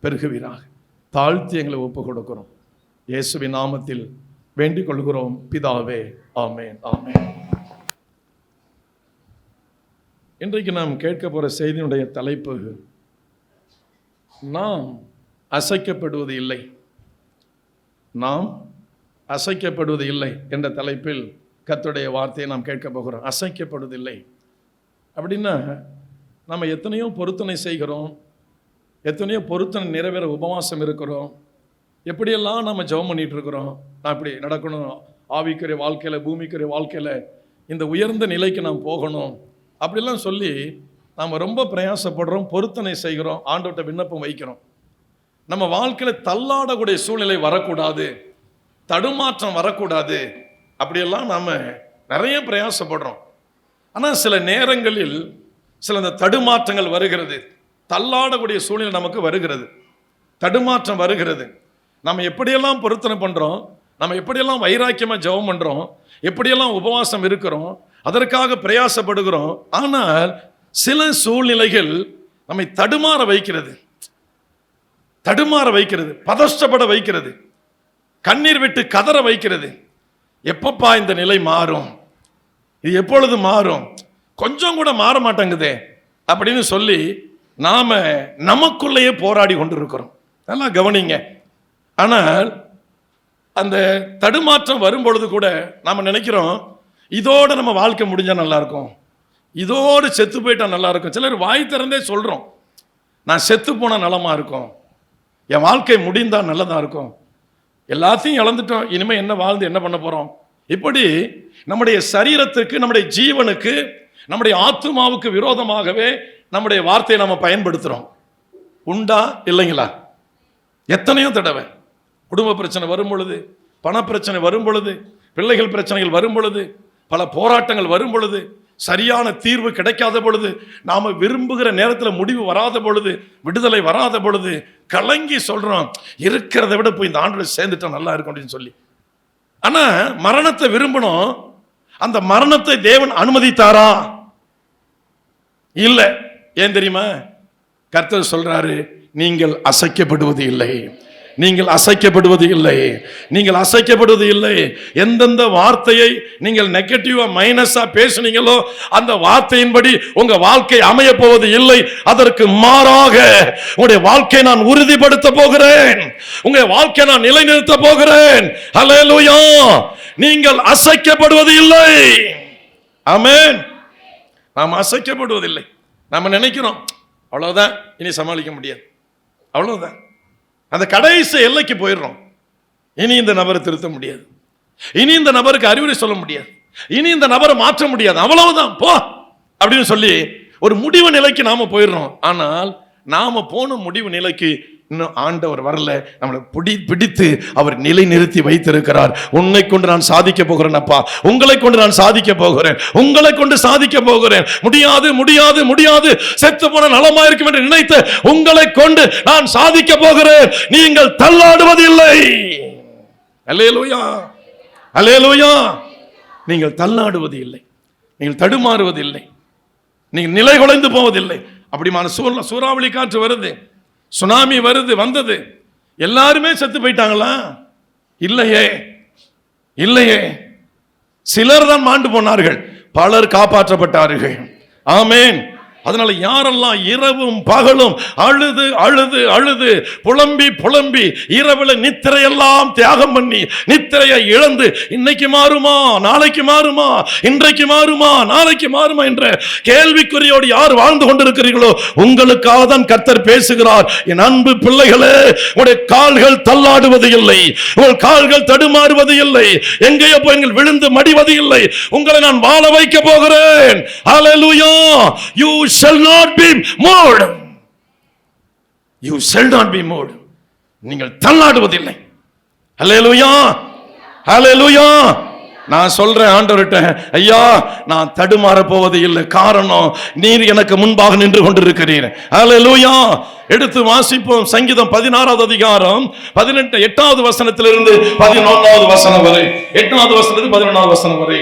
பெருகுவீராக. தாழ்த்தி எங்களை ஒப்பு கொடுக்கிறோம். இயேசுவின் நாமத்தில் வேண்டிக் கொள்கிறோம் பிதாவே. ஆமேன், ஆமேன். இன்றைக்கு நாம் கேட்க போகிற செய்தியினுடைய தலைப்பு, நாம் அசைக்கப்படுவது இல்லை. நாம் அசைக்கப்படுவது இல்லை என்ற தலைப்பில் கர்த்தருடைய வார்த்தையை நாம் கேட்க போகிறோம். அசைக்கப்படுவதில்லை அப்படின்னா, நம்ம எத்தனையோ பொருத்தனை செய்கிறோம், எத்தனையோ பொருத்தனை நிறைவேற உபவாசம் இருக்கிறோம், எப்படியெல்லாம் நம்ம ஜெபம் பண்ணிட்டு இருக்கிறோம். நான் இப்படி நடக்கணும், ஆவிக்குரிய வாழ்க்கையில், பூமிக்குரிய வாழ்க்கையில் இந்த உயர்ந்த நிலைக்கு நாம் போகணும் அப்படிலாம் சொல்லி நாம் ரொம்ப பிரயாசப்படுறோம், பொருத்தனை செய்கிறோம், ஆண்டவர்கிட்ட விண்ணப்பம் வைக்கிறோம். நம்ம வாழ்க்கையில் தள்ளாடக்கூடிய சூழ்நிலை வரக்கூடாது, தடுமாற்றம் வரக்கூடாது, அப்படியெல்லாம் நாம் நிறைய பிரயாசப்படுறோம். ஆனால் சில நேரங்களில் சில இந்த தடுமாற்றங்கள் வருகிறது, தள்ளாடக்கூடிய சூழ்நிலை நமக்கு வருகிறது, தடுமாற்றம் வருகிறது. நம்ம எப்படியெல்லாம் பொருத்தனை பண்ணுறோம், நம்ம எப்படியெல்லாம் வைராக்கியமாக ஜெபம் பண்ணுறோம், எப்படியெல்லாம் உபவாசம் இருக்கிறோம், அதற்காக பிரயாசப்படுகிறோம். ஆனால் சில சூழ்நிலைகள் நம்மை தடுமாற வைக்கிறது, பதஷ்டப்பட வைக்கிறது, கண்ணீர் விட்டு கதற வைக்கிறது. எப்பப்பா இந்த நிலை மாறும், இது எப்பொழுது மாறும், கொஞ்சம் கூட மாற மாட்டேங்குதே அப்படின்னு சொல்லி நாம நமக்குள்ளேயே போராடி கொண்டிருக்கிறோம். நல்லா கவனிங்க. ஆனால் அந்த தடுமாற்றம் வரும்பொழுது கூட நாம நினைக்கிறோம், இதோட நம்ம வாழ்க்கை முடிஞ்சா நல்லா இருக்கும், இதோடு செத்து போயிட்டா நல்லா இருக்கும். சிலர் வாய் திறந்தே சொல்றோம், நான் செத்து போனா நலமா இருக்கும், என் வாழ்க்கை முடிந்தா நல்லதா இருக்கும், எல்லாத்தையும் இழந்துட்டோம், இனிமே என்ன வாழ்ந்து என்ன பண்ண போறோம். இப்படி நம்முடைய சரீரத்துக்கு, நம்முடைய ஜீவனுக்கு, நம்முடைய ஆத்துமாவுக்கு விரோதமாகவே நம்முடைய வார்த்தையை நம்ம பயன்படுத்துறோம். உண்டா இல்லைங்களா? எத்தனையோ தடவை குடும்ப பிரச்சனை வரும் பொழுது, பண பிரச்சனை வரும் பொழுது, பிள்ளைகள் பிரச்சனைகள் வரும் பொழுது, பல போராட்டங்கள் வரும் பொழுது, சரியான தீர்வு கிடைக்காத பொழுது, நாம விரும்புகிற நேரத்தில் முடிவு வராத பொழுது, விடுதலை வராத பொழுது கலங்கி சொல்றோம், இருக்கிறத விட போய் இந்த ஆண்டோட சேர்ந்துட்டா நல்லா இருக்கும் அப்படின்னு சொல்லி. ஆனா மரணத்தை விரும்பணும், அந்த மரணத்தை தேவன் அனுமதித்தாரா? இல்லை. ஏன் தெரியுமா? கர்த்தர் சொல்றாரு, நீங்கள் அசைக்கப்படுவது இல்லை, நீங்கள் அசைக்கப்படுவது இல்லை, நீங்கள் அசைக்கப்படுவது இல்லை. எந்தெந்த வார்த்தையை நீங்கள் நெகட்டிவா மைனஸா பேசுனீங்களோ அந்த வார்த்தையின்படி உங்க வாழ்க்கை அமைய போவது இல்லை. அதற்கு மாறாக உங்களுடைய வாழ்க்கையை நான் உறுதிப்படுத்த போகிறேன், உங்க வாழ்க்கையை நான் நிலைநிறுத்த போகிறேன். ஹல்லேலூயா! நீங்கள் அசைக்கப்படுவது இல்லை. ஆமென். நாம் அசைக்கப்படுவதில்லை. நம்ம நினைக்கிறோம், அவ்வளவுதான், இனி சமாளிக்க முடியாது, அவ்வளவுதான், அந்த கடைசி எல்லைக்கு போயிடுறோம். இனி இந்த நபரை திருத்த முடியாது, இனி இந்த நபருக்கு அறிவுரை சொல்ல முடியாது, இனி இந்த நபரை மாற்ற முடியாது, அவ்வளவுதான் போ அப்படின்னு சொல்லி ஒரு முடிவு நிலைக்கு நாம போயிடுறோம். ஆனால் நாம போன முடிவு நிலைக்கு இன்னும் ஆண்டவர் வரல. நம்மளை பிடித்து அவர் நிலை நிறுத்தி வைத்திருக்கிறார். உன்னை கொண்டு நான் சாதிக்க போகிறேன் அப்பா, உங்களை கொண்டு நான் சாதிக்க போகிறேன், உங்களை கொண்டு சாதிக்க போகிறேன். முடியாது முடியாது முடியாது, செத்து போன நலமா இருக்கும் என்று நினைத்து உங்களை கொண்டு நான் சாதிக்க போகிறேன். நீங்கள் தள்ளாடுவது இல்லை. அல்லேலூயா, அல்லேலூயா. நீங்கள் தள்ளாடுவது இல்லை, நீங்கள் தடுமாறுவது இல்லை, நீங்கள் நிலை குலைந்து போவதில்லை. அப்படிமான சூறாவளி காற்று வருது, சுனாமி வருது, வந்தது, எல்லாருமே செத்து போயிட்டாங்களா? இல்லையே, இல்லையே. சிலர் தான் மாண்டு போனார்கள், பலர் காப்பாற்றப்பட்டார்கள். ஆமென். அதனால யாரெல்லாம் இரவும் பகலும் அழுது அழுது அழுது புலம்பி புலம்பி இரவுல நித்திரையெல்லாம் தியாகம் பண்ணி நித்திரையை இழந்து இன்னைக்கு மாறுமா நாளைக்கு மாறுமா இன்றைக்கு மாறுமா நாளைக்கு மாறுமா என்ற கேள்விக்குறியோடு யார் வாழ்ந்து கொண்டிருக்கிறீர்களோ உங்களுக்காக தான் கர்த்தர் பேசுகிறார். என் அன்பு பிள்ளைகளே, உங்களுடைய கால்கள் தள்ளாடுவது இல்லை, உங்கள் கால்கள் தடுமாறுவது இல்லை, எங்கேயோ போய் விழுந்து மடிவது இல்லை. உங்களை நான் வாழ வைக்க போகிறேன். ஹல்லேலூயா. You shall not be moved. You shall not be moved. நீங்கள் தள்ளாடுவதில்லை. ஹல்லேலூயா, ஹல்லேலூயா. நான் சொல்றேன் ஆண்டவர்கிட்ட, ஐயா நான் தடுமாற போவது இல்லை. காரணம், நீர் எனக்கு முன்பாக நின்று கொண்டிருக்கிறீர். ஹல்லேலூயா. எடுத்து வாசிப்போம். சங்கீதம் 16வது அதிகாரம் 8வது வசனத்திலிருந்து 11வது வசனம் வரை, 8வது வசனத்திலிருந்து 11வது வசனம் வரை.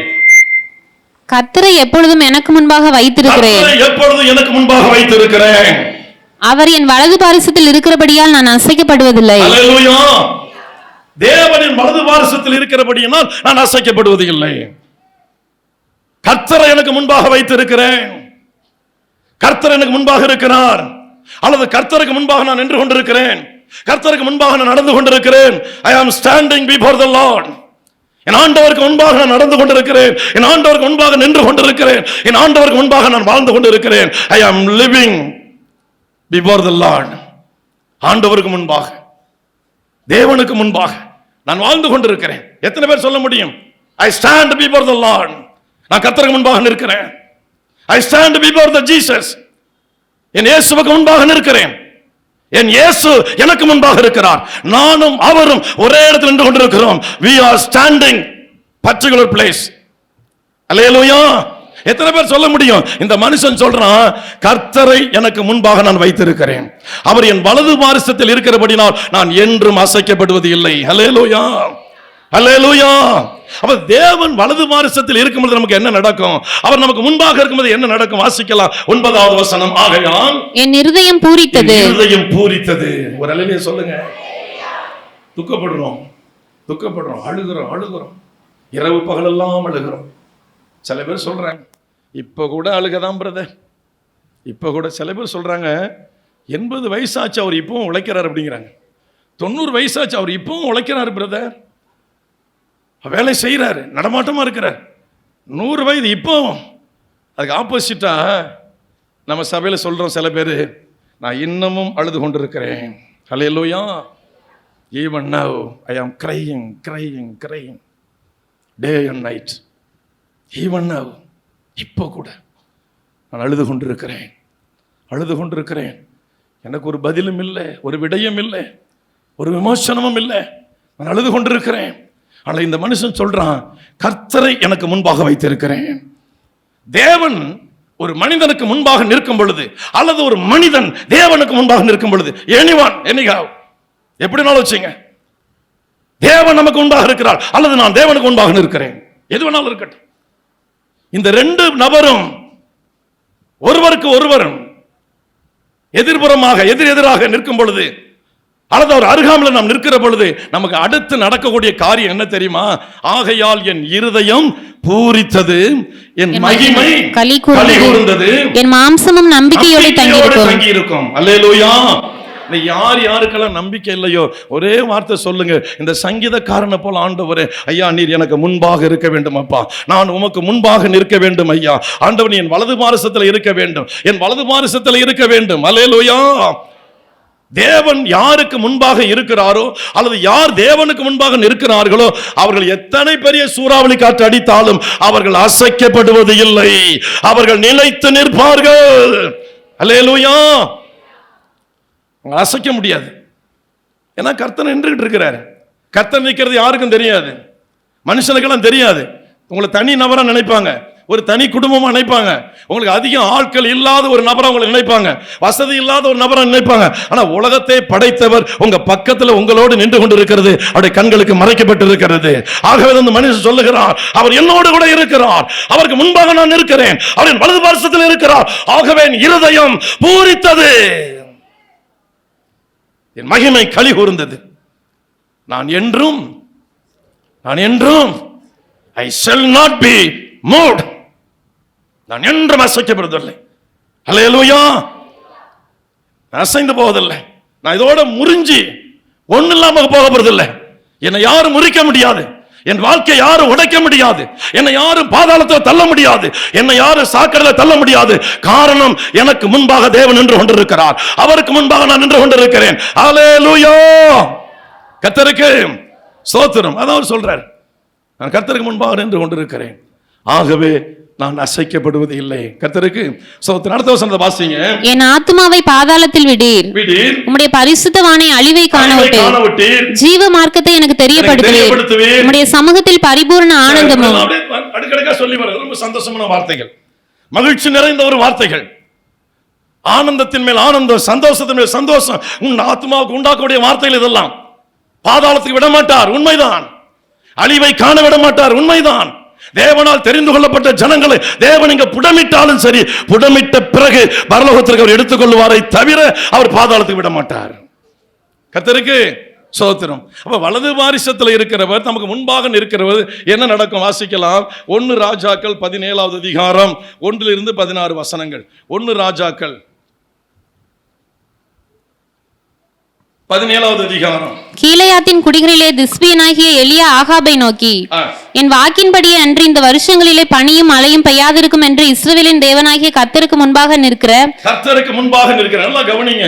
கர்த்தரை எப்பொழுதும் எனக்கு முன்பாக வைத்திருக்கிறேன், எப்பொழுதும் எனக்கு முன்பாக வைத்திருக்கிறேன். அவர் என் வலது பாரிசத்தில் இருக்கிறபடியால் நான் அசைக்கப்படுவதில்லை. அல்லேலூயா. தேவனின் வலது பாரிசத்தில் இருக்கிறபடியால் நான் அசைக்கப்படுவது இல்லை. கர்த்தரை எனக்கு முன்பாக வைத்திருக்கிறேன். கர்த்தர் எனக்கு முன்பாக இருக்கிறார். அல்லது கர்த்தருக்கு முன்பாக நான் நின்று கொண்டிருக்கிறேன். கர்த்தருக்கு முன்பாக நான் நடந்து கொண்டிருக்கிறேன். I am standing before the Lord. என் ஆண்டவருக்கு முன்பாக நான் நடந்து கொண்டிருக்கிறேன். என் ஆண்டவருக்கு முன்பாக நின்று கொண்டிருக்கிறேன். என் ஆண்டவருக்கு முன்பாக நான் வாழ்ந்து கொண்டிருக்கிறேன். I am living before the Lord. ஆண்டவருக்கு முன்பாக, தேவனுக்கு முன்பாக நான் வாழ்ந்து கொண்டிருக்கிறேன். எத்தனை பேர் சொல்ல முடியும்? I stand before the Lord. நான் கர்த்தருக்கு முன்பாக நிற்கிறேன். I stand before the Jesus. என் இயேசுவுக்கு முன்பாக நிற்கிறேன். என் இயேசு எனக்கு முன்பாக இருக்கிறார். நானும் அவரும் ஒரே இடத்தில் நின்று கொண்டிருக்கிறோம். We are standing particular place. அல்லேலூயா. எத்தனை பேர் சொல்ல முடியும்? இந்த மனுஷன் சொல்றான், கர்த்தரை எனக்கு முன்பாக நான் வைத்திருக்கிறேன். அவர் என் வலது பாரிசத்தில் இருக்கிறபடினால் நான் என்றும் அசைக்கப்படுவது இல்லை. அல்லேலூயா, அல்லேலூயா. அப்ப தேவன் வலது பாரிசத்தில் இருக்கும்போது நமக்கு என்ன நடக்கும்? அவர் நமக்கு முன்பாக இருக்கும்போது என்ன நடக்கும்? வாசிக்கலாம் 9வது வசனம். ஆகையால் என் இருதயம் பூரித்தது. இருதயம் பூரித்தது. ஒரு அல்லேலூயா சொல்லுங்க. துக்கப்படுறோம், துக்கப்படுறோம், அழுகிறோம், அழுகிறோம், இரவு பகலெல்லாம் அழுகிறோம். சில பேர் சொல்றாங்க, இப்ப கூட அழுகதான் பிரதர். இப்ப கூட சில பேர் சொல்றாங்க, 80 வயசாச்சு அவர் இப்பவும் உழைக்கிறார் அப்படிங்கிறாங்க. 90 வயசாச்சு அவர் இப்பவும் உழைக்கிறார் பிரதர், வேலை செய்கிறாரு, நடமாட்டமாக இருக்கிறார். 100 வயது இப்போ. அதுக்கு ஆப்போசிட்டா நம்ம சபையில் சொல்கிறோம் சில பேர், நான் இன்னமும் அழுது கொண்டிருக்கிறேன். ஹல்லேலூயா. Even now I am crying, crying, crying day and night. Even now, இப்போ கூட நான் அழுது கொண்டிருக்கிறேன், அழுது கொண்டிருக்கிறேன். எனக்கு ஒரு பதிலும் இல்லை, ஒரு விடயம் இல்லை, ஒரு விமோசனமும் இல்லை. நான் அழுது கொண்டிருக்கிறேன். ஆனால் இந்த மனுஷன் சொல்றான், கர்த்தரை எனக்கு முன்பாக வைத்திருக்கிறேன். தேவன் ஒரு மனிதனுக்கு முன்பாக நிற்கும் பொழுது, அல்லது ஒரு மனிதன் தேவனுக்கு முன்பாக நிற்கும் பொழுது, எனிவான் எனிகாவ் எப்படினாலும் வச்சுங்க, தேவன் நமக்கு முன்பாக இருக்கிறார், அல்லது நான் தேவனுக்கு முன்பாக நிற்கிறேன், எது வேணாலும் இருக்கட்டும். இந்த 2 நபரும் ஒருவருக்கு ஒருவர் எதிர்புறமாக எதிரெதிராக நிற்கும் பொழுது, அல்லது ஒரு அருகாமையில் நாம் நிற்கிற பொழுது நமக்கு அடுத்து நடக்கக்கூடிய காரியம் என்ன தெரியுமா? ஆகையால் என் இருதயம் பூரித்தது, என் மகிமை களி கூர்ந்தது, என் மாம்சமும் நம்பிக்கையோடு தங்கி இருக்கும். அல்லேலூயா. யார் யாருக்கெல்லாம் நம்பிக்கை இல்லையோ ஒரே வார்த்தை சொல்லுங்க, இந்த சங்கீதக்காரனை போல ஆண்டவரே, ஐயா நீர் எனக்கு முன்பாக இருக்க வேண்டும் அப்பா, நான் உமக்கு முன்பாக நிற்க வேண்டும் ஐயா. ஆண்டவர் என் வலது பாரிசத்தில் இருக்க வேண்டும், என் வலது பாரிசத்தில் இருக்க வேண்டும். அல்லேலூயா. தேவன் யாருக்கு முன்பாக இருக்கிறாரோ, அல்லது யார் தேவனுக்கு முன்பாக நிற்கிறார்களோ, அவர்கள் எத்தனை பெரிய சூறாவளி காற்று அடித்தாலும் அவர்கள் அசைக்கப்படுவது இல்லை, அவர்கள் நிலைத்து நிற்பார்கள். அல்லேலூயா. அசைக்க முடியாது. ஏன்னா கர்த்தர் நின்றுகிட்டு இருக்கிறார். கர்த்தர் நிற்கிறது யாருக்கும் தெரியாது, மனுஷனுக்கெல்லாம் தெரியாது. உங்களை தனி நபரா நினைப்பாங்க, ஒரு தனி குடும்பமா நினைப்பாங்க, உங்களுக்கு அதிகம் ஆட்கள் இல்லாத ஒரு நபரை உங்களை நினைப்பாங்க, வசதி இல்லாத ஒரு நபரை நினைப்பாங்க. ஆனா உலகத்தை படைத்தவர் உங்க பக்கத்துல உங்களோடு நின்று கொண்டு இருக்கிறது, அவருடைய கண்களுக்கு மறைக்கப்பட்டு இருக்கிறது. ஆகவே அந்த மனுஷன் சொல்லுகிறார், அவர் என்னோடு கூட இருக்கிறார், அவருக்கு முன்பாக நான் இருக்கிறேன், அவரின் வலது பாரிசத்தில் இருக்கிறார். ஆகவே என் இருதயம் பூரித்தது, என் மகிமை களி கூர்ந்தது. நான் என்றும் I shall not be moved. நான் என்றும் அசைக்கப்படுவதில்லை. அல்லேலூயா. அசைந்து போவதில்லை. நான் இதோட முறிஞ்சி ஒன்னும் இல்லாம போக போறதில்லை. என்னை யாரும் முறிக்க முடியாது, என் வாழ்க்கை யாரும் உடைக்க முடியாது, என்னை யாரும் பாதாளத்தில் தள்ள முடியாது, என்னை யாரும் சாக்கடையில் தள்ள முடியாது. காரணம், எனக்கு முன்பாக தேவன் நின்று கொண்டிருக்கிறார், அவருக்கு முன்பாக நான் நின்று கொண்டிருக்கிறேன். அல்லேலூயா. கர்த்தருக்கு ஸ்தோத்திரம். அதான் சொல்றார், நான் கர்த்தருக்கு முன்பாக நின்று கொண்டிருக்கிறேன், ஆகவே நான் அசைக்கப்படுவது இல்லை. கர்த்தருக்கு ஸ்தோத்திரம். அடுத்த வசனத்தை வாசிங்க. என் ஆத்துமாவை பாதாளத்தில் விடீர், உம்முடைய பரிசுத்தவானை அழிவை காணவிட்டீர், ஜீவ மார்க்கத்தை எனக்கு தெரியப்படுத்துவீர், உம்முடைய சமூகத்தில் பரிபூர்ண ஆனந்தமும். அடுக்கடுக்கா சொல்லி வர ரொம்ப சந்தோஷமான வார்த்தைகள், மகிழ்ச்சி நிறைந்த ஒரு வார்த்தைகள். ஆனந்தத்தின் மேல் ஆனந்தம், சந்தோஷத்தின் மேல் சந்தோஷம் உன் ஆத்மாவுக்கு உண்டாக்கக்கூடிய வார்த்தைகள் இதெல்லாம். பாதாளத்துக்கு விட மாட்டார், உண்மைதான். அழிவை காண விட மாட்டார், உண்மைதான். தேவனால் தெரிந்து கொள்ளப்பட்ட ஜனங்களை தேவன் இங்க புடமிட்டாலும் சரி, புடமிட்ட பிறகு பரலோகத்திற்கு அவர் எடுத்துக்கொள்வாரை தவிர அவர் பாதாளத்துக்கு விட மாட்டார். கர்த்தருக்கு ஸ்தோத்திரம். அப்ப வலது வாரிசத்தில் இருக்கிறவர், நமக்கு முன்பாக இருக்கிறவர், என்ன நடக்கும் வாசிக்கலாம். 1 ராஜாக்கள் 17வது அதிகாரம் 1 to 16 வசனங்கள். 1 ராஜாக்கள் 17வது அதிகாரம். கீலேயாத்தின் குடிகளிலே திஸ்பியனாகிய எலியா ஆகாபை நோக்கி, என் வாக்கின்படியே அன்று இந்த வருஷங்களிலே பனியும் மழையும் பெய்யாதிருக்கும் என்று இஸ்ரவேலின் தேவனாகிய கர்த்தருக்கு முன்பாக நிற்கிற நல்லா கவனிங்க.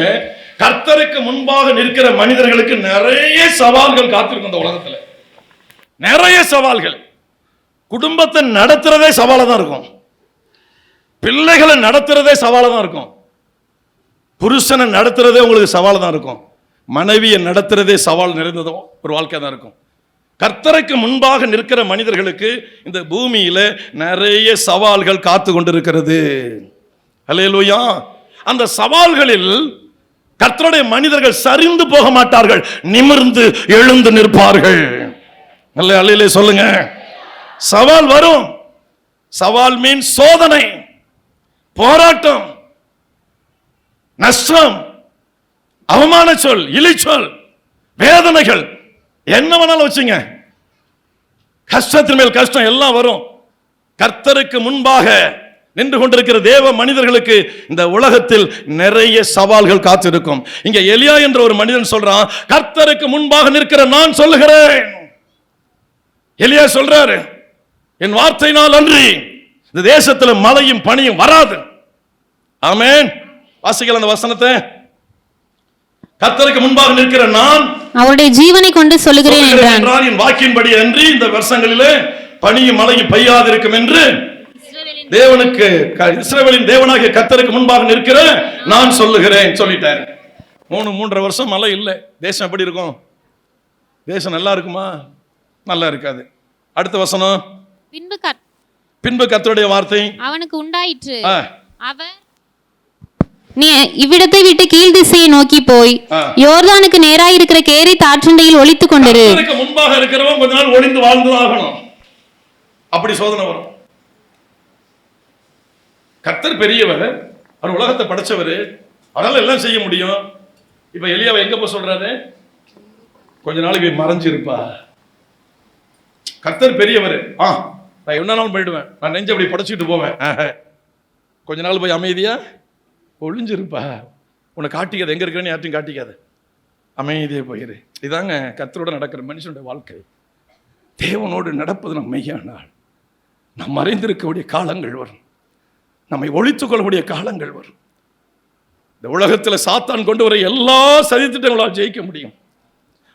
கர்த்தருக்கு முன்பாக நிற்கிற மனிதர்களுக்கு நிறைய சவால்கள் காத்திருக்கும். இந்த உலகத்துல நிறைய சவால்கள். குடும்பத்தை நடத்துறதே சவாலா தான் இருக்கும். பிள்ளைகளை நடத்துறதே சவாலா தான் இருக்கும். புருஷனை நடத்துறதே உங்களுக்கு சவாலா தான் இருக்கும். மனைவியை நடத்துறதே சவால் நிறைந்ததும் ஒரு வாழ்க்கை தான் இருக்கும். கர்த்தருக்கு முன்பாக நிற்கிற மனிதர்களுக்கு இந்த பூமியில நிறைய சவால்கள் காத்து கொண்டிருக்கிறது. அல்லேலூயா. அந்த சவால்களில் கர்த்தருடைய மனிதர்கள் சரிந்து போக மாட்டார்கள், நிமிர்ந்து எழுந்து நிற்பார்கள். அல்லேலூயா சொல்லுங்க. சவால் வரும். சவால் மீன் சோதனை, போராட்டம், நஷ்டம், அவமான சொல், இழிச்சொல், வேதனைகள், என்ன வேணாலும் வச்சுங்க. கஷ்டத்தின் மேல் கஷ்டம் எல்லாம் வரும். கர்த்தருக்கு முன்பாக நின்று கொண்டிருக்கிற தேவ மனிதர்களுக்கு இந்த உலகத்தில் நிறைய சவால்கள் காத்திருக்கும். இங்க எலியா என்ற ஒரு மனிதன் சொல்றான், கர்த்தருக்கு முன்பாக நிற்கிற நான் சொல்லுகிறேன். எலியா சொல்றாரு, என் வார்த்தையினால் அன்றி இந்த தேசத்தில் மழையும் பனியும் வராது. ஆமென். வாசிக்கலாம் அந்த வசனத்தை. கர்த்தருக்கு முன்பாக நிற்கிற நான் அவருடைய ஜீவனை கொண்டு சொல்லுகிறேன் என்றான். என் வாக்கின்படி அன்றி இந்த வருஷங்களிலே பனியும் மழையும் பெய்யாதிருக்கும் என்று தேவனுக்கு, இஸ்ரவேலின் தேவனாகிய கர்த்தருக்கு முன்பாக நிற்கிற நான் சொல்லுகிறேன் சொல்லிட்டாரு. 3.5 வருஷம் மழை இல்லை. தேசம் எப்படி இருக்கும்? தேசம் நல்லா இருக்குமா? நல்லா இருக்காது. அடுத்த வசனம். பின்பு கர்த்தருடைய வார்த்தை அவனுக்கு உண்டாயிற்று. அவர், நீ இவ்விடத்தை விட்டு கீழ் திசையை நோக்கி போய் யோர்தானுக்கு நேராய் இருக்கிற கேரி தாற்றண்டையில் ஒளித்துக் கொண்டிரு. முன்பாக இருக்கிறவன் கொஞ்ச நாள் ஒளிந்து வாழ்ந்து ஆகணும். அப்படி சோதனை வரும். கர்த்தர் பெரியவர், அவர் உலகத்தை படைச்சவர், அவரால் எல்லாம் செய்ய முடியும். இப்ப எலியாவை எங்க போய் சொல்றாரு? கொஞ்ச நாளைக்கு மறைஞ்சிருப்பா. கர்த்தர் பெரியவர். நான் என்ன நாள் போயிடுவேன், நான் நெஞ்சு அப்படி படைச்சிட்டு போவேன். கொஞ்ச நாள் போய் அமைதியா ஒளிஞ்சிருப்பா. உன்னை காட்டிக்காது, எங்க இருக்கிறேன்னு யார்ட்டையும் காட்டிக்காது, அமைதியே போயிரு. இதாங்க கர்த்தரோட நடக்கிற மனுஷனுடைய வாழ்க்கை. தேவனோடு நடப்பது நம்ம மெய்யானால் நாம் மறைந்திருக்கக்கூடிய காலங்கள் வரும், நம்மை ஒழித்துக் கொள்ளக்கூடிய காலங்கள் வரும். இந்த உலகத்தில் சாத்தான் கொண்டு வர எல்லா சதித்திட்டங்களால் ஜெயிக்க முடியும்.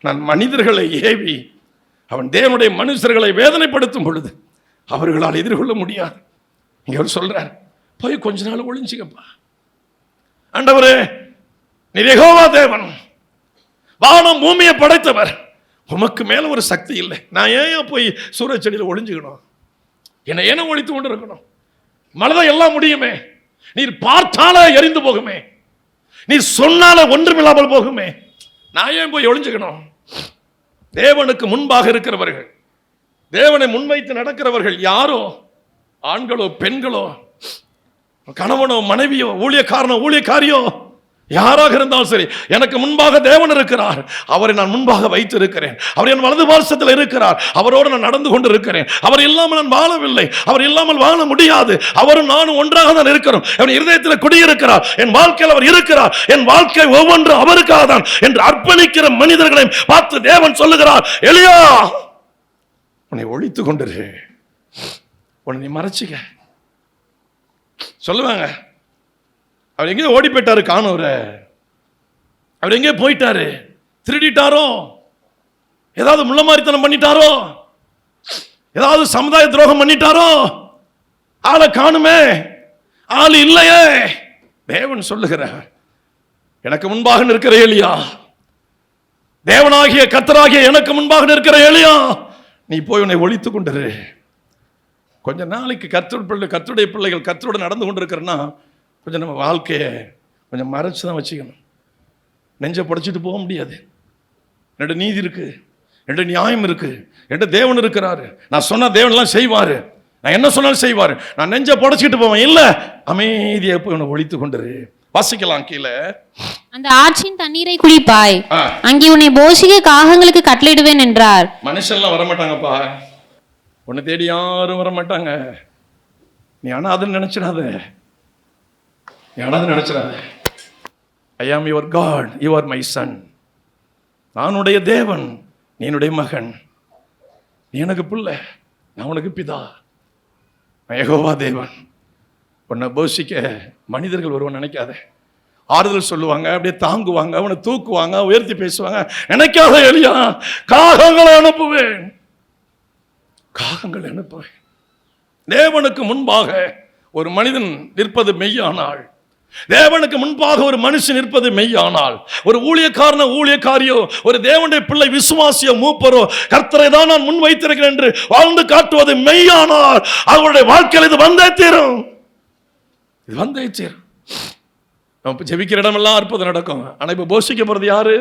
நான் மனிதர்களை ஏவி அவன் தேவனுடைய மனுஷர்களை வேதனைப்படுத்தும் பொழுது அவர்களால் எதிர்கொள்ள முடியாது. இங்க அவர் சொல்றார், போய் கொஞ்ச நாள் ஒளிஞ்சிக்கப்பா. ஆண்டவரே, நீர் யெகோவா தேவன், வானம் பூமியை படைத்தவர், உமக்கு மேல ஒரு சக்தி இல்லை. நான் ஏன் போய் சூரிய செடியில் ஒளிஞ்சுக்கணும்? என்னை ஏன ஒழித்து கொண்டு இருக்கணும்? மனதை எல்லாம் முடியுமே. நீர் பார்த்தால எரிந்து போகுமே, நீர் சொன்னால ஒன்றுமில்லாமல் போகுமே. நான் ஏன் போய் ஒளிஞ்சுக்கணும்? தேவனுக்கு முன்பாக இருக்கிறவர்கள், தேவனை முன்வைத்து நடக்கிறவர்கள் யாரோ, ஆண்களோ பெண்களோ, கணவனோ மனைவியோ, ஊழியக்காரனோ ஊழியக்காரியோ, யாராக இருந்தாலும் சரி, எனக்கு முன்பாக தேவன் இருக்கிறார், அவரை நான் முன்பாக வைத்திருக்கிறேன். அவர் என் வலது பார்சத்தில் இருக்கிறார், அவரோடு நான் நடந்து கொண்டு இருக்கிறேன். அவர் இல்லாமல் நான் வாழவில்லை, அவர் இல்லாமல் வாழ முடியாது. அவரும் நானும் ஒன்றாக தான் இருக்கிறோம். என் இருதயத்தில் குடியிருக்கிறார், என் வாழ்க்கையில் அவர் இருக்கிறார், என் வாழ்க்கை ஒவ்வொன்றும் அவருக்காக தான் என்று அர்ப்பணிக்கிற மனிதர்களை பார்த்து தேவன் சொல்லுகிறார், எலியா, உன்னை ஒழித்துக் கொண்டிரு, உன்னை நீ மறைச்சிக்க சொல்லுவாங்க. அவர் எங்கேயோ ஓடி போயிட்டாரு, காணவர அவர் எங்கேயோ போயிட்டாரு, திருடிட்டாரோ, ஏதாவது முள்ளமாரித்தனம் பண்ணிட்டாரோ, ஏதாவது சமுதாய துரோகம் பண்ணிட்டாரோ, ஆளை காணுமே, ஆள் இல்லையே. தேவன் சொல்லுகிறார், எனக்கு முன்பாக நிற்கிற எலியா, தேவனாகிய கர்த்தராகிய எனக்கு முன்பாக நிற்கிற எலியா, நீ போய் உன்னை ஒழித்துக் கொண்டிரு. கொஞ்ச நாளைக்கு கர்த்தருடைய பிள்ளைகள் கர்த்தரோடு நடந்து கொண்டிருக்கிறன்னா கொஞ்சம் நம்ம வாழ்க்கையை கொஞ்சம் மறைச்சு தான் வச்சுக்கணும். நெஞ்சை படைச்சிட்டு போக முடியாது. என்னோட நீதி இருக்கு, என்னோட நியாயம் இருக்கு, என்னோட தேவன் இருக்கிறாரு, நான் சொன்ன தேவன்லாம் செய்வாரு. நான் என்ன சொன்னாலும் செய்வார். நான் நெஞ்ச புடைச்சிட்டு போவேன். இல்ல, அமைதியா போய் உன்னை ஒழித்து கொண்டுரு. வாசிக்கலாம் கீழே. அந்த ஆற்றின் தண்ணீரை குடிப்பாய், அங்கே உன்னை போஷிக்க காகங்களுக்கு கட்டளையிடுவேன் என்றார். மனுஷன்லாம் வரமாட்டாங்கப்பா, உன்னை தேடி யாரும் வரமாட்டாங்க. நீ ஆனா அதை நினைச்சிடாத, I am your god, you are my son. நான் உடைய தேவன், நீ என்னுடைய மகன், நீ எனக்கு பிள்ளை, நான் உனக்கு பிதா. யெகோவா தேவன். உன்னை போஷிக்க மனிதர்கள் வருவன் நினைக்காத. ஆறுதல் சொல்லுவாங்க, அப்படியே தாங்குவாங்க, அவனை தூக்குவாங்க, உயர்த்தி பேசுவாங்க. நினைக்காத எலியா, காகங்களை அனுப்புவேன், காகங்களை அனுப்புவேன். தேவனுக்கு முன்பாக ஒரு மனிதன் நிற்பது மெய்யானால், தேவனுக்கு முன்பாக ஒரு மனுஷன் நிற்பது மெய்யானால், ஒரு ஊழியக்காரியோ, ஒரு தேவனுடைய பிள்ளை விசுவாசியோ, மூப்பரோ, கர்த்தரை தான் நான் முன் வைத்திருக்கிறேன் என்று வாழ்ந்து காட்டுவது மெய்யானால், அவருடைய வாழ்க்கையில் இது வந்தே தீரும். இது வந்தே தீரும். நம்ம ஜெபிக்கிற இடமெல்லாம் அற்புதம் நடக்கும். ஆனா இப்ப போஷிக்க போறது யாரு?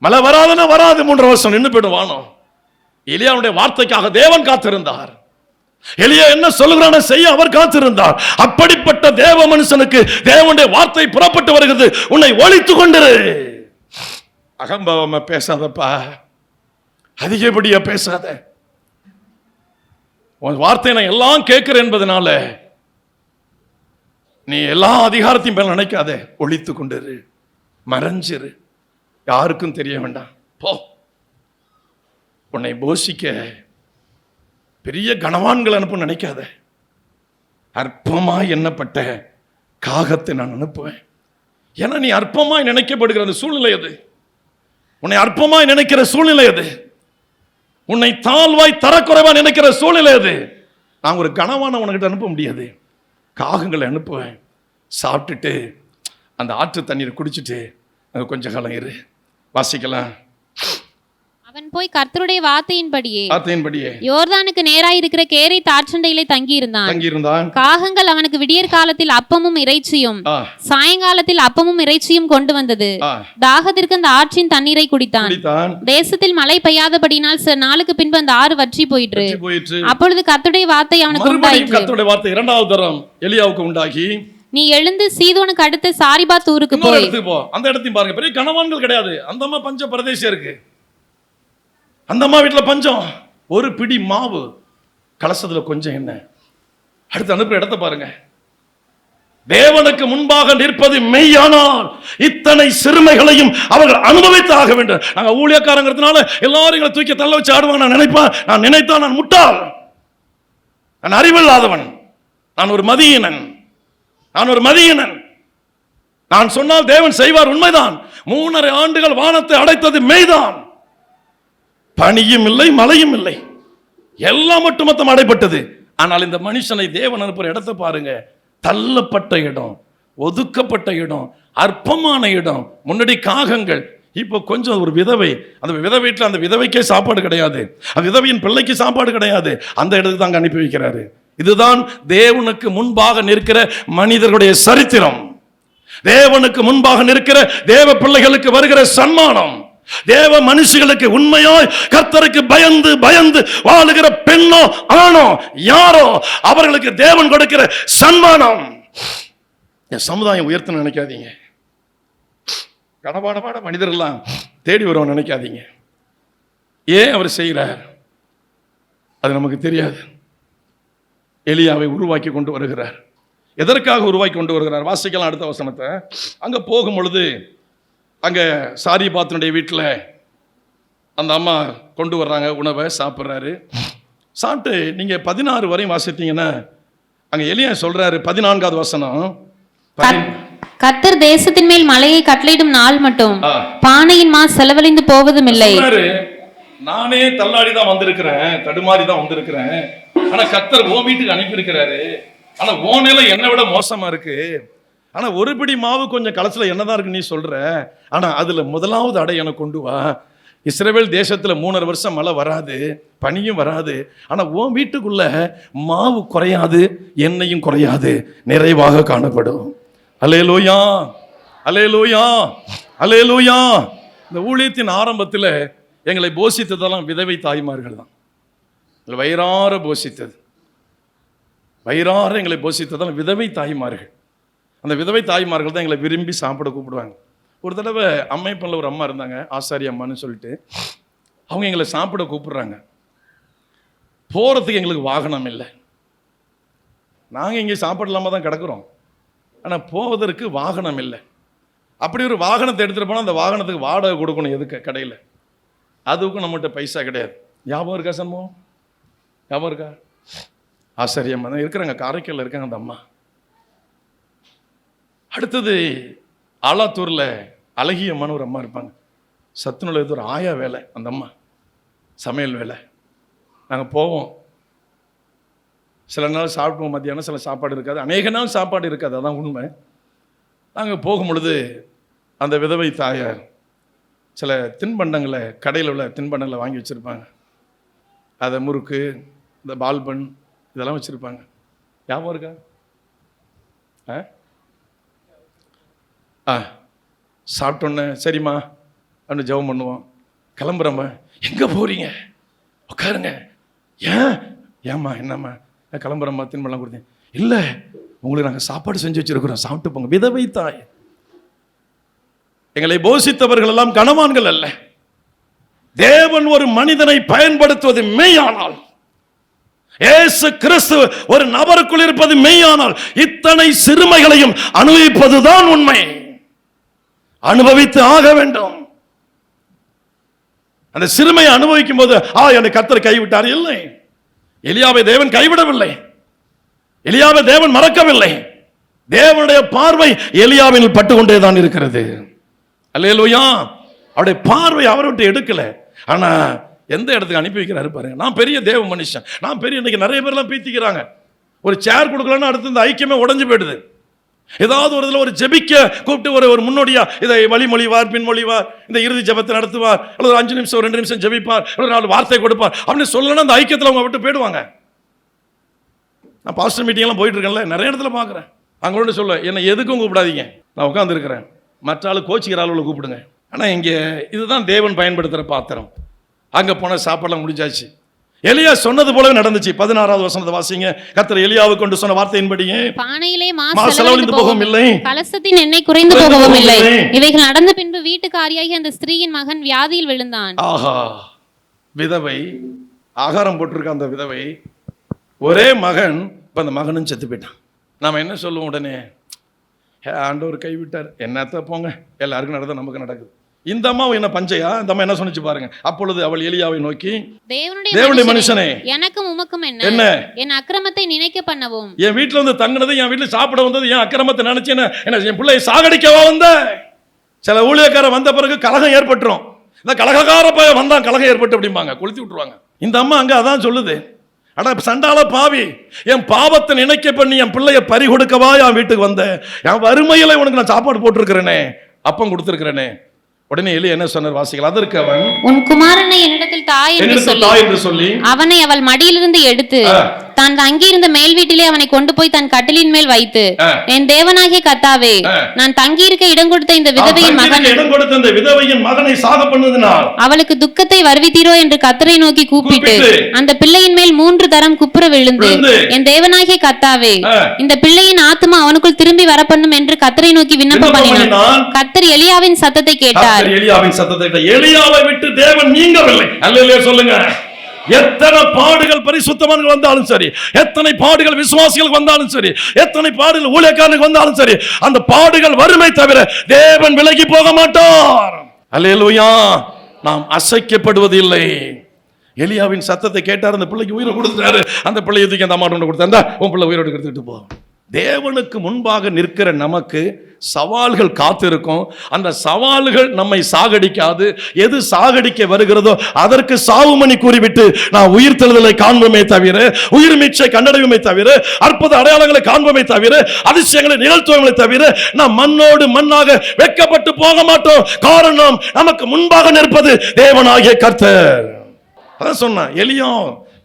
மழை வராதுன்னா வராது, 3 வருஷம் நின்று போயிடும் வானம். எலியாவுடைய வார்த்தைக்காக தேவன் காத்திருந்தார். எலியா என்ன சொல்லுகிறான செய்ய அவர் காத்திருந்தார். அப்படிப்பட்ட தேவ மனுஷனுக்கு தேவனுடைய வார்த்தை புறப்பட்டு வருகிறது. உன்னை ஒழித்து கொண்டிரு. அகம்பாவமா பேசாதப்பா, அதிகப்படியா பேசாத. உன் வார்த்தை நான் எல்லாம் கேட்கிறேன் என்பதனால நீ எல்லா அதிகாரத்தையும் மேல நினைக்காத. ஒழித்து கொண்டிரு, மறைஞ்சிரு, யாருக்கும் தெரிய வேண்டாம். போ. உன்னை போஷிக்க பெரிய கனவான்கள் அனுப்ப நினைக்காத. அற்பமாய் எண்ணப்பட்ட காகத்தை நான் அனுப்புவேன். ஏன்னா நீ அற்பமாய் நினைக்கப்படுகிற அந்த சூழ்நிலை அது. உன்னை அற்பமாய் நினைக்கிற சூழ்நிலை அது. உன்னை தாழ்வாய் தரக்குறைவா நினைக்கிற சூழ்நிலை அது. நான் ஒரு கனவான உனக்கிட்ட அனுப்ப முடியாது. காகங்களை அனுப்புவேன். சாப்பிட்டுட்டு அந்த ஆற்று தண்ணீரை குடிச்சிட்டு அங்க கொஞ்ச காலம் இரு. வாசிக்கலாம். அவன் போய் கர்த்தருடைய வார்த்தையின்படியே யோர்தானுக்கு நேராய் இருக்கிற கேரேத் ஆற்றண்டையிலே தங்கியிருந்தான். காகங்கள் அவனுக்கு விடியற் காலத்தில் அப்பமும் இறைச்சியும், சாயங்காலத்தில் அப்பமும் இறைச்சியும் கொண்டு வந்தது. தாகத்திற்கு அந்த ஆற்றின் தண்ணீரை குடித்தான். தேசத்தில் மழை பெய்யாதபடினால் சில நாளுக்கு பின்பு அந்த ஆறு வற்றி போயிற்று. அப்பொழுது கர்த்தருடைய வார்த்தை அவனுக்கு உண்டாயிற்று. கர்த்தருடைய வார்த்தை இரண்டாவது தரம் எலியாவுக்கு உண்டாகி, நீ எழுந்து சீதோனுக்கு அடுத்த சாரிபாத் ஊருக்கு போய். அந்த இடத்தையும் பாருங்க, பெரிய கனவான்கள் கிடையாது. அந்தமா பஞ்ச பிரதேசம் இருக்கு. அந்த அம்மா வீட்டில் பஞ்சம். ஒரு பிடி மாவு, கலசத்துல கொஞ்சம் என்ன. அடுத்து அனுப்புற இடத்தை பாருங்க. தேவனுக்கு முன்பாக நிற்பது மெய்யானால் இத்தனை சிறுமைகளையும் அவர்கள் அனுபவித்து ஆக வேண்டும். நாங்க ஊழியக்காரங்கிறதுனால எல்லாரும் எங்களை தூக்கி தள்ள வச்சு ஆடுவாங்க. நான் நினைப்பேன், நான் நினைத்தா நான் முட்டாள், நான் அறிவில்லாதவன், நான் ஒரு மதியீனன். நான் சொன்னால் தேவன் செய்வார், உண்மைதான். 3.5 ஆண்டுகள் வானத்தை அடைத்தது மெய்தான். பனியும் இல்லை, மழையும் இல்லை, எல்லாம் மட்டுமொத்தம் அடைப்பட்டது. ஆனால் இந்த மனுஷனை தேவன் அனுப்புற இடத்தை பாருங்க. தள்ளப்பட்ட இடம், ஒதுக்கப்பட்ட இடம், அற்பமான இடம். முன்னாடி காகங்கள், இப்போ கொஞ்சம் ஒரு விதவை. அந்த விதவை வீட்டில் அந்த விதவைக்கே சாப்பாடு கிடையாது, அந்த விதவையின் பிள்ளைக்கு சாப்பாடு கிடையாது. அந்த இடத்துக்கு தாங்க அனுப்பி வைக்கிறாரு. இதுதான் தேவனுக்கு முன்பாக நிற்கிற மனிதர்களுடைய சரித்திரம். தேவனுக்கு முன்பாக நிற்கிற தேவ பிள்ளைகளுக்கு வருகிற சன்மானம். தேவ மனுஷர்களுக்கு உண்மையாய் கர்த்தருக்கு பயந்து பயந்து வாழுகிற பெண்ணோ ஆணோ யாரோ அவர்களுக்கு தேவன் கொடுக்கிற சன்மானம். சமுதாயம் உயர்த்த நினைக்காதீங்க. கடபாடபாட மனிதர்கள்லாம் தேடி வருவோம் நினைக்காதீங்க. ஏன் அவர் செய்கிறார் அது நமக்கு தெரியாது. எலியாவை உருவாக்கி கொண்டு வருகிறார். எதற்காக உருவாக்கி கொண்டு வருகிறார்? வாசிக்கலாம் அடுத்த வசனத்தை. அங்க போகும் பொழுது அங்க சாரிபாத்தினுடைய வீட்டில் அந்த அம்மா கொண்டு வர்றாங்க உணவை, சாப்பிட்றாரு. சாப்பிட்டு நீங்க 16 வரையும் வாசித்தீங்கன்னா அங்க எலியா சொல்றாரு. 14வது வசனம், கர்த்தர் தேசத்தின் மேல் மலையை கட்டளையிடும் நாள் மட்டும் பானையின் மா செலவழிந்து போவதும் இல்லை. நானே தள்ளாடி தான் வந்திருக்கிறேன், தடுமாறி தான் வந்திருக்கிறேன். ஆனா கர்த்தர் உன் வீட்டுக்கு அனுப்பி இருக்கிறாரு. ஆனா உன் நிலை என்னை விட மோசமா இருக்கு. ஆனா ஒரு பிடி மாவு கொஞ்சம் கலசல என்னதான் இருக்கு நீ சொல்ற. ஆனா அதுல முதலாவது அடை எனக்கு கொண்டு வா. இஸ்ரவேல் தேசத்துல 3.5 வருஷம் மழை வராது, பனியும் வராது. ஆனா உன் வீட்டுக்குள்ள மாவு குறையாது, எண்ணெயும் குறையாது, நிறைவாக காணப்படும். அல்லேலூயா, அல்லேலூயா, அல்லேலூயா. இந்த ஊழியத்தின் ஆரம்பத்தில் எங்களை போஷித்ததெல்லாம் விதவை தாய்மார்கள் தான். வயிறார போஷித்தது, வயிறார எங்களை போஷித்ததால் விதவை தாய்மார்கள். அந்த விதவை தாய்மார்கள் தான் எங்களை விரும்பி சாப்பிட கூப்பிடுவாங்க. ஒரு தடவை அம்மைப்பனில் ஒரு அம்மா இருந்தாங்க, ஆசாரி அம்மான்னு சொல்லிட்டு. அவங்க எங்களை சாப்பிட கூப்பிடுறாங்க. போகிறதுக்கு எங்களுக்கு வாகனம் இல்லை. நாங்கள் இங்கே சாப்பிடலாம தான் கிடக்குறோம், ஆனால் போவதற்கு வாகனம் இல்லை. அப்படி ஒரு வாகனத்தை எடுத்துகிட்டு போனால் அந்த வாகனத்துக்கு வாடகை கொடுக்கணும். எதுக்கு? கடையில். அதுக்கும் நம்மகிட்ட பைசா கிடையாது. ஞாபகம் இருக்கா சம்பவம்? ஞாபகம் இருக்கா? ஆசாரியம்மா தான் இருக்கிறாங்க, காரைக்காலில் இருக்காங்க அந்த அம்மா. அடுத்தது ஆலாத்தூரில் அழகியம்மான்னு ஒரு அம்மா இருப்பாங்க. சத்துணவு ஒரு ஆயா வேலை அந்த அம்மா, சமையல் வேலை. நாங்கள் போவோம், சில நாள் சாப்பிடுவோம் மத்தியானம், சில சாப்பாடு இருக்காது, அநேக நாள் சாப்பாடு இருக்காது, அதான் உண்மை. நாங்கள் போகும் பொழுது அந்த விதவை தாயார் சில தின்பண்டங்களை, கடையில் உள்ள தின்பண்டங்களை வாங்கி வச்சுருப்பாங்க. அதை முறுக்கு, இந்த பால்பன் இதெல்லாம் வச்சுருப்பாங்க. ஞாபகம் இருக்கா? சாப்பிட்டோன்னே சரிம்மா அப்படின்னு ஜெபம் பண்ணுவோம். கிளம்புறம்மா. எங்கே போகிறீங்க? உட்காருங்க. ஏம்மா என்னம்மா? கிளம்புறம்மா. தின்பண்டம் கொடுத்தேன். இல்லை, உங்களுக்கு நாங்கள் சாப்பாடு செஞ்சு வச்சுருக்கிறோம், சாப்பிட்டு போங்க. விதவை தாய். எங்களை போஷித்தவர்கள் எல்லாம் கனவான்கள் அல்ல. தேவன் ஒரு மனிதனை பயன்படுத்துவது மெய்யானால், இயேசு கிறிஸ்து ஒரு நபருக்குள் இருப்பது மெய்யானால், இத்தனை சிறுமைகளையும் அனுபவிப்பதுதான் உண்மை. அனுபவித்து ஆக வேண்டும். அந்த சிறுமையை அனுபவிக்கும் போது என்னை கர்த்தர் கைவிட்டார் இல்லை. எலியாவை தேவன் கைவிடவில்லை, எலியாவை தேவன் மறக்கவில்லை. தேவனுடைய பார்வை எலியாவின் பட்டுக்கொண்டே தான் இருக்கிறது. அல்லேலூயா. அவருடைய பார்வை அவரை விட்டு எடுக்கல. ஆனா எந்த இடத்துக்கு அனுப்பி வைக்கிறாரு பாருங்க. நான் பெரிய தேவ மனுஷன், நான் பெரிய, இன்னைக்கு நிறைய பேர்லாம் பீத்திக்கிறாங்க. ஒரு சேர் கொடுக்கலன்னா அடுத்து இந்த ஐக்கியமே உடஞ்சு போயிடுது. ஏதாவது ஒரு இதில் ஒரு ஜெபிக்க கூப்பிட்டு ஒரு முன்னோடியா இதை வழிமொழிவார், பின்மொழிவார், இந்த இறுதி ஜெபத்தை நடத்துவார், அல்லது ஒரு 5 நிமிஷம் 2 நிமிஷம் ஜெபிப்பார், ஒரு 4 வார்த்தை கொடுப்பார் அப்படின்னு சொல்லணும்னா அந்த ஐக்கியத்தில் அவங்க விட்டு போயிடுவாங்க. நான் பாஸ்டர் மீட்டிங்லாம் போயிட்டு இருக்கேன்ல, நிறைய இடத்துல பார்க்குறேன். அவங்களோட சொல்ல என்னை எதுக்கும் கூப்பிடாதீங்க, நான் உட்காந்துருக்கிறேன், மற்ற ஆள் கோச்சிக்கிற ஆளுகளை கூப்பிடுங்க. ஆனால் இங்கே இதுதான் தேவன் பயன்படுத்துகிற பாத்திரம். அங்கே போன சாப்பாடெல்லாம் முடிஞ்சாச்சு. எலியா சொன்னது போலவே நடந்துச்சு. 16வது வசனத்தை வாசிங்க. கர்த்தர் எலியாவை கொண்டு சொன்ன வார்த்தையின்படியே பானையிலே மாசு செலவழிந்து போகவும் இல்லை, கலசத்தின் எண்ணெய் குறைந்து போகவும் இல்லை. இவைகள் நடந்த பின்பு வீட்டுக்காரியாகிய அந்த ஸ்திரீயின் மகன் வியாதியில் விழுந்தான். ஆஹா, விதவை ஆகாரம் போட்டிருக்க அந்த விதவை, ஒரே மகன், இப்போ அந்த மகனும் செத்து போயிட்டான். நாம என்ன சொல்லுவோம் உடனே? ஆண்டவர் கைவிட்டார், என்னத்த போங்க, எல்லாருக்கும் நடந்தது நமக்கு நடக்குது. இந்த அம்மா என்ன பஞ்சையா? இந்த அம்மா என்ன சொன்னிச்சு பாருங்க. அப்பொழுது அவள் எலியாவை நோக்கி, தேவனுடைய மனுஷனே, எனக்கும் உமக்கும் என்ன, என் அக்கிரமத்தை நினைக்க பண்ணவும், என் வீட்டுல வந்து தங்கினது, என் வீட்டுல சாப்பிட வந்தது, என் அக்கிரமத்தை நினைச்சு என்ன என் பிள்ளையை சாகடிக்கவா வந்த? சில ஊழியக்காரர் வந்த பிறகு கலகம் ஏற்பட்டுரும். இந்த கலகக்கார பையன் வந்தான், கலகம் ஏற்பட்டு அப்படிம்பாங்க, கொளுத்தி விட்டுருவாங்க. இந்த அம்மா அங்க அதான் சொல்லுது, அட சண்டால பாவி, என் பாவத்தை நினைக்க பண்ணி என் பிள்ளைய பறி கொடுக்கவா என் வீட்டுக்கு வந்த? என் வறுமையில உனக்கு நான் சாப்பாடு போட்டிருக்கிறேனே, அப்பம் கொடுத்திருக்கிறேனே. உடனே எலி என்ன சொன்னார் வாசிகள்? அதற்கு அவன், உன் குமாரனை என்னிடத்தில் தாய் என்று சொல்லி அவனை அவள் மடியிலிருந்து எடுத்து தான் தங்கியிருந்த மேல் வீட்டிலே அவனை கொண்டு போய் தன் கட்டிலின் மேல் வைத்து, என் தேவனாகிய கர்த்தாவே, நான் தங்கியிருக்க இடம் கொடுத்த இந்த விதவையின் மகனை சாக பண்ணதினால் அவளுக்கு துக்கத்தை வருவித்தீரோ என்று கர்த்தரை நோக்கி கூப்பிட்டு அந்த பிள்ளையின் மேல் 3 தரம் குப்புற விழுந்து, என் தேவனாகிய கர்த்தாவே, இந்த பிள்ளையின் ஆத்துமா அவனுக்குள் திரும்பி வர பண்ணும் என்று கர்த்தரை நோக்கி விண்ணப்பம் பண்ணினான். கர்த்தர் எலியாவின் சத்தத்தை கேட்டார். எலியாவின் சத்தத்தை கேட்டார். எலியாவை விட்டு தேவன் நீங்கவில்லை. அல்லேலூயா சொல்லுங்க. எத்தனை பாடுகள் பரிசுத்தவான்கள் வந்தாலும் சரி, எத்தனை பாடுகள் விசுவாசிகளுக்கு வந்தாலும் சரி, எத்தனை பாடுகள் ஊழியக்காரனுக்கு வந்தாலும் சரி, அந்த பாடுகள் வறுமை தவிர தேவன் விலகி போக மாட்டார். அல்லேலூயா. நாம் அசைக்கப்படுவது இல்லை. எலியாவின் சத்தத்தை கேட்டார், அந்த பிள்ளைக்கு உயிரை கொடுத்தாரு. அந்த பிள்ளையை தூக்கி அந்த அம்மாட்ட கொடுத்தா, உன் பிள்ளை உயிரோடு எடுத்துட்டு போ. தேவனுக்கு முன்பாக நிற்கிற நமக்கு சவால்கள் காத்திருக்கும். அந்த சவால்கள் நம்மை சாகடிக்காது. எது சாகடிக்க வருகிறதோ அதற்கு சாவுமணி கூறிவிட்டு நான் உயிர்த்தெழுதலை காண்போமே தவிர, உயிர் மீட்சை கண்டடையுமே தவிர, அற்புத அடையாளங்களை காண்போமே தவிர, அதிசயங்களை நிகழ்த்துவங்களை தவிர நாம் மண்ணோடு மண்ணாக வெட்கப்பட்டு போக மாட்டோம். காரணம், நமக்கு முன்பாக நிற்பது தேவனாகிய கர்த்தர். அதான் சொன்னான் எலியா,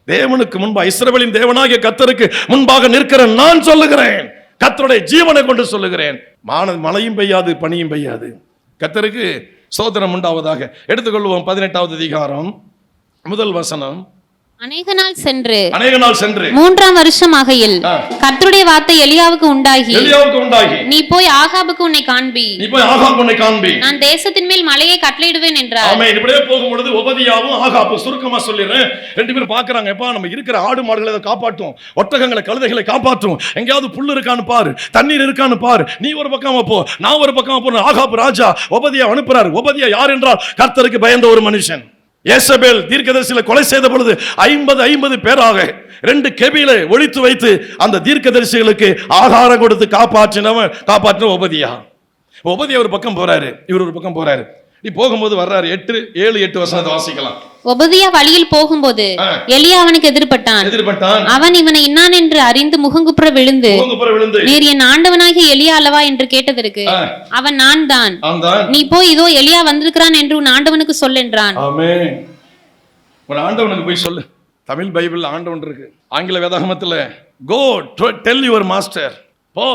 தேவனுக்கு முன்பாக, இஸ்ரவேலின் தேவனாகிய கர்த்தருக்கு முன்பாக நிற்கிற நான் சொல்லுகிறேன், கர்த்தருடைய ஜீவனை கொண்டு சொல்லுகிறேன், மழையும் பெய்யாது பனியும் பெய்யாது. கர்த்தருக்கு ஸ்தோத்திரம் உண்டாவதாக. எடுத்துக்கொள்வோம் 18வது அதிகாரம் முதல் வசனம். அநேக நாள் சென்று 3ஆம் வருஷம் ஆகையில் கர்த்தருடைய வார்த்தை எலியாவுக்கு உண்டாகி நீ போய் ஆகாபுக்கு உன்னை காண்பி நான் தேசத்தின் மேல் மலையை கட்டளையிடுவேன் என்றார். ஆமென். இப்படியே போகும்போது ஒபதியாவும் ஆகாபு, சுருக்கமா சொல்லிடுறேன், ரெண்டு பேரும் பாக்குறாங்க, எப்பா நம்ம இருக்கிற ஆடு மாடுகளை காப்பாற்றும், ஒட்டகங்களை கழுதைகளை காப்பாற்றும், எங்கேயாவது புல்லு இருக்கான்னு பாரு, தண்ணீர் இருக்கான்னு பாரு, நீ ஒரு பக்கமா போ, நான் ஒரு பக்கமா போ. ஆகாபு ராஜா ஒபதியா அனுப்புறாரு. ஒபதியா யார் என்றால் கர்த்தருக்கு பயந்த ஒரு மனுஷன். யேசபேல் தீர்க்கதரிசிகளை கொலை செய்த பொழுது 50 பேராக 2 கெபிகளை ஒழித்து வைத்து அந்த தீர்க்கதரிசிகளுக்கு ஆகாரம் கொடுத்து காப்பாற்றின ஒபதியா. ஒரு பக்கம் போறாரு, இவர் ஒரு பக்கம் போறாரு. நீ போகும்போது வர்றாரு. 7-8 வசனத்தை வாசிக்கலாம். ஒபதியா வழியில் போகும்போது எலியா அவனுக்கு எதிர்பட்டான். அவன் இவனை இன்னான் என்று அறிந்து முகங்குப்புற விழுந்து, நீர் என் ஆண்டவனாகிய எலியா அல்லவா என்று கேட்டதற்கு அவன் நான் தான், நீ போய் இதோ எலியா வந்திருக்கிறான் என்று உன் ஆண்டவனுக்கு சொல் என்றான். ஆமென். உன் ஆண்டவனுக்கு போய் சொல்லு. தமிழ் பைபிள் ஆண்டவன் இருக்கு, ஆங்கில வேதாகமத்துல கோ டெல் யுவர் மாஸ்டர், போ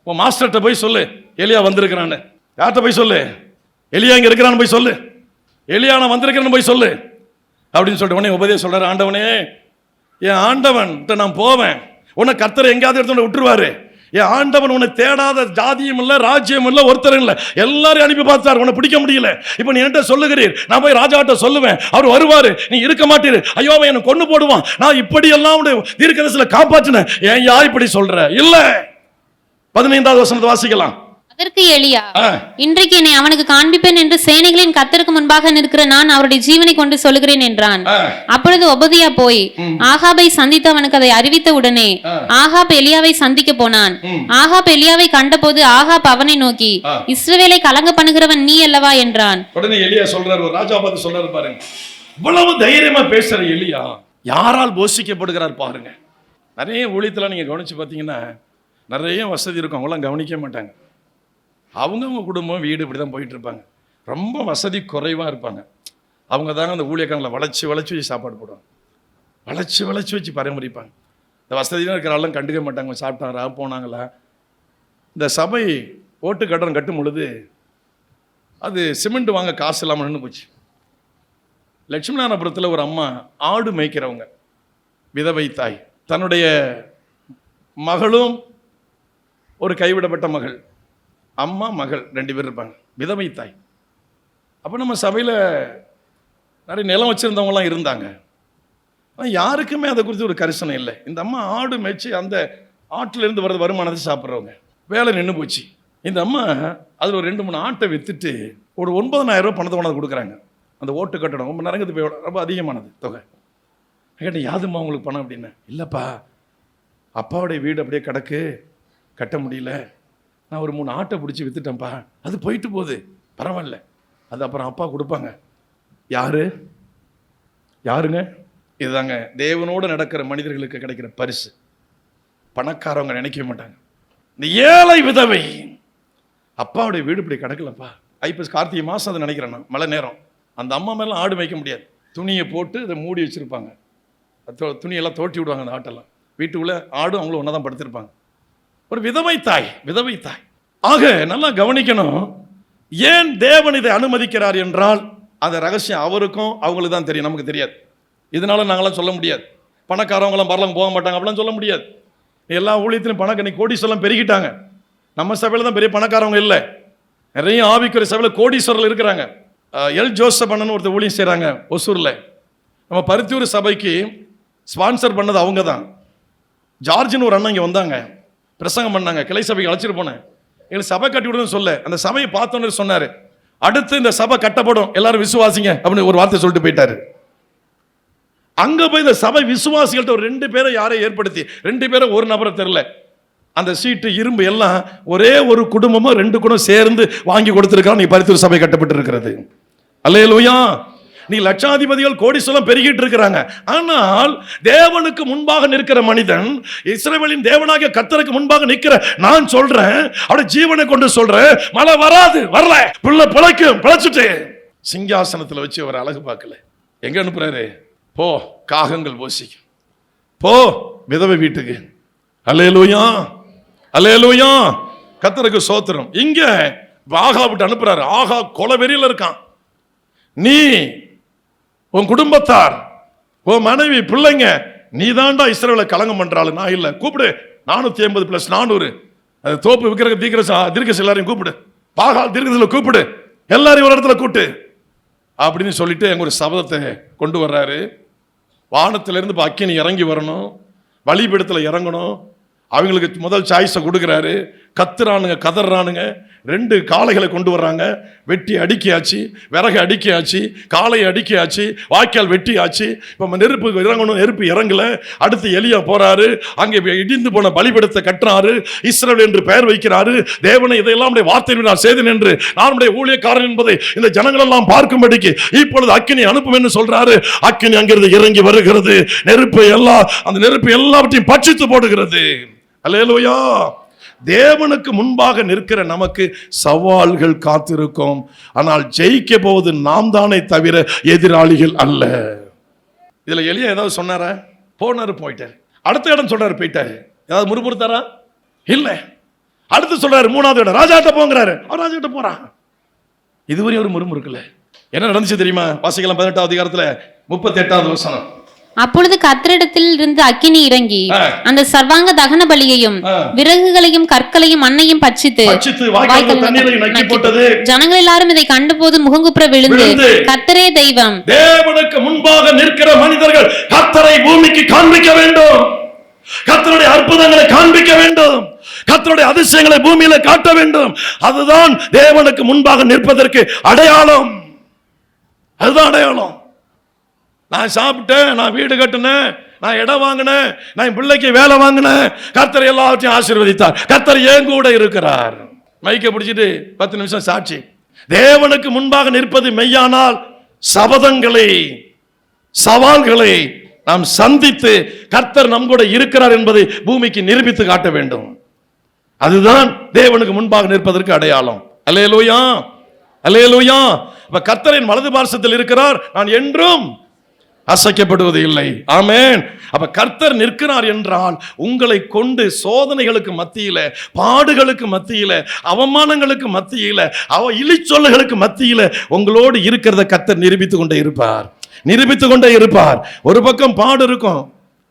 உன் மாஸ்டர்கிட்ட போய் சொல்லு எலியா வந்திருக்கிறான்னு. யார்கிட்ட போய் சொல்லு? எலியா இங்க இருக்கிறான்னு போய் சொல்லு, எலியா நான் வந்திருக்கிறேன்னு போய் சொல்லு அப்படின்னு சொல்லிட்டு உடனே உபதேச சொல்றாரு, ஆண்டவனே என் ஆண்டவன் நான் போவேன், உன்னை கர்த்தர் எங்கேயாவது எடுத்து விட்டுருவாரு, என் ஆண்டவன் உன்னை தேடாத ஜாதியும் இல்லை ராஜ்யம் இல்லை ஒருத்தரும் இல்லை, எல்லாரையும் அனுப்பி பார்த்தார், உன்னை பிடிக்க முடியல, இப்போ நீ என்கிட்ட சொல்லுகிறீர், நான் போய் ராஜாட்ட சொல்லுவேன், அவர் வருவாரு, நீ இருக்க மாட்டீரு, ஐயோ அவன் என்னை கொண்டு போடுவான், நான் இப்படி எல்லாம் தீர்க்கதரிசிகளை காப்பாற்றினேன், ஏன் யா இப்படி சொல்ற? இல்ல. 15வது வசனத்தை வாசிக்கலாம். அதற்கு எலியா, இன்றைக்கு என்னை அவனுக்கு காண்பிப்பேன் என்று சேனைகளின் கர்த்தருக்கு முன்பாக நிற்கிற நான் அவருடைய ஜீவனை கொண்டு சொல்லுகிறேன் என்றான். அப்பொழுது ஒபதியா போய் ஆகாபை சந்தித்து அவனுக்கு அதை அறிவித்த உடனே ஆகாப் எலியாவை சந்திக்க போனான். ஆகாப் எலியாவை கண்டபோது ஆகாப் அவனை நோக்கி, இஸ்ரவேலை கலங்க பண்ணுகிறவன் நீ அல்லவா என்றான். உடனே எலியா சொல்றாரு, ஒரு ராஜா பார்த்து சொல்றாரு, பாருங்க இவ்வளவு தைரியமா பேசுற எலியா யாரால் போஷிக்கப்படுகிறார் பாருங்க. நிறைய ஊழியத்துல நீங்க கவனிச்சு பார்த்தீங்கன்னா நிறைய வசதி இருக்கும், அவங்களாம் கவனிக்க மாட்டாங்க, அவங்கவுங்க குடும்பம் வீடு இப்படி தான் போயிட்டு இருப்பாங்க, ரொம்ப வசதி குறைவாக இருப்பாங்க, அவங்க தாங்க அந்த ஊழியக்காரங்களை வளைச்சி வச்சு சாப்பாடு போடுவாங்க, வளைச்சி வச்சு பராமரிப்பாங்க. இந்த வசதியாக இருக்கிற ஆளும் கண்டுக்க மாட்டாங்க, சாப்பிட்டாங்களா போனாங்களா. இந்த சபை ஓட்டு கட்டணம் கட்டும் பொழுது அது சிமெண்ட் வாங்க காசு இல்லாமல் நின்று போச்சு. லட்சுமிநாதபுரத்தில் ஒரு அம்மா ஆடு மேய்க்கிறவங்க, விதவை தாய், தன்னுடைய மகளும் ஒரு கைவிடப்பட்ட மகள், அம்மா மகள் 2 பேர் இருப்பாங்க, விதவை தாய். அப்போ நம்ம சபையில் நிறைய நிலம் வச்சுருந்தவங்களாம் இருந்தாங்க, ஆனால் யாருக்குமே அதை குறித்து ஒரு கரிசனை இல்லை. இந்த அம்மா ஆடு மேய்ச்சி அந்த ஆட்டிலேருந்து வர்றது வருமானத்தை சாப்பிட்றவங்க, வேலை நின்று போச்சு. இந்த அம்மா அதில் ஒரு 2-3 ஆட்டை விற்றுட்டு ஒரு 9,000 ரூபா பணத்தை கொண்டாந்து கொடுக்குறாங்க. அந்த ஓட்டு கட்டணம் ரொம்ப நரங்கத்து போய் ரொம்ப அதிகமானது தொகை. கேட்டேன், யாதும்மா உங்களுக்கு பணம் அப்படின்னு. இல்லைப்பா, அப்பாவுடைய வீடு அப்படியே கிடக்கு, கட்ட முடியல, நான் ஒரு 3 ஆட்டை பிடிச்சி விற்றுட்டேன்ப்பா, அது போயிட்டு போகுது, பரவாயில்ல, அது அப்புறம் அப்பா கொடுப்பாங்க. யாருங்க? இதுதாங்க தேவனோடு நடக்கிற மனிதர்களுக்கு கிடைக்கிற பரிசு. பணக்காரவங்க நினைக்க மாட்டாங்க. இந்த ஏழை விதவை, அப்பாவுடைய வீடு இப்படி கிடக்கலப்பா, ஐப்பசி கார்த்திகை மாதம் அதை நினைக்கிறேன் நான், மழை நேரம், அந்த அம்மா மேலாம் ஆடு மேய்க்க முடியாது, துணியை போட்டு அதை மூடி வச்சுருப்பாங்க, துணியெல்லாம் தோட்டி விடுவாங்க அந்த ஆட்டெல்லாம், வீட்டுக்குள்ளே ஆடும் அவங்களும் ஒன்றா தான் படுத்திருப்பாங்க. ஒரு விதவை தாய். ஆக நல்லா கவனிக்கணும், ஏன் தேவன் இதை அனுமதிக்கிறார் என்றால் அந்த ரகசியம் அவருக்கும் அவங்களுக்கு தான் தெரியும், நமக்கு தெரியாது. இதனால நாங்களாம் சொல்ல முடியாது, பணக்காரவங்களாம் பரலாம் போக மாட்டாங்க அப்படிலாம் சொல்ல முடியாது. எல்லா ஊழியத்திலும் பணக்கணி கோடீஸ்வரம் பெருகிட்டாங்க. நம்ம சபையில் தான் பெரிய பணக்காரவங்க இல்லை, நிறைய ஆவிக்குரிய சபையில் கோடீஸ்வரர்கள் இருக்கிறாங்க. எல் ஜோசப் அண்ணன் ஒருத்தர் ஊழியம் செய்கிறாங்க ஒசூரில், நம்ம பருத்தியூர் சபைக்கு ஸ்பான்சர் பண்ணது அவங்க தான். ஜார்ஜின்னு ஒரு அண்ணன் இங்கே வந்தாங்க, பிரசங்கம் பண்ணாங்க, கிளை சபைக்கு அழைச்சிட்டு போனேன், எங்களுக்கு சபை கட்டி விடுன்னு சொல்ல, அந்த சபையை பார்த்தோன்னு சொன்னார், அடுத்து இந்த சபை கட்டப்படும், எல்லாரும் விசுவாசிங்க அப்படின்னு ஒரு வார்த்தை சொல்லிட்டு போயிட்டாரு. அங்கே போய் இந்த சபை விசுவாசிகள்கிட்ட ஒரு 2 பேரை யாரையும் ஏற்படுத்தி, 2 பேரை ஒரு நபரை தெரில, அந்த சீட்டு இரும்பு எல்லாம் ஒரே ஒரு குடும்பமும் 2 குடும்பம் சேர்ந்து வாங்கி கொடுத்துருக்காங்க. நீ பரிசுத்த சபை கட்டப்பட்டு இருக்கிறது. அல்லேலூயா. நீ லட்சாதிபதிகள் கோடீஸ்வரம் பெருகிட்டு இருக்கிறாங்க, ஆனால் தேவனுக்கு முன்பாக நிற்கிற மனிதன், இஸ்ரவேலின் தேவனாகிய கர்த்தருக்கு முன்பாக நிற்கிற நான் சொல்றேன், அவருடைய ஜீவனை கொண்டு சொல்றேன், மழை வராது, வரல, பிள்ளை பிழைக்கும், பிழைச்சிட்டு சிங்காசனத்தில் வச்சு அவர் அழகு பார்க்கல, எங்க அனுப்புறாரு? போ காகங்கள் போசிக்கும், போ விதவை வீட்டுக்கு. அல்லேலூயா, அல்லேலூயா, கர்த்தருக்கு ஸ்தோத்திரம். இங்க ஆகா விட்டு அனுப்புறாரு. ஆகா கொலை வெறியில இருக்கான். நீ உன் குடும்பத்தார் உன் மனைவி பிள்ளைங்க, நீ தாண்டா இஸ்ரவேலை கலங்கம் பண்றாள், நான் இல்ல. கூப்பிடு 480 + 400 அது தோப்பு விக்கிரக தீர்க்கதரிசி எல்லாரையும் கூப்பிடு, பாகால் தீர்க்கதரிசிகளை கூப்பிடு, எல்லாரையும் ஒரு இடத்துல கூட்டு அப்படின்னு சொல்லிட்டு அங்க ஒரு சபதத்தை கொண்டு வர்றாரு. வானத்திலிருந்து இப்போ அக்கினி இறங்கி வரணும், பலிபீடத்தில் இறங்கணும். அவங்களுக்கு முதல் சாய்ஸை கொடுக்குறாரு. கத்துறானுங்க, கதறானுங்க. 2 காளைகளை கொண்டு வர்றாங்க. வெட்டி அடுக்கியாச்சு, விறகு அடுக்கியாச்சு, காளையை அடுக்கியாச்சு, வாய்க்கால் வெட்டியாச்சு. இப்போ நெருப்பு இறங்கணும், நெருப்பு இறங்கல. அடுத்து எலியா போறாரு, அங்கே இடிந்து போன பலிபீடத்தை கட்டுறாரு, இஸ்ரவேல் என்று பெயர் வைக்கிறாரு. தேவனை இதையெல்லாம் வார்த்தை நான் செய்தேன் என்று நான் ஊழியக்காரன் என்பதை இந்த ஜனங்கள் எல்லாம் பார்க்கும்படிக்கு இப்பொழுது அக்கினி அனுப்பும் என்று சொல்றாரு. அக்கினி அங்கிருந்து இறங்கி வருகிறது. நெருப்பு எல்லாம், அந்த நெருப்பு எல்லாவற்றையும் பட்சித்து போடுகிறது. அல்லேலூயா. தேவனுக்கு முன்பாக நிற்கிற நமக்கு சவால்கள் காத்திருக்கும். ஆனால் ஜெயிக்க போவது நாம் தானே தவிர எதிராளிகள் அல்ல. இதுல எலியா ஏதாவது சொன்னாரா? போனாரு, போயிட்டாரு. அடுத்த இடம் சொல்றாரு, போயிட்டாரு. ஏதாவது முறுமுறுத்தாரா? இல்ல. அடுத்து சொல்றாரு, 3வது இடம் ராஜாட்ட போங்கிறாரு. அவர் ராஜாட்ட போறான். இதுவரை ஒரு முறுமுறுக்கல. என்ன நடந்துச்சு தெரியுமா? வாசிக்கலாம் 18வது அதிகாரத்துல 38வது வசனம். அப்பொழுது கர்த்தரிடத்தில் இருந்து அக்கினி இறங்கி அந்த சர்வாங்க தகன பலியையும் விறகுகளையும் கற்களையும் மண்ணையும் பட்சித்து ஜனங்கள் எல்லாரும் இதை கண்டபோது முகங்குப்புற விழுந்து கர்த்தரே தெய்வம். தேவனுக்கு முன்பாக நிற்கிற மனிதர்கள் கர்த்தரை பூமிக்கு காண்பிக்க வேண்டும், கர்த்தருடைய அற்புதங்களை காண்பிக்க வேண்டும், கர்த்தருடைய அதிசயங்களை பூமியில காட்ட வேண்டும். அதுதான் தேவனுக்கு முன்பாக நிற்பதற்கு அடையாளம். அதுதான் அடையாளம். நான் சாப்பிட்டேன், நான் வீடு கட்டினேன், நான் இடம் வாங்கினேன், நான் என் பிள்ளைக்கு வேலை வாங்கினேன், கர்த்தர் எல்லாத்தையும் ஆசீர்வதித்தார், கர்த்தர் ஏன் கூட இருக்கிறார். மைக்க பிடிச்சிட்டு 10 நிமிஷம் சாட்சி. தேவனுக்கு முன்பாக நிற்பது மெய்யானால் சபதங்களை, சவால்களை நாம் சந்தித்து கர்த்தர் நம் கூட இருக்கிறார் என்பதை பூமிக்கு நிரூபித்து காட்ட வேண்டும். அதுதான் தேவனுக்கு முன்பாக நிற்பதற்கு அடையாளம். அல்லேலூயா, அல்லேலூயா. அப்ப கர்த்தரின் வலது பார்சத்தில் இருக்கிறார், நான் என்றும் அசைக்கப்படுவது இல்லை. ஆமென். அப்ப கர்த்தர் நிற்கிறார் என்றால் உங்களை கொண்டு சோதனைகளுக்கு மத்தியில, பாடுகளுக்கு மத்தியில, அவமானங்களுக்கு மத்தியில, இழிச்சொல்லுகளுக்கு மத்தியில உங்களோடு இருக்கிறத கர்த்தர் நிரூபித்துக் கொண்டே இருப்பார், நிரூபித்துக் கொண்டே இருப்பார். ஒரு பக்கம் பாடு இருக்கும்.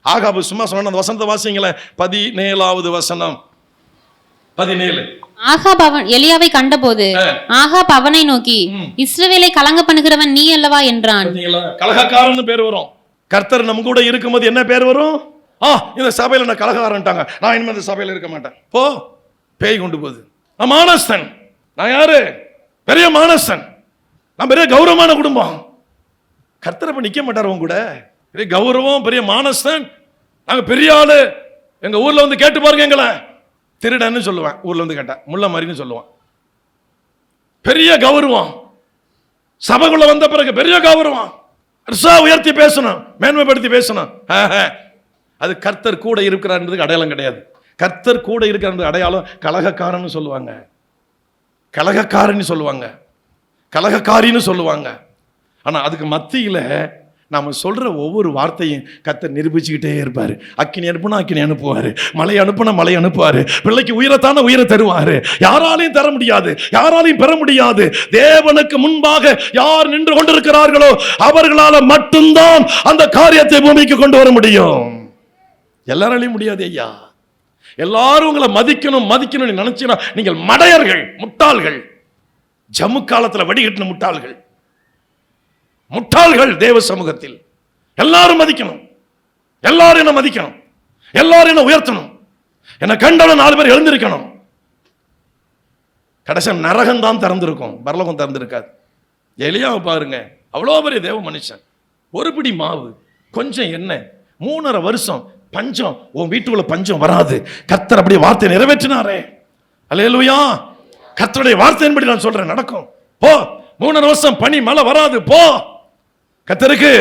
ஆகாபு சும்மா சொன்ன வசனத்தை வாசிங்களேன். 17வது வசனம். 17. ஆகாப் எலியாவை கண்டபோது ஆகாப் அவனை நோக்கி, இஸ்ரவேலை கலங்க பண்ணுகிறவன் நீ அல்லவா என்றான். கலகக்காரன் பேர் வரும். கர்த்தர் நம்ம கூட இருக்கும்போது என்ன பேர் வரும்? இந்த சபையில நான் கலகக்காரன்ட்டாங்க, நான் இனிமே இந்த சபையில இருக்க மாட்டேன், போ. பேய் கொண்டு போகுது. நான் மானஸ்தன். நான் யாரு? பெரிய மானஸ்தன். நான் பெரிய கௌரவமான குடும்பம். கர்த்தர் அப்ப நிக்க மாட்டார் உங்க கூட. பெரிய கௌரவம், பெரிய மானஸ்தன், நாங்க பெரிய ஆளு. எங்க ஊர்ல வந்து கேட்டு பாருங்க, எங்களை திருடன்னு சொல்லுவேன். ஊர்ல வந்து கேட்டா முள்ள மாதிரின்னு சொல்லுவான். பெரிய கௌரவம். சபைக்குள்ள வந்த பிறகு பெரிய கௌரவம். உயர்த்தி பேசணும், மேன்மைப்படுத்தி பேசணும். அது கர்த்தர் கூட இருக்கிறார் என்பதுக்கு அடையாளம் கிடையாது. கர்த்தர் கூட இருக்கிற அடையாளம் கலகக்காரன்னு சொல்லுவாங்க, கலகக்காரன்னு சொல்லுவாங்க, கலகக்காரின்னு சொல்லுவாங்க. ஆனா அதுக்கு மத்தியில நாம சொல்ற ஒவ்வொரு வார்த்தையும் கர்த்தர் நிரூபிச்சுக்கிட்டே இருப்பாரு. அக்கினி அனுப்புனா அக்கினி அனுப்புவாரு, மழை அனுப்புனா மழை அனுப்புவாரு, பிள்ளைக்கு உயிரத்தான உயிரை தருவாரு. யாராலையும் தர முடியாது, யாராலையும் பெற முடியாது. தேவனுக்கு முன்பாக யார் நின்று கொண்டிருக்கிறார்களோ அவர்களால மட்டும்தான் அந்த காரியத்தை பூமிக்கு கொண்டு வர முடியும். எல்லாராலையும் முடியாது ஐயா. எல்லாரும் உங்களை மதிக்கணும் மதிக்கணும்னு நினைச்சீங்கன்னா நீங்கள் மடையர்கள், முட்டாள்கள், ஜம்மு காலத்துல வடிகட்டின முட்டாள்கள், முட்டாள்கள். தேவ சமூகத்தில் எல்லாரும் மதிக்கணும், எல்லாரும் என்ன மதிக்கணும், எல்லாரும் என்ன உயர்த்தணும், என்ன கண்டவன 4 பேர் எழுந்திருக்கணும். கடைசி நரகம் தான் திறந்திருக்கும், பரலோகம் திறந்திருக்காது. எலியாவை பாருங்க, அவ்வளோ பெரிய தேவ மனுஷன். ஒரு பிடி மாவு, கொஞ்சம் எண்ணெய், 3.5 வருஷம் பஞ்சம். உன் வீட்டுக்குள்ள பஞ்சம் வராது. கர்த்தர் அப்படியே வார்த்தை நிறைவேற்றினாரே. அல்லேலூயா. கர்த்தருடைய வார்த்தையின்படி நான் சொல்றேன், நடக்கும். போ. 3.5 வருஷம் பனி மழை வராது, போ. கர்த்தருக்கு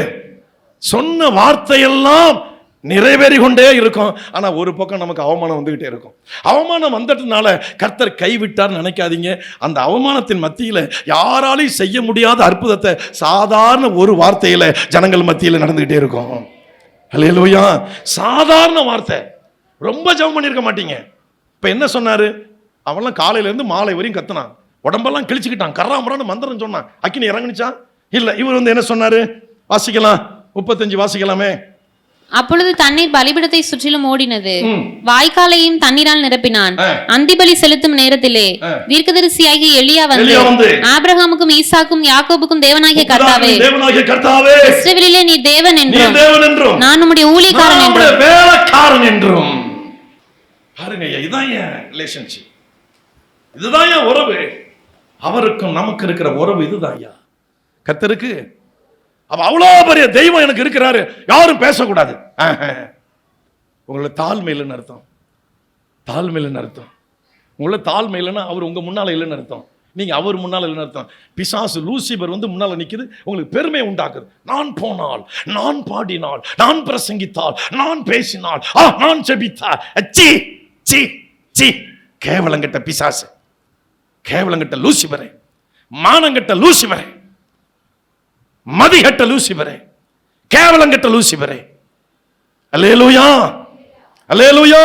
சொன்ன வார்த்தையெல்லாம் நிறைவேறி கொண்டே இருக்கும். ஆனா ஒரு பக்கம் நமக்கு அவமானம் வந்துகிட்டே இருக்கும். அவமானம் வந்துட்டனால கர்த்தர் கைவிட்டார் நினைக்காதீங்க. அந்த அவமானத்தின் மத்தியில யாராலையும் செய்ய முடியாத அற்புதத்தை சாதாரண ஒரு வார்த்தையில ஜனங்கள் மத்தியில நடந்துகிட்டே இருக்கும். அல்லேலூயா. சாதாரண வார்த்தை. ரொம்ப ஜெபம் பண்ணிருக்க மாட்டீங்க. இப்ப என்ன சொன்னாரு? அவன்லாம் காலையில இருந்து மாலை வரையும் கத்துனான், உடம்பெல்லாம் கிழிச்சுக்கிட்டான், கர்றாமரான்னு மந்திரம் சொன்னான். அக்கினி இறங்குனுச்சா? இல்ல. இவர் வந்து என்ன சொன்னாரு? வாசிக்கலாம். 35 வாசிக்கலாமே. அப்பொழுது தண்ணீர் பலிபீடத்தை சுற்றிலும் ஓடினது, வாய்க்காலையும் தண்ணீரால் நிரப்பினான். அந்திபலி செலுத்தும் நேரத்திலே தீர்க்கதரிசியாகிய எலியா வந்து ஆபிரகாமுக்கும் ஈசாக்கும் யாக்கோபுக்கும் தேவனாகிய கர்த்தாவே, இஸ்ரவேலிலே நீர் தேவன் என்றும் நான் உம்முடைய ஊழியக்காரன் என்றும் வேலைக்காரன் என்றும். பாருங்க, இதுதான் ரிலேஷன்ஷிப், இதுதான் உறவு. அவருக்கும் நமக்கு இருக்கிற உறவு இதுதான் கர்த்தருக்கு. அப்ப அவ்வளோ பெரிய தெய்வம் எனக்கு இருக்கிறாரு, யாரும் பேசக்கூடாது. உங்களை தாழ்மை இல்லைன்னு அர்த்தம். தாழ்மை இல்லைன்னு அர்த்தம். உங்களை தாழ்மை இல்லைன்னா அவர் உங்க முன்னால இல்லைன்னு அர்த்தம். நீங்க அவர் முன்னால இல்லைன்னு அர்த்தம். பிசாசு லூசிபர் வந்து முன்னால நிக்குது, உங்களுக்கு பெருமை உண்டாக்குது. நான் போனால், நான் பாடினால், நான் பிரசங்கித்தால், நான் பேசினால், நான் ஜெபித்தால், சி சி சி, கேவலங்கட்ட பிசாசு, கேவலங்கட்ட லூசிபரே, மானங்கட்ட லூசிபரே, மதிகட்ட லூசிபரே, கேவலங்கட்ட லூசிபரே. அல்லேலூயா, அல்லேலூயா.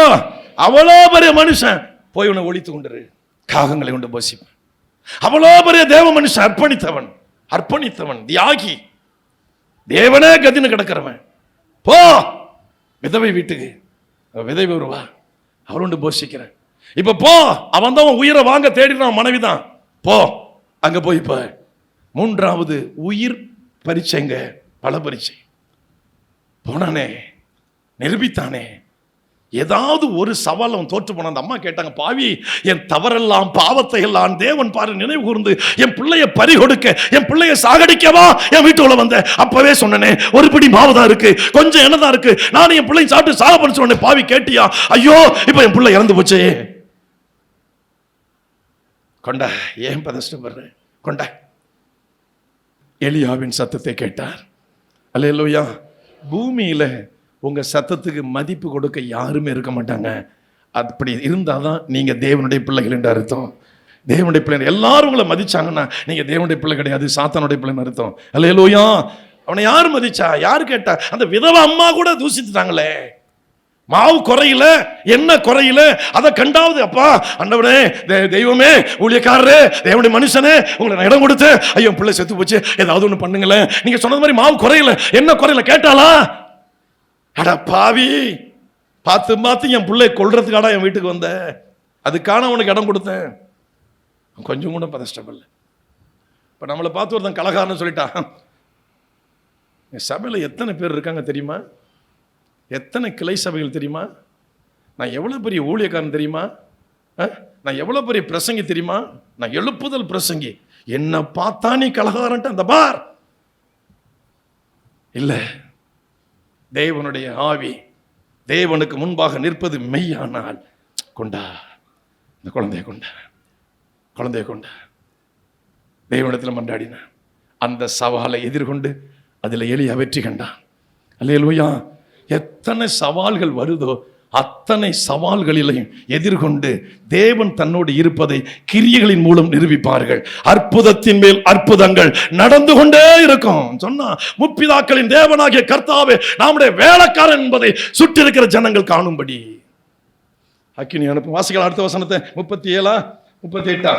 அவ்வளோ பெரிய மனுஷன் போய் உன்னை ஒழித்து கொண்டிரு, காகங்களை கொண்டு போசிப்பேன். அவ்வளோ பெரிய தேவ மனுஷன், அர்ப்பணித்தவன், அர்ப்பணித்தவன், தியாகி, தேவனே கதின்னு கிடக்கிறவன். போ விதவை வீட்டுக்கு, விதவை வருவா, அவருண்டு போஷிக்கிறேன். இப்ப போ, அவன் தான் உயிரை வாங்க தேடினான், மனைவிதான். போ அங்க போய் இப்ப 3வது உயிர் பரீட்சைங்க, பல பரீட்சை. போனானே, நிரூபித்தானே. ஏதாவது ஒரு சவால் அவன் தோற்று போன. அந்த அம்மா கேட்டாங்க, பாவி, என் தவறெல்லாம் பாவத்தை எல்லாம் தேவன் பாரு நினைவு கூர்ந்து என் பிள்ளைய பறி கொடுக்க, என் பிள்ளைய சாகடிக்கவா என் வீட்டுக்குள்ள வந்த. அப்பவே சொன்னனே, ஒரு பிடி மாவுதான் இருக்கு, கொஞ்சம் என்னதான் இருக்கு, நான் என் பிள்ளைய சாப்பிட்டு சாக பண்ண சொன்னேன். பாவி கேட்டியா? ஐயோ, இப்ப என் பிள்ளை இறந்து போச்சே. கொண்டா, ஏன் பதஷ்டப்படுற? கொண்டா. எலியாவின் சத்தத்தை கேட்டார். அல்லேலூயா. பூமியில உங்க சத்தத்துக்கு மதிப்பு கொடுக்க யாருமே இருக்க மாட்டாங்க. அப்படி இருந்தாதான் நீங்க தேவனுடைய பிள்ளைகள் என்று அர்த்தம். தேவனுடைய பிள்ளை எல்லாரும் உங்களை மதிச்சாங்கன்னா நீங்க தேவனுடைய பிள்ளை கிடையாது, சாத்தானுடைய பிள்ளைன்னு அர்த்தம். அல்லேலூயா. அவனை யார் மதிச்சா? யார் கேட்டா? அந்த விதவை அம்மா கூட தூசித்துட்டாங்களே. மாவு குறையில, என்ன குறையில, அதை கண்டாவது அப்பா ஆண்டவனே, தெய்வமே, ஊழியக்காரரே, தேவனுடைய மனுஷனே, உங்களை நான் இடம் கொடுத்து, ஐயோ பிள்ளை செத்து போச்சு, ஏதாவது ஒண்ணு பண்ணுங்களேன். நீங்க சொன்னது மாதிரி மாவு குறையில, என்ன குறையில கேட்டாளா? அட பாவி, பார்த்து பார்த்து என் பிள்ளை கொல்றதுக்காடா என் வீட்டுக்கு வந்த, அதுக்கான உனக்கு இடம் கொடுத்தேன். கொஞ்சம் கூட பதஷ்டப்படல. இப்ப நம்மளை பார்த்து ஒருத்தன் கலகாரன்னு சொல்லிட்டான். சபையில் எத்தனை பேர் இருக்காங்க தெரியுமா? எத்தனை கிளை சபைகள் தெரியுமா? நான் எவ்வளோ பெரிய ஊழியக்காரன் தெரியுமா? நான் எவ்வளோ பெரிய பிரசங்கி தெரியுமா? நான் எழுப்புதல் பிரசங்கி. என்ன பார்த்தா நீ கலகாரன்ட்டு அந்த பார் இல்லை. தேவனுடைய ஆவி தேவனுக்கு முன்பாக நிற்பது மெய்யானால் கொண்டா, இந்த குழந்தைய கொண்டா, குழந்தைய கொண்டா. தேவனிடத்தில் மன்றாடின அந்த சவாலை எதிர்கொண்டு அதில் எலியா வெற்றி கண்டான். அல்லேலூயா. எத்தனை சவால்கள் வருதோ அத்தனை சவால்களிலையும் எதிர்கொண்டு தேவன் தன்னோடு இருப்பதை கிரியைகளின் மூலம் நிரூபிப்பார்கள். அற்புதத்தின் மேல் அற்புதங்கள் நடந்து கொண்டே இருக்கும். சொன்னா, முற்பிதாக்களின் தேவனாகிய கர்த்தாவே நம்முடைய வேலைக்காரன் என்பதை சுற்றி இருக்கிற ஜனங்கள் காணும்படி அக்கினி அனுப்பும். வாசிகள் அடுத்த வசனத்தை 37 38.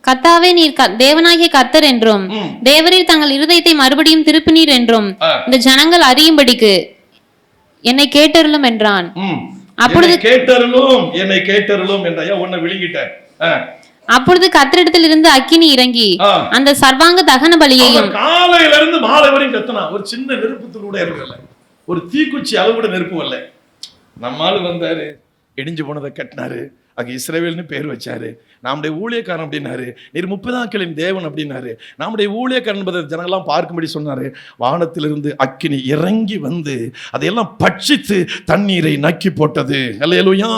கர்த்தாவே, நீர் தேவனாகிய கர்த்தர் என்றும் தேவரீர் தங்கள் இருதயத்தை மறுபடியும் திருப்பினீர் என்றும் இந்த ஜனங்கள் அறியும்படிக்கு என்னை கேட்டருளும் என்றான். அப்பொழுது கேட்டருளும், என்னை கேட்டருளும் என்றையா உன்னை விழுங்கிட்டேன். அப்பொழுது கர்த்தரிடத்தில் இருந்து அக்கினி இறங்கி அந்த சர்வாங்க தகன பலியையும், காலையில இருந்து மாலை வரையும் கத்தனா. ஒரு சின்ன நெருப்பு கூட இருக்கல, ஒரு தீக்குச்சி அளவு கூட நெருப்பு வரல. நம்மால் வந்தாரு, இடிஞ்சு போனதை கட்டினாரு, அங்கே இஸ்ரவேல்னு பேர் வச்சாரு. நம்முடைய ஊழியக்காரன் அப்படின்னாரு. நீர் 30 நாட்களின் தேவன் அப்படின்னாரு. நம்முடைய ஊழியக்காரன் என்பதை ஜனங்கள்லாம் பார்க்கும்படி சொன்னாரு. வானத்திலிருந்து அக்கினி இறங்கி வந்து அதையெல்லாம் பட்சித்து தண்ணீரை நக்கி போட்டது. அல்லேலூயா.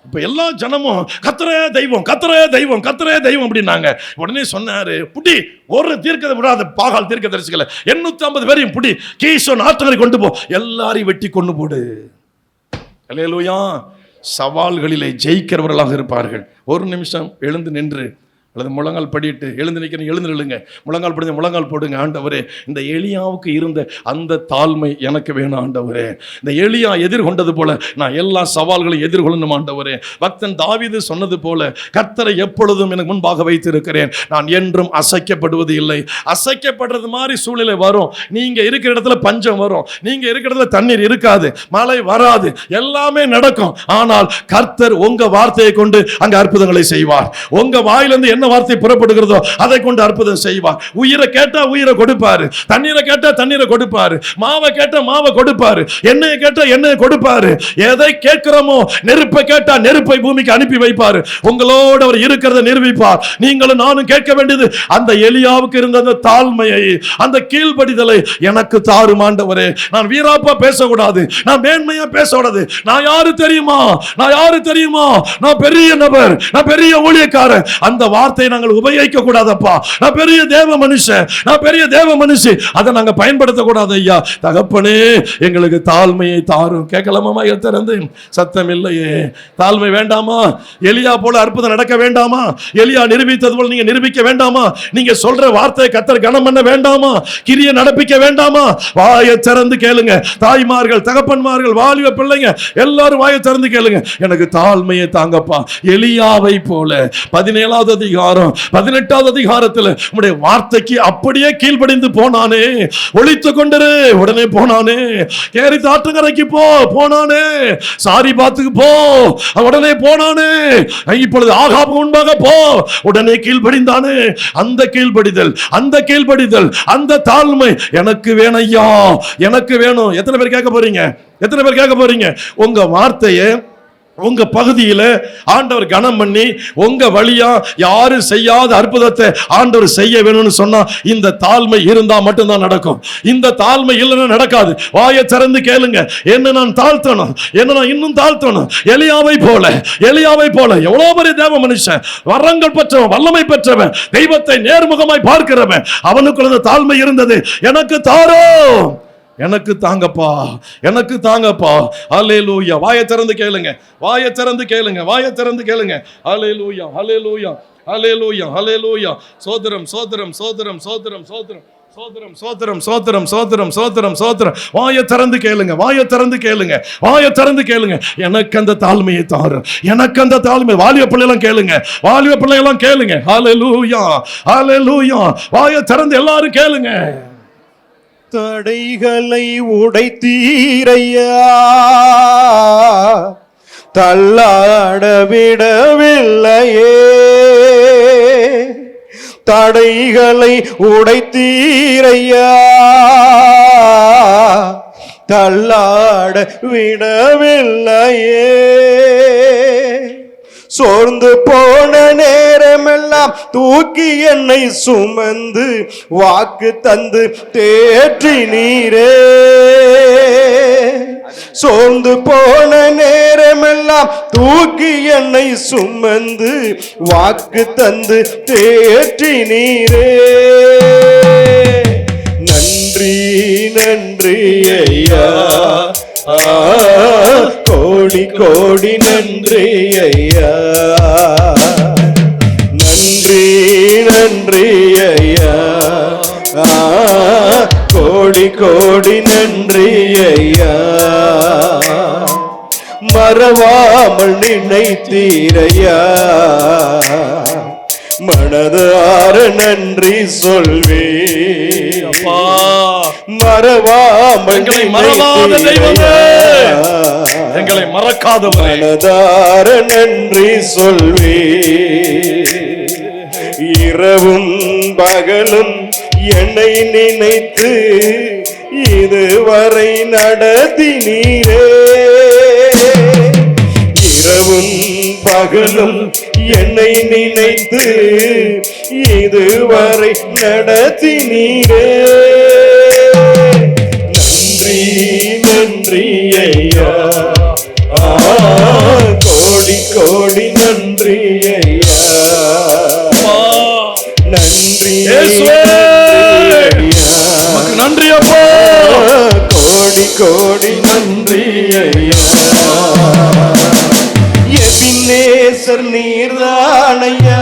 இப்போ எல்லா ஜனமும் கர்த்தரே தெய்வம், கர்த்தரே தெய்வம், கர்த்தரே தெய்வம் அப்படின்னாங்க. உடனே சொன்னாரு, புடி, ஒரு தீர்க்கதை விடாத பாகால் தீர்க்க தரிசிக்கல 850 பேரையும் புடி, கீசோன் ஆற்றங்கரை கொண்டு போ, எல்லாரையும் வெட்டி கொண்டு போடு. அல்லேலூயா. சவால்களிலே ஜெயிக்கிறவர்களாக இருப்பார்கள். ஒரு நிமிஷம் எழுந்து நின்று அல்லது முழங்கால் படிட்டு எழுந்து நிற்கிறேன், எழுந்து நில்லுங்க, முழங்கால் படிங்க, முழங்கால் போடுங்க. ஆண்டவரே, இந்த எலியாவுக்கு இருந்த அந்த தாழ்மை எனக்கு வேணும் ஆண்டவரே. இந்த எலியா எதிர்கொண்டது போல நான் எல்லா சவால்களையும் எதிர்கொள்ளணும் ஆண்டவரே. பக்தன் தாவீது சொன்னது போல கர்த்தரை எப்பொழுதும் எனக்கு முன்பாக வைத்திருக்கிறேன், நான் என்றும் அசைக்கப்படுவது இல்லை. அசைக்கப்படுறது மாதிரி சூழ்நிலை வரும், நீங்க இருக்கிற இடத்துல பஞ்சம் வரும், நீங்க இருக்கிற இடத்துல தண்ணீர் இருக்காது, மழை வராது, எல்லாமே நடக்கும். ஆனால் கர்த்தர் உங்க வார்த்தையை கொண்டு அங்க அற்புதங்களை செய்வார். உங்க வாயிலிருந்து என்ன வார்த்தை புறப்படுகிறதோ அதை கொண்டு அற்புதம் செய்வார். உயிரை கேட்டா உயிரை கொடுப்பாரு, தண்ணீரை கேட்டா தண்ணீரை கொடுப்பாரு, மாவை கேட்டா மாவை கொடுப்பாரு, எண்ணெயை கேட்டா எண்ணெயை கொடுப்பாரு. எதை கேட்கிறோமோ, நெருப்பை கேட்டா நெருப்பை பூமிக்கு அனுப்பி வைப்பாரு. உங்களோடு அவர் இருக்கிறத நிரூபிப்பார். நீங்களும் நானும் கேட்க வேண்டியது அந்த எலியாவுக்கு இருந்த அந்த தாழ்மையை, அந்த கீழ்ப்படிதலை எனக்கு தாரும் ஆண்டவரே. நான் வீராப்பா பேசக்கூடாது, நான் மேன்மையா பேசக்கூடாது. நான் யாரு தெரியுமா, நான் யாரு தெரியுமா, நான் பெரிய நபர், நான் பெரிய ஊழியக்காரன், அந்த வார்த்தை நாங்கள் உபயோகிக்க கூடாதப்பா. நான் பெரிய தேவ மனுஷன், நான் பெரிய தேவ மனுஷி, அதை நாங்க பயன்படுத்த கூடாது ஐயா. தகப்பனே, எங்களுக்கு தாழ்மையை தாரும். கேட்கலாமா? திறந்து சத்தம் இல்லையே. தாழ்மை வேண்டாமா? எலியா போல அற்புதம் நடக்க வேண்டாமா? எலியா நிரூபித்தது போல நீங்க நிரூபிக்க வேண்டாமா? நீங்க சொல்ற வார்த்தையை கர்த்தர் கனம் பண்ண வேண்டாமா? கிரியை நடப்பிக்க வேண்டாமா? வாயை திறந்து கேளுங்க. தாய்மார்கள், தகப்பன்மார்கள், வாலிப பிள்ளைங்க எல்லாரும் வாயை திறந்து கேளுங்க. எனக்கு தாழ்மையை தாங்கப்பா. எலியாவை போல 17வது அதிகாரம் 18வது அதிகாரத்தில் உம்முடைய வார்த்தைக்கு அப்படியே கீழ்ப்படிந்து போனானே. ஒளித்துக் கொண்டிரு, உடனே போனானே. கேரி தாற்றுங்கரைக்கு போனானே. சாரிபாத்துக்கு போ, உடனே போனானே. இப்பொழுது ஆகாபு முன்பாக போ, உடனே கீழ்ப்படிந்தானே. அந்த கீழ்ப்படிதல், அந்த கீழ்ப்படிதல், அந்த தாழ்மை எனக்கு வேணும் ஐயா, எனக்கு வேணும். எத்தனை பேர் கேட்க போறீங்க? எத்தனை பேர் கேட்க போறீங்க? உங்க வார்த்தையை உங்க பகுதியில ஆண்டவர் கனம் பண்ணி உங்க வழியா யாரும் செய்யாத அற்புதத்தை ஆண்டவர் செய்ய வேணும்னு சொன்னா இந்த தாழ்மை இருந்தா மட்டும்தான் நடக்கும். இந்த தாழ்மை இல்லைன்னா நடக்காது. வாயை திறந்து கேளுங்க. என்ன நான் தாழ்த்தணும், என்ன நான் இன்னும் தாழ்த்தணும். எலியாவை போல, எலியாவை போல எவ்வளவு பெரிய தேவ மனுஷன், வரங்கள் பெற்றவன், வல்லமை பெற்றவன், தெய்வத்தை நேர்முகமாய் பார்க்கிறவன், அவனுக்குள்ள தாழ்மை இருந்தது. எனக்கு தாரோ, எனக்கு தாங்கப்பா, எனக்கு தாங்கப்பா. அல்லேலூயா. வாயை திறந்து கேளுங்க, வாயை திறந்து கேளுங்க, வாயை திறந்து கேளுங்க. அல்லேலூயா, அல்லேலூயா, அல்லேலூயா, அல்லேலூயா. சோதரம், சோதரம், சோதரம், சோதரம், சோதரம், சோதரம், சோதரம், சோதரம், சோதரம், சோதரம், சோதரம். வாயை திறந்து கேளுங்க, வாயை திறந்து கேளுங்க, வாயை திறந்து கேளுங்க. எனக்கு அந்த தாழ்மையை தாரு, எனக்கு அந்த தாழ்மை. வாலிப பிள்ளைலாம் கேளுங்க, வாலிப பிள்ளைலாம் கேளுங்க. அல்லேலூயா, அல்லேலூயா. வாயை திறந்து எல்லாரும் கேளுங்க. தடைகளை உடைத்தீரையா, தள்ளாட விடவில்லையே. தடைகளை உடைத்தீரையா, தள்ளாட விடவில்லையே. சோர்ந்து போன நேரமெல்லாம் தூக்கி என்னை சுமந்து வாக்கு தந்து தேற்றி நீரே. சோர்ந்து போன நேரமெல்லாம் தூக்கி என்னை சுமந்து வாக்கு தந்து தேற்றி நீரே. நன்றி, நன்றி ஐயா, கோடி கோடி நன்றி ஐயா. நன்றி, நன்றி ஐயா, கோடி கோடி நன்றி ஐயா. மறவாமல் நினைத்தீரையா, மனதார நன்றி சொல்வே. மறவாமல் மறவாத தெய்வமே, எங்களை மறக்காத மனதார நன்றி சொல்வே. இரவும் பகலும் என்னை நினைத்து இதுவரை நடத்தினீரே. இரவும் பகலும் என்னை நினைத்து இதுவரை நடத்தினீரே. நன்றி, நன்றி ஐயா, கோடி கோடி நன்றி ஐயா. நன்றி, நன்றி அப்பா, கோடி கோடி நன்றி ஐயா. எபினேசர் நீர்தானையா,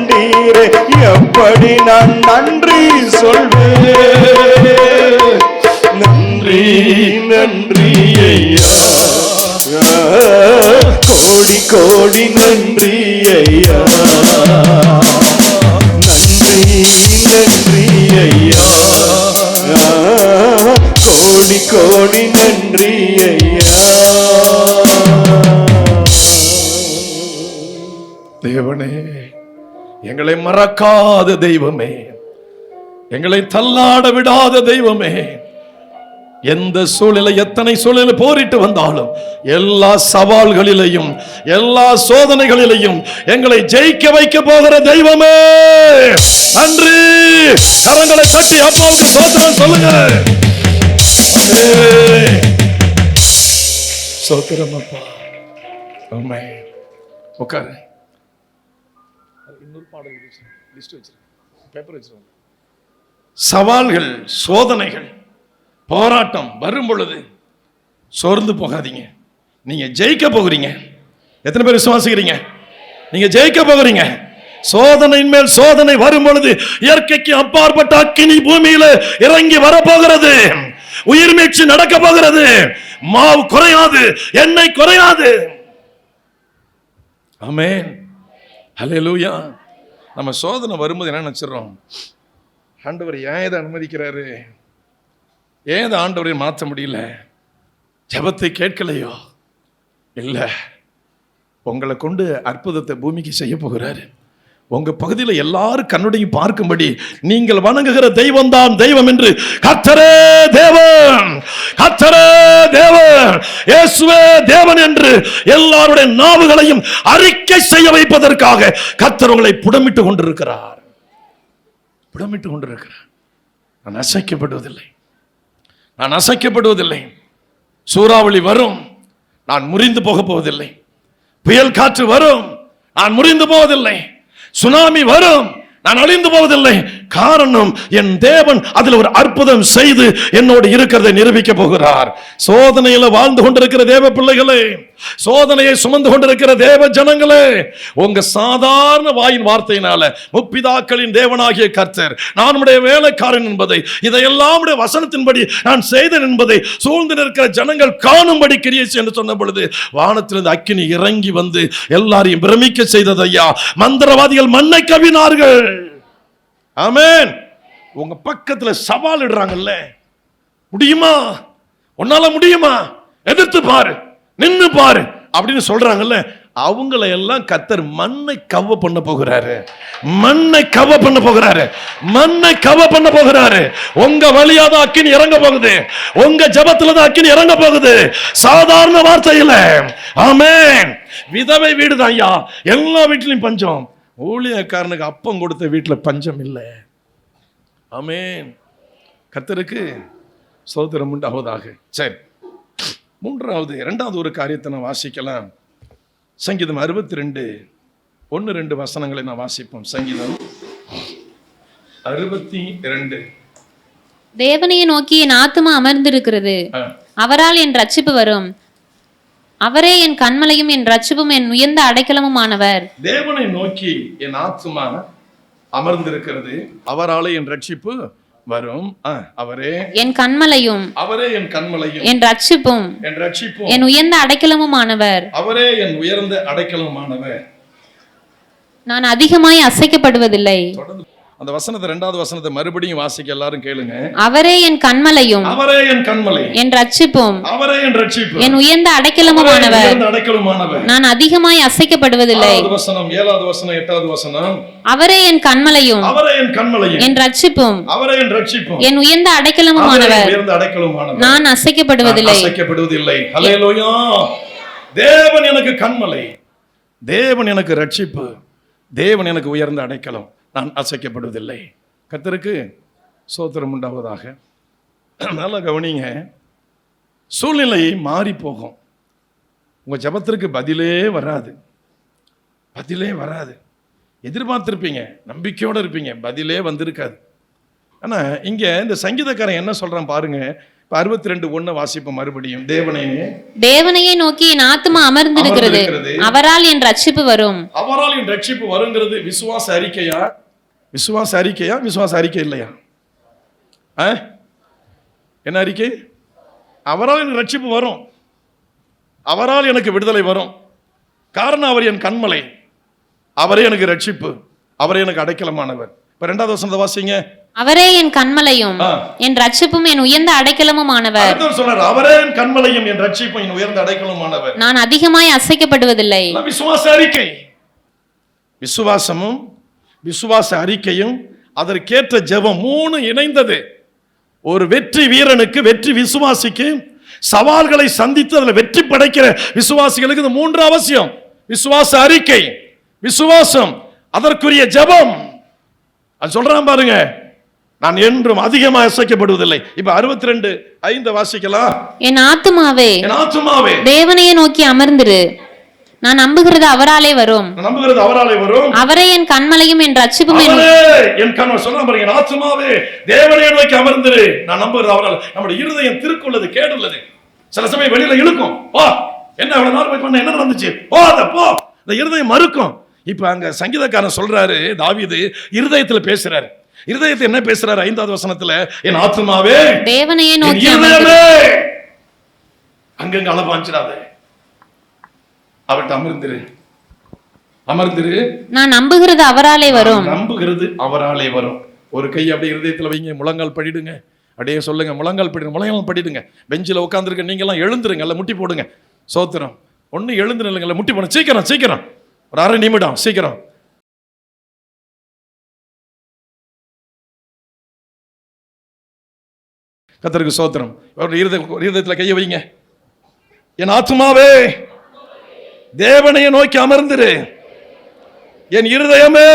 கண்டீரே, எப்படி நான் நன்றி சொல்வேன். நன்றி நன்றி ஐயா, கோடி கோடி நன்றி ஐயா. நன்றி நன்றி ஐயா, கோடி கோடி நன்றி ஐயா. தேவனே, எங்களை மறக்காத தெய்வமே, எங்களை தள்ளாட விடாத தெய்வமே, எந்த சூழ்நிலை எத்தனை சூழ்நிலை போரிட்டு வந்தாலும் எல்லா சவால்களிலையும் எல்லா சோதனைகளிலையும் எங்களை ஜெயிக்க வைக்க போகிற தெய்வமே நன்றி. கரங்களை தட்டி அப்பாவுக்கு ஸ்தோத்திரம் சொல்லுங்க. ஸ்தோத்திரம் அப்பா. ஆமென். உட்காரு. இன்னொரு பாடல் லிஸ்ட் வச்சிருக்கேன், பேப்பர் வச்சிருக்கேன். சவால்கள் சோதனைகள் போராட்டம் வரும் பொழுது சோர்ந்து போகாதீங்க. நீங்க ஜெயிக்க போகிறீங்க. எத்தனை பேர் விசுவாசிக்கிறீங்க? நீங்க ஜெயிக்க போகிறீங்க. சோதனையின் மேல் சோதனை வரும் பொழுது இயற்கைக்கு அப்பாற்பட்ட அக்கினி பூமியில இறங்கி வரப்போகிறது. உயிர் மீட்சி நடக்க போகிறது. மாவு குறையாது, எண்ணெய் குறையாது. ஆமென். ஹல்லேலூயா. நம்ம சோதனை வரும்போது என்ன நினைச்சிடறோம்? ஆண்டவர் ஏன் இதை அனுமதிக்கிறாரு? ஏன் இதை ஆண்டவரை மாற்ற முடியல? ஜெபத்தை கேட்கலையோ? இல்லை, உங்களை கொண்டு அற்புதத்தை பூமிக்கு செய்ய போகிறாரு. உங்க பகுதியில் எல்லாரும் கண்ணுடைய பார்க்கும்படி நீங்கள் வணங்குகிற தெய்வம் தான் தெய்வம் என்று கர்த்தரே தேவன், கர்த்தரே தேவன், இயேசுவே தேவன் என்று எல்லாருடைய நாவுகளையும் அறிக்கை செய்ய வைப்பதற்காக கர்த்தர் உங்களை புடமிட்டு கொண்டிருக்கிறார். புடமிட்டு கொண்டிருக்கிறார். நான் அசைக்கப்படுவதில்லை, நான் அசைக்கப்படுவதில்லை. சூறாவளி வரும், நான் முறிந்து போக போவதில்லை. புயல் காற்று வரும், நான் முறிந்து போவதில்லை. சுனாமி வரும், நான் அழிந்து போவதில்லை. காரணம், என் தேவன் அதில் ஒரு அற்புதம் செய்து என்னோடு இருக்கிறதை நிரூபிக்க போகிறார். சோதனையில வாழ்ந்து கொண்டிருக்கிற தேவ பிள்ளைகளே, சோதனையை சுமந்து கொண்டிருக்கிற தேவ ஜனங்களே, உங்க சாதாரண வாயின் வார்த்தையினால முற்பிதாக்களின் தேவனாகிய கர்த்தர் நான் உடைய வேலைக்காரன் என்பதை, இதையெல்லாம் உடைய வசனத்தின்படி நான் செய்தேன் என்பதை சூழ்ந்து நிற்கிற ஜனங்கள் காணும்படி கிரியை என்று சொன்ன பொழுது வானத்திலிருந்து அக்கினி இறங்கி வந்து எல்லாரையும் பிரமிக்க செய்தது. ஐயா, மந்திரவாதிகள் மண்ணை கவினார்கள். ஆமென். உங்க பக்கத்துல சவால் இடுறாங்கல்ல, முடியுமா, உன்னால முடியுமா, எதிர்த்து பாரு, நின்னு பாரு அப்படின்னு சொல்றாங்கல்ல, அவங்களை எல்லாம் கர்த்தர் மண்ணை கவ பண்ண போகிறாரு. மண்ணை கவ பண்ண போகிறாரு. மண்ணை கவ பண்ண போகிறாரு. உங்க வழியாதான் அக்கினி இறங்க போகுது. உங்க ஜபத்துல தான் அக்கினி இறங்க போகுது. சாதாரண வார்த்தையில. ஆமென். விதவை வீடுதான் ஐயா, எல்லா வீட்டிலையும் பஞ்சம். ஊழியக்காரனுக்கு அப்பம் கொடுத்த வீட்டில் பஞ்சம் இல்லை. ஆமென். கர்த்தருக்கு ஸ்தோத்திரம் உண்டாவதாக. சரி, இரண்டாவது ஒரு காரியத்தை நான் வாசிக்கலாம். சங்கீதம் 62 1-2 வசனங்களை நான் வாசிப்போம். சங்கீதம் 62. தேவனையை நோக்கி என் ஆத்துமா அமர்ந்திருக்கிறது, அவரால் என் ரட்சிப்பு வரும். அவரே என் கண்மலையும் என் ரட்சிப்பும் என் உயர்ந்த அடைக்கலமும் ஆனவர். தேவனை நோக்கி என் ஆத்துமா அமர்ந்திருக்கிறது, அவராலே என் ரட்சிப்பு வரும். அவரே என் கண்மலையும், அவரே என் கண்மலையும், என் ரட்சிப்பும், என் ரட்சிப்பும், என் உயர்ந்த அடைக்கலமும் ஆனவர். அவரே என் உயர்ந்த அடைக்கலமானவர். நான் அதிகமாய் அசைக்கப்படுவதில்லை. அந்த வசனத்தை, 2வது வசனத்தை மறுபடியும் வாசிக்க எல்லாரும் கேளுங்க. அவரே என் கண்மலையும், அவரே என் கண்மலையும், என் ரட்சிப்பும், அவரே என் ரட்சிப்பும், என் உயர்ந்த அடைக்கலமுமானவர். நான் அதிகமாய் அசைக்கப்படுவதில்லை. 6வது வசனம், 7வது வசனம், 8வது வசனம். அவரே என் கண்மலையும், அவரே என் கண்மலையும், என் ரட்சிப்பும், அவரே என் ரட்சிப்பும், என் உயர்ந்த அடைக்கலமுமானவர். நான் அசைக்கப்படுவதில்லை. அசைக்கப்படுவதில்லை. ஹல்லேலூயா. தேவன் எனக்கு கண்மலை, தேவன் எனக்கு ரட்சிப்பு, தேவன் எனக்கு உயர்ந்த அடைக்கலம். நான் அசைக்கப்படுவதில்லை. கர்த்தருக்கு ஸ்தோத்திரம் உண்டாவதாக. நல்லா கவனிங்க. சூழ்நிலை மாறி போகும். உங்க ஜபத்திற்கு பதிலே வராது, பதிலே வராது. எதிர்பார்த்திருப்பீங்க, நம்பிக்கையோடு இருப்பீங்க, பதிலே வந்திருக்காது. ஆனா இங்க இந்த சங்கீதக்காரன் என்ன சொல்றான் பாருங்க. 62:1 வாசிப்போம் மறுபடியும். தேவனையே நோக்கி என் ஆத்துமா அமர்ந்திருக்கிறது, அவரால் என் ரட்சிப்பு வரும். அவரால் என் ரட்சிப்பு வருங்கிறது விசுவாச அறிக்கையா? விசுவாச அறிக்கையா? விசுவாச அறிக்கை இல்லையா? என்ன அறிக்கை? அவரால் எனக்கு ரட்சிப்பு வரும், அவரால் எனக்கு விடுதலை வரும். காரணம் அவர் என் கண்மலை, அவரே எனக்கு ரட்சிப்பு, அவரே எனக்கு அடைக்கலமானவர். இப்ப 2வது வசனத்தை வாசிங்க. அவரே என் கண்மலையும் என் ரட்சிப்பும் என் உயர்ந்த அடைக்கலமுமானவர். சொன்னார், அவரே என் கண்மலையும் என் ரட்சிப்பும் என் உயர்ந்த அடைக்கலமுமானவர். நான் அதிகமாய் அசைக்கப்படுவதில்லை. விசுவாச அறிக்கை, விசுவாசமும் விசுவாச அறிக்கையும் அதற்கேற்ற ஜெபம் 3 இணைந்தது. ஒரு வெற்றி வீரனுக்கு, வெற்றி விசுவாசிக்கு, சவால்களை சந்தித்து அதில் வெற்றி படைக்கிற விசுவாசிகளுக்கு இந்த 3 அவசியம். விசுவாச அறிக்கை, விசுவாசம், அதற்குரிய ஜெபம். அது சொல்றான் பாருங்க, நான் என்றும் அதிகமாக அசைக்கப்படுவதில்லை. இப்ப 62:5 வாசிக்கலாம். என் ஆத்துமாவே, என் ஆத்துமாவே தேவனையே நோக்கி அமர்ந்திரு, நான் நம்புகிறது அவராலே வரும். நம்புகிறது அவராலே வரும். அவரே என் கண்மலையும் என் ரட்சிப்பும் என் கண்மலை. சொல்றான் பாருங்க, என் ஆத்துமாவே தேவனையே நோக்கி அமர்ந்திரு, நான் நம்புகிறது அவரால். நம்முடைய இருதயம் திருக்குள்ளது, கேடுள்ளது, சில சமயம் வெளியில இழுக்கும். என்ன அவ்வளவு நாள் பண்ண, என்ன நடந்துச்சு, போ, இந்த இருதயம் மறுக்கும். இப்ப அங்க சங்கீதக்காரன் சொல்றாரு, தாவீது இருதயத்துல பேசுறாரு. இருதயத்தை என்ன பேசுறாரு? 5வது வசனத்துல, என் ஆத்துமாவே தேவனையே நோக்கி அங்கங்க அளவாஞ்சிடாத, அவர்கிட்ட அமர்ந்திரு, அமர்ந்திரு, நான் நம்புகிறது அவராலே வரும். நம்புகிறது அவராலே வரும். ஒரு கை அப்படியே இருதயத்துல வைங்க, முழங்கால் படிடுங்க, அப்படியே சொல்லுங்க, முழங்கால் படிடுங்க, முழங்கால் படிடுங்க. பெஞ்சில் உட்காந்துருக்க நீங்க எல்லாம் எழுந்துருங்க, இல்ல முட்டி போடுங்க. சோத்திரம். ஒண்ணு எழுந்து நில்லுங்க, முட்டி போடுங்க. சீக்கிரம் சீக்கிரம், ஒரு 1/2 நிமிடம் சீக்கிரம். கர்த்தருக்கு சோத்திரம். இருதயத்துல கையை வைங்க. என் ஆத்துமாவே தேவனையை நோக்கி அமர்ந்திரு, என் இருதயமே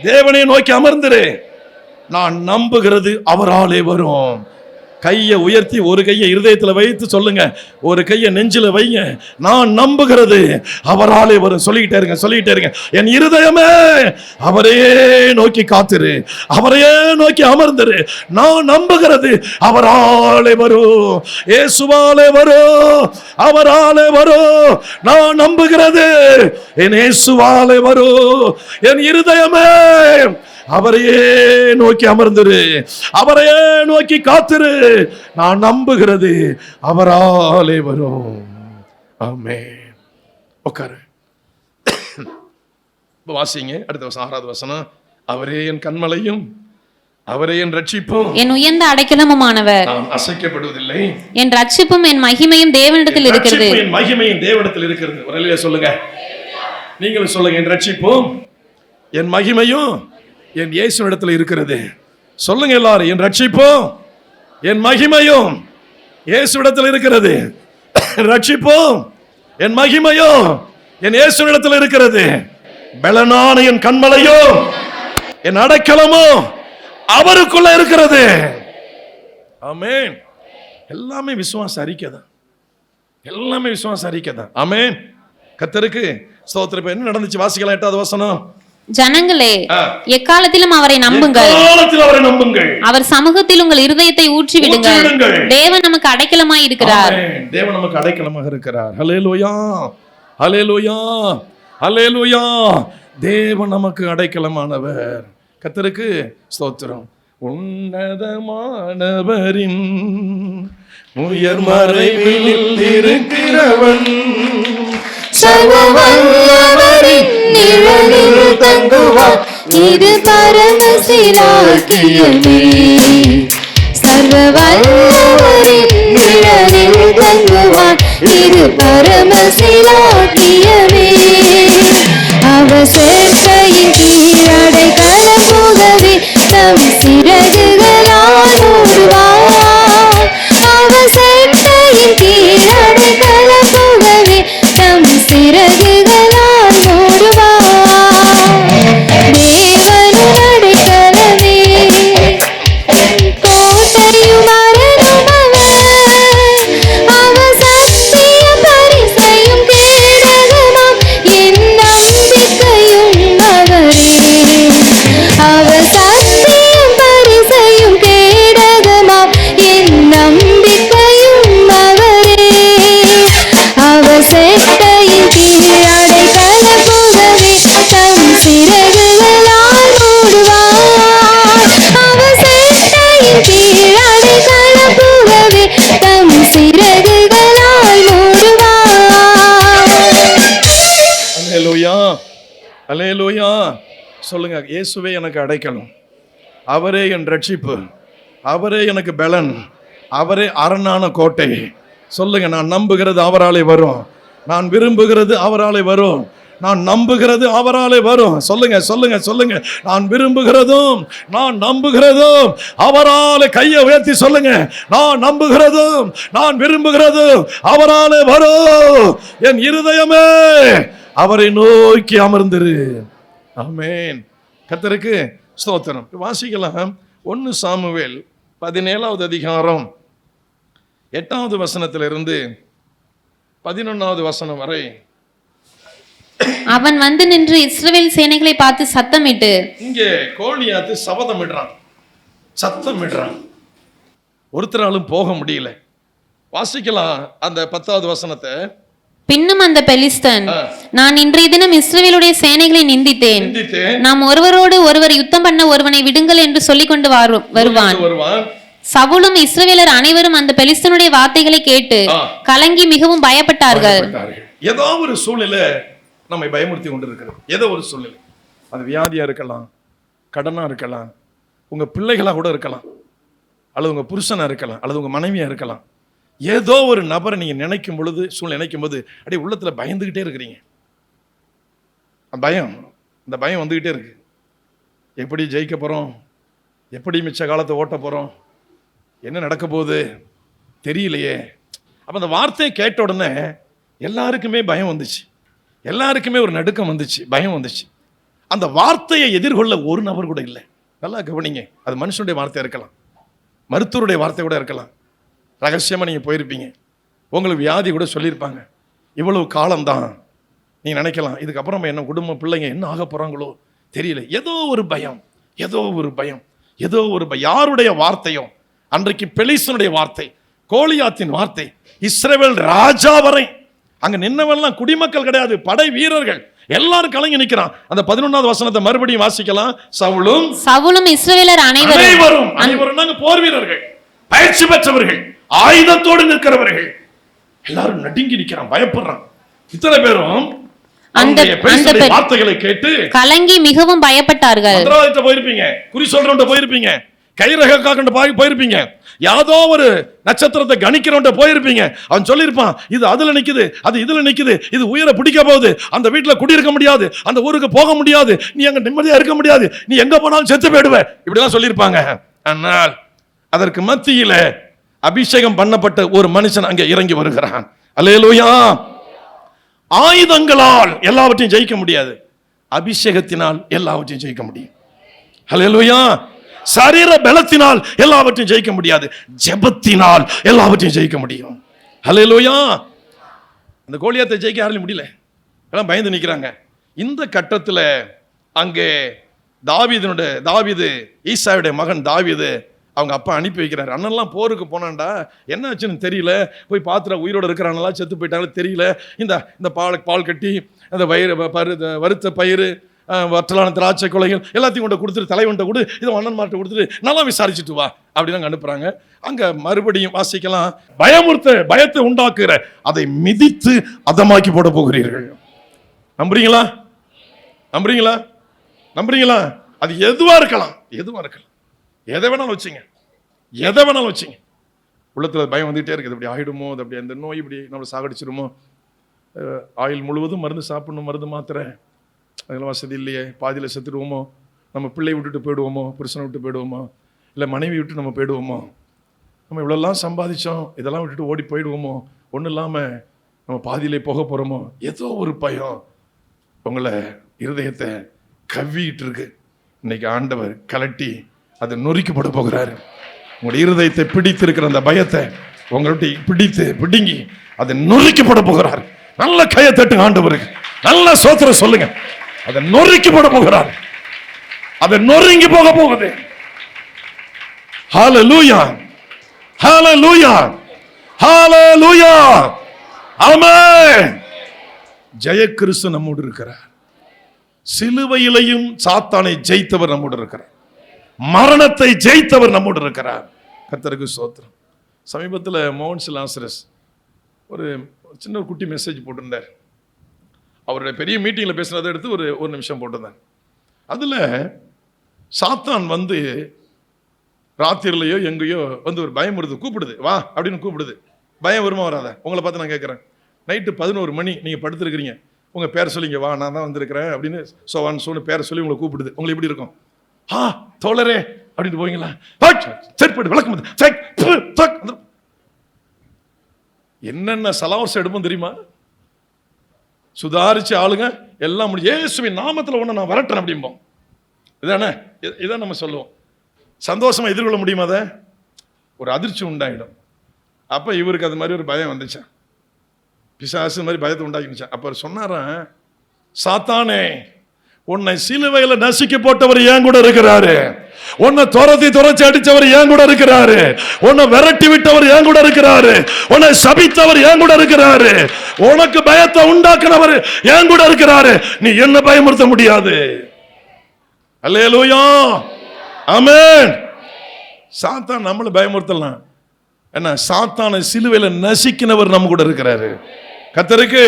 தேவனையை நோக்கி அமர்ந்திரு, நான் நம்புகிறது அவராலே வரும். கையை உயர்த்தி ஒரு கையை இருதயத்தில் வைத்து சொல்லுங்க, ஒரு கையை நெஞ்சில வைங்க. நான் நம்புகிறது அவராலே வரும். சொல்லிக்கிட்டே இருங்க, சொல்லிக்கிட்டே இருங்க. என் இருதயமே அவரையே நோக்கி காத்திரு, அவரையே நோக்கி அமர்ந்திரு, நான் நம்புகிறது அவராலே வரும், இயேசுவாலே வரும், அவராலே வரும். நான் நம்புகிறது என் இயேசுவாலே வரும். என் இருதயமே அவரையே நோக்கி அமர்ந்திரு, அவரையே நோக்கி காத்திரு, நான் நம்புகிறது அவராலே வரும். ஆமென். உட்காரு. வாசிங்க அடுத்த வசனம், 6வது வசனம். அவரே என் கண்மலையும் அவரே என் ரட்சிப்பும் என் உயர்ந்த அடைக்கலமுமானவர், நான் அசைக்கப்படுவதில்லை. என் ரட்சிப்பும் என் மகிமையும் தேவனிடத்தில் இருக்கிறது. என் மகிமையும் தேவனிடத்தில் இருக்கிறது. ஒரு அல்லேலூயா சொல்லுங்க. நீங்களும் சொல்லுங்க, என் ரட்சிப்பும் என் மகிமையும் என் இயேசுவிடத்தில் இருக்கிறது. சொல்லுங்க எல்லாரும், என் ரட்சிப்பும் என் மகிமையும் இயேசுவிடத்தில் இருக்கிறது. ரட்சிப்பும் என் மகிமையும் என் இயேசுவிடத்தில் இருக்கிறது. பலனான என் கண்மலையும் என் அடைக்கலமும் அவருக்குள்ள இருக்கிறது. ஆமென். எல்லாமே விசுவாச அறிக்கை தான், எல்லாமே விசுவாச அறிக்கை தான். ஆமென். கர்த்தருக்கு ஸ்தோத்திரம். என்ன நடந்துச்சு? வாசிக்கலாம் 8வது வசனம். ஜனங்களே, எக்காலத்திலும் அவரை நம்புங்கள், அவர் சமூகத்தில் உங்கள் இருதயத்தை ஊற்றி விடுங்கள். தேவன் நமக்கு அடைக்கலமாய் இருக்கிறார். தேவன் நமக்கு அடைக்கலமாக இருக்கிறார். ஹல்லேலூயா, ஹல்லேலூயா, ஹல்லேலூயா. தேவன் நமக்கு அடைக்கலமானவர். கர்த்தருக்கு ஸ்தோத்திரம். உன்னதமானவரின் உயர் மறைவில் இருக்கிறவன், சர்வவல்லவரின் நிழலில் தங்குவார், இது பரமசிலாக்கியமே. சர்வவல்லவரின் நிழலில் தங்குவார், இது பரமசிலாக்கியமே. அவர் சேர்க்கையின் கீழடை கலமுகவே தம் சிறகுகளால் மூடுவார். அவர் சேர்க்கையின் கீழடை கலமுகவே தம் சிறகுகளால் மூடுவார். தேவனும் அடைக்கலமே, கோட்டையும் அரணும் அவர். அவர் சத்திய பரிசையும் கேடகமாம், என் நம்பிக்கையும் அவரே. சொல்லுங்க, இயேசுவே எனக்கு அடைக்கலம், அவரே என் ரட்சிப்பு, அவரே எனக்கு பலன், அவரே அரணான கோட்டை. சொல்லுங்க, நான் நம்புகிறது அவராலே வரும், நான் விரும்புகிறது அவராலே வரும், நான் நம்புகிறது அவராலே வரும். சொல்லுங்க சொல்லுங்க சொல்லுங்க, நான் விரும்புகிறதும் நான் நம்புகிறதும் அவராலே. கையை உயர்த்தி சொல்லுங்க, நான் நம்புகிறதும் நான் விரும்புகிறதும் அவராலே வரும். என் இருதயமே அவரை நோக்கி அமர்ந்திரு. ஆமென். கர்த்தருக்கு ஸ்தோத்திரம். வாசிக்கலாம் 1 சாமுவேல் 17வது அதிகாரம் 8வது வசனத்திலிருந்து 11வது வசனம் வரை. அவன் வந்து நின்று இஸ்ரவேல் சேனைகளை பார்த்து சத்தமிட்டு. இங்கே கோலியாத்து சபதமிடுறான், சத்தமிடுறான். ஒருத்தராலும் போக முடியல. வாசிக்கலாம் அந்த 10வது வசனத்தை. பின்னும் அந்த பெலிஸ்தன், நான் இன்றைய தினம் இஸ்ரவேலுடைய சேனைகளை நிந்தித்தேன், நாம் ஒருவரோடு ஒருவர் யுத்தம் பண்ண ஒருவனை விடுங்கள் என்று சொல்லிக் கொண்டு வருவான். சவுலும் இஸ்ரவேலர் அனைவரும் அந்த பெலிஸ்தனுடைய வார்த்தைகளை கேட்டு கலங்கி மிகவும் பயப்பட்டார்கள். ஏதோ ஒரு சூழ்நிலை நம்மை பயமுறுத்தி கொண்டு இருக்கிறது. ஏதோ ஒரு சூழ்நிலை, அது வியாதியா இருக்கலாம், கடனா இருக்கலாம், உங்க பிள்ளைகளா கூட இருக்கலாம், அல்லது உங்க புருஷனா இருக்கலாம், அல்லது உங்க மனைவியா இருக்கலாம். ஏதோ ஒரு நபரை நீங்க நினைக்கும் பொழுது, சூழ்நிலை நினைக்கும் போது அப்படியே உள்ளத்துல பயந்துகிட்டே இருக்கிறீங்க. பயம், இந்த பயம் வந்துகிட்டே இருக்கு. எப்படி ஜெயிக்க போறோம், எப்படி மிச்ச காலத்தை ஓட்ட போறோம், என்ன நடக்க போகுது தெரியலையே. அப்ப அந்த வார்த்தையை கேட்ட உடனே எல்லாருக்குமே பயம் வந்துச்சு, எல்லாருக்குமே ஒரு நடுக்கம் வந்துச்சு, பயம் வந்துச்சு. அந்த வார்த்தையை எதிர்கொள்ள ஒரு நபர் கூட இல்லை. நல்லா கவனிங்க, அது மனுஷனுடைய வார்த்தையா இருக்கலாம், மருத்துவருடைய வார்த்தை கூட இருக்கலாம். ரகசியமா நீங்க போயிருப்பீங்க, உங்களுக்கு வியாதி கூட சொல்லியிருப்பாங்க. இவ்வளவு காலம்தான் நீங்க நினைக்கலாம், இதுக்கப்புறம் என்ன குடும்ப பிள்ளைங்க என்ன ஆக போறாங்களோ தெரியல. ஏதோ ஒரு பயம், ஏதோ ஒரு பயம், ஏதோ ஒரு யாருடைய வார்த்தையோ, அன்றைக்கு பெலிஸ்தனுடைய வார்த்தை, கோலியாத்தின் வார்த்தை, இஸ்ரவேல் ராஜா வரை அங்க நின்னவெல்லாம் குடிமக்கள் கிடையாது, படை வீரர்கள் எல்லாரும் கலங்கி நிக்கிறான். அந்த 11வது வசனத்தை மறுபடியும் வாசிக்கலாம். சவுலும் இஸ்ரவேலர் அனைவரும் போர் வீரர்கள், பயிற்சி பெற்றவர்கள், ஆயுதத்தோடு நிற்கிறவர்கள், எல்லாரும் நடுங்கி நிக்கிறான், பயப்படுறான். இத்தனை பேரும் அந்த வார்த்தைகளை கேட்டு கலங்கி மிகவும் பயப்பட்டார்கள். போயிருப்பீங்க, குறி சொல்றவன்ட்ட போயிருப்பீங்க, கைரகாண்ட போயிருப்பீங்க, யாதோ ஒரு நட்சத்திரத்தை கணிக்கிறவன்ட்ட போயிருப்பீங்க. அவன் சொல்லியிருப்பான், இது அதுல நிக்குது, அது இதுல நிக்குது, இது உயிரை பிடிக்க போகுது, அந்த வீட்டுல குடியிருக்க முடியாது, அந்த ஊருக்கு போக முடியாது, நீ அங்க நிம்மதியா இருக்க முடியாது, நீ எங்க போனாலும் செத்து போயிடுவ, இப்படிலாம் சொல்லியிருப்பாங்க. ஆனால் அதற்கு மத்தியில அபிஷேகம் பண்ணப்பட்ட ஒரு மனுஷன் அங்கே இறங்கி வருகிறான். அல்லேலூயா. ஆயுதங்களால் எல்லாவற்றையும் ஜெயிக்க முடியாது, அபிஷேகத்தினால் எல்லாவற்றையும் ஜெயிக்க முடியும். அல்லேலூயா. சரீர பலத்தினால் எல்லாவற்றையும் ஜெயிக்க முடியாது, ஜெபத்தினால் எல்லாவற்றையும் ஜெயிக்க முடியும். அல்லேலூயா. அந்த கோலியாத்தை ஜெயிக்க யாராலும் முடியல, எல்லாம் பயந்து நிற்கிறாங்க. இந்த கட்டத்தில் அங்கே தாவீது ஈசாவுடைய மகன் தாவீது அவங்க அப்பா அனுப்பி வைக்கிறார். அண்ணன்லாம் போருக்கு போனான்டா, என்ன ஆச்சுன்னு தெரியல, போய் பார்த்துற உயிரோடு இருக்கிறானெல்லாம் செத்து போயிட்டாலும் தெரியல, இந்த பால் கட்டி அந்த வறுத்த பயிர் வற்றலான திராட்சை கொலைகள் எல்லாத்தையும் கொண்டு கொடுத்துட்டு, தலைவன்ட்ட கொடு, இதை அண்ணன் மாட்ட கொடுத்துட்டு நல்லா விசாரிச்சுட்டு வா அப்படின்னு அனுப்புறாங்க. அங்க மறுபடியும் வாசிக்கலாம், பயத்தை உண்டாக்குற அதை மிதித்து அதமாக்கி போட போகிறீர்கள். நம்புறீங்களா? நம்புறீங்களா? நம்புறீங்களா? அது எதுவா இருக்கலாம், எதுவா இருக்கலாம், எதை வேணாலும் வச்சுங்க, எதை வேணாலும் வச்சுங்க. உள்ளத்துல பயம் வந்துகிட்டே இருக்குது, இப்படி ஆயிடுமோ, அது அப்படி அந்த நோய் இப்படி நம்மளை சாகடிச்சிடுமோ, ஆயில் முழுவதும் மருந்து சாப்பிடணும், மருந்து மாத்திரை, அதெல்லாம் வசதி இல்லையே, பாதியில் செத்துடுவோமோ, நம்ம பிள்ளை விட்டுட்டு போயிடுவோமோ, புருஷனை விட்டு போயிடுவோமோ, இல்லை மனைவி விட்டு நம்ம போயிடுவோமோ, நம்ம இவ்வளோலாம் சம்பாதிச்சோம், இதெல்லாம் விட்டுட்டு ஓடி போயிடுவோமோ, ஒன்றும் இல்லாமல் நம்ம பாதியிலே போக போகிறோமோ, ஏதோ ஒரு பயம் உங்களை இருதயத்தை கவ்விட்டு இருக்கு. இன்னைக்கு ஆண்டவர் கலட்டி அதை நொறுக்கப்பட போகிறாரு. உங்களுடைய இருதயத்தை பிடித்து இருக்கிற அந்த பயத்தை உங்களுடைய பிடுங்கி அதை நொறுக்கப்பட போகிறார். நல்ல கையை தட்டு ஆண்டவருக்கு, நல்ல சோத்திரம் சொல்லுங்க. அதை நொறுக்கப்பட போகிறார், அதை நொறுங்கி போக போகுது. ஹல்லேலூயா, ஹல்லேலூயா, ஹல்லேலூயா, ஆமென். ஜெய கிறிஸ்து நம்மோடு இருக்கிறார். சிலுவையிலையும் சாத்தானை ஜெயித்தவர் நம்மோடு இருக்கிறார், மரணத்தை ஜெயித்தவர் நம்மோடு இருக்கிறார். கர்த்தருக்கு ஸ்தோத்திரம். சமீபத்தில் மோகன் லாசரஸ் ஒரு சின்ன குட்டி மெசேஜ் போட்டிருந்தார். அவருடைய பெரிய மீட்டிங்கில் பேசுனதை எடுத்து ஒரு நிமிஷம் போட்டிருந்தார். அதுல சாத்தான் வந்து ராத்திரிலையோ எங்கேயோ வந்து ஒரு பயம் வருது, கூப்பிடுது, வா அப்படின்னு கூப்பிடுது. பயம் வருமா வராத? உங்களை பார்த்து நான் கேட்குறேன், நைட்டு 11 மணி நீங்கள் படுத்துருக்கிறீங்க, உங்கள் பேரை சொல்லிங்க, வா நான் தான் வந்திருக்கிறேன் அப்படின்னு சோவான்னு சொல்லி பேரை சொல்லி உங்களை கூப்பிடுது. உங்களுக்கு எப்படி இருக்கும்? தோழரே அப்படின்ட்டு போவீங்களா? சரி போய்ட்டு விளக்கம் என்னென்ன சலாவர்ஸ் எடுப்போம் தெரியுமா? சுதாரிச்சு ஆளுங்க எல்லாம் முடியும், இயேசுவின் நாமத்தில் ஒன்று நான் வரட்டேன் அப்படிம்போம். இதானே? இதான் நம்ம சொல்லுவோம். சந்தோஷமா எதிர்கொள்ள முடியுமா? அதை ஒரு அதிர்ச்சி உண்டாயிடும். அப்போ இவருக்கு அது மாதிரி ஒரு பயம் வந்துச்சான், பிசாசு மாதிரி பயத்தை உண்டாக்கிச்சான். அப்போ சொன்னாரான், சாத்தானே, உன்னை சிலுவையில் நசுக்கி போட்டவர் ஏன் கூட இருக்கிறாரு, உன்னை துரத்தி அடிச்சவர் ஏன் கூட இருக்கிறாரு, உன்னை விரட்டி விட்டவர் ஏன் கூட இருக்கிறாரு, உன்னை சபித்தவர் ஏன் கூட இருக்கிறாரு, உனக்கு பயத்தை உண்டாக்குனவர் ஏன் கூட இருக்கிறாரு, நீ என்ன பயமுறுத்த முடியாது. அல்லேலூயா, ஆமென். சாத்தான் நம்மளை பயமுறுத்தலாம். என்ன? சாத்தானை சிலுவையில் நசுக்கினவர் நம்ம கூட இருக்கிறாரு. கர்த்தருக்கு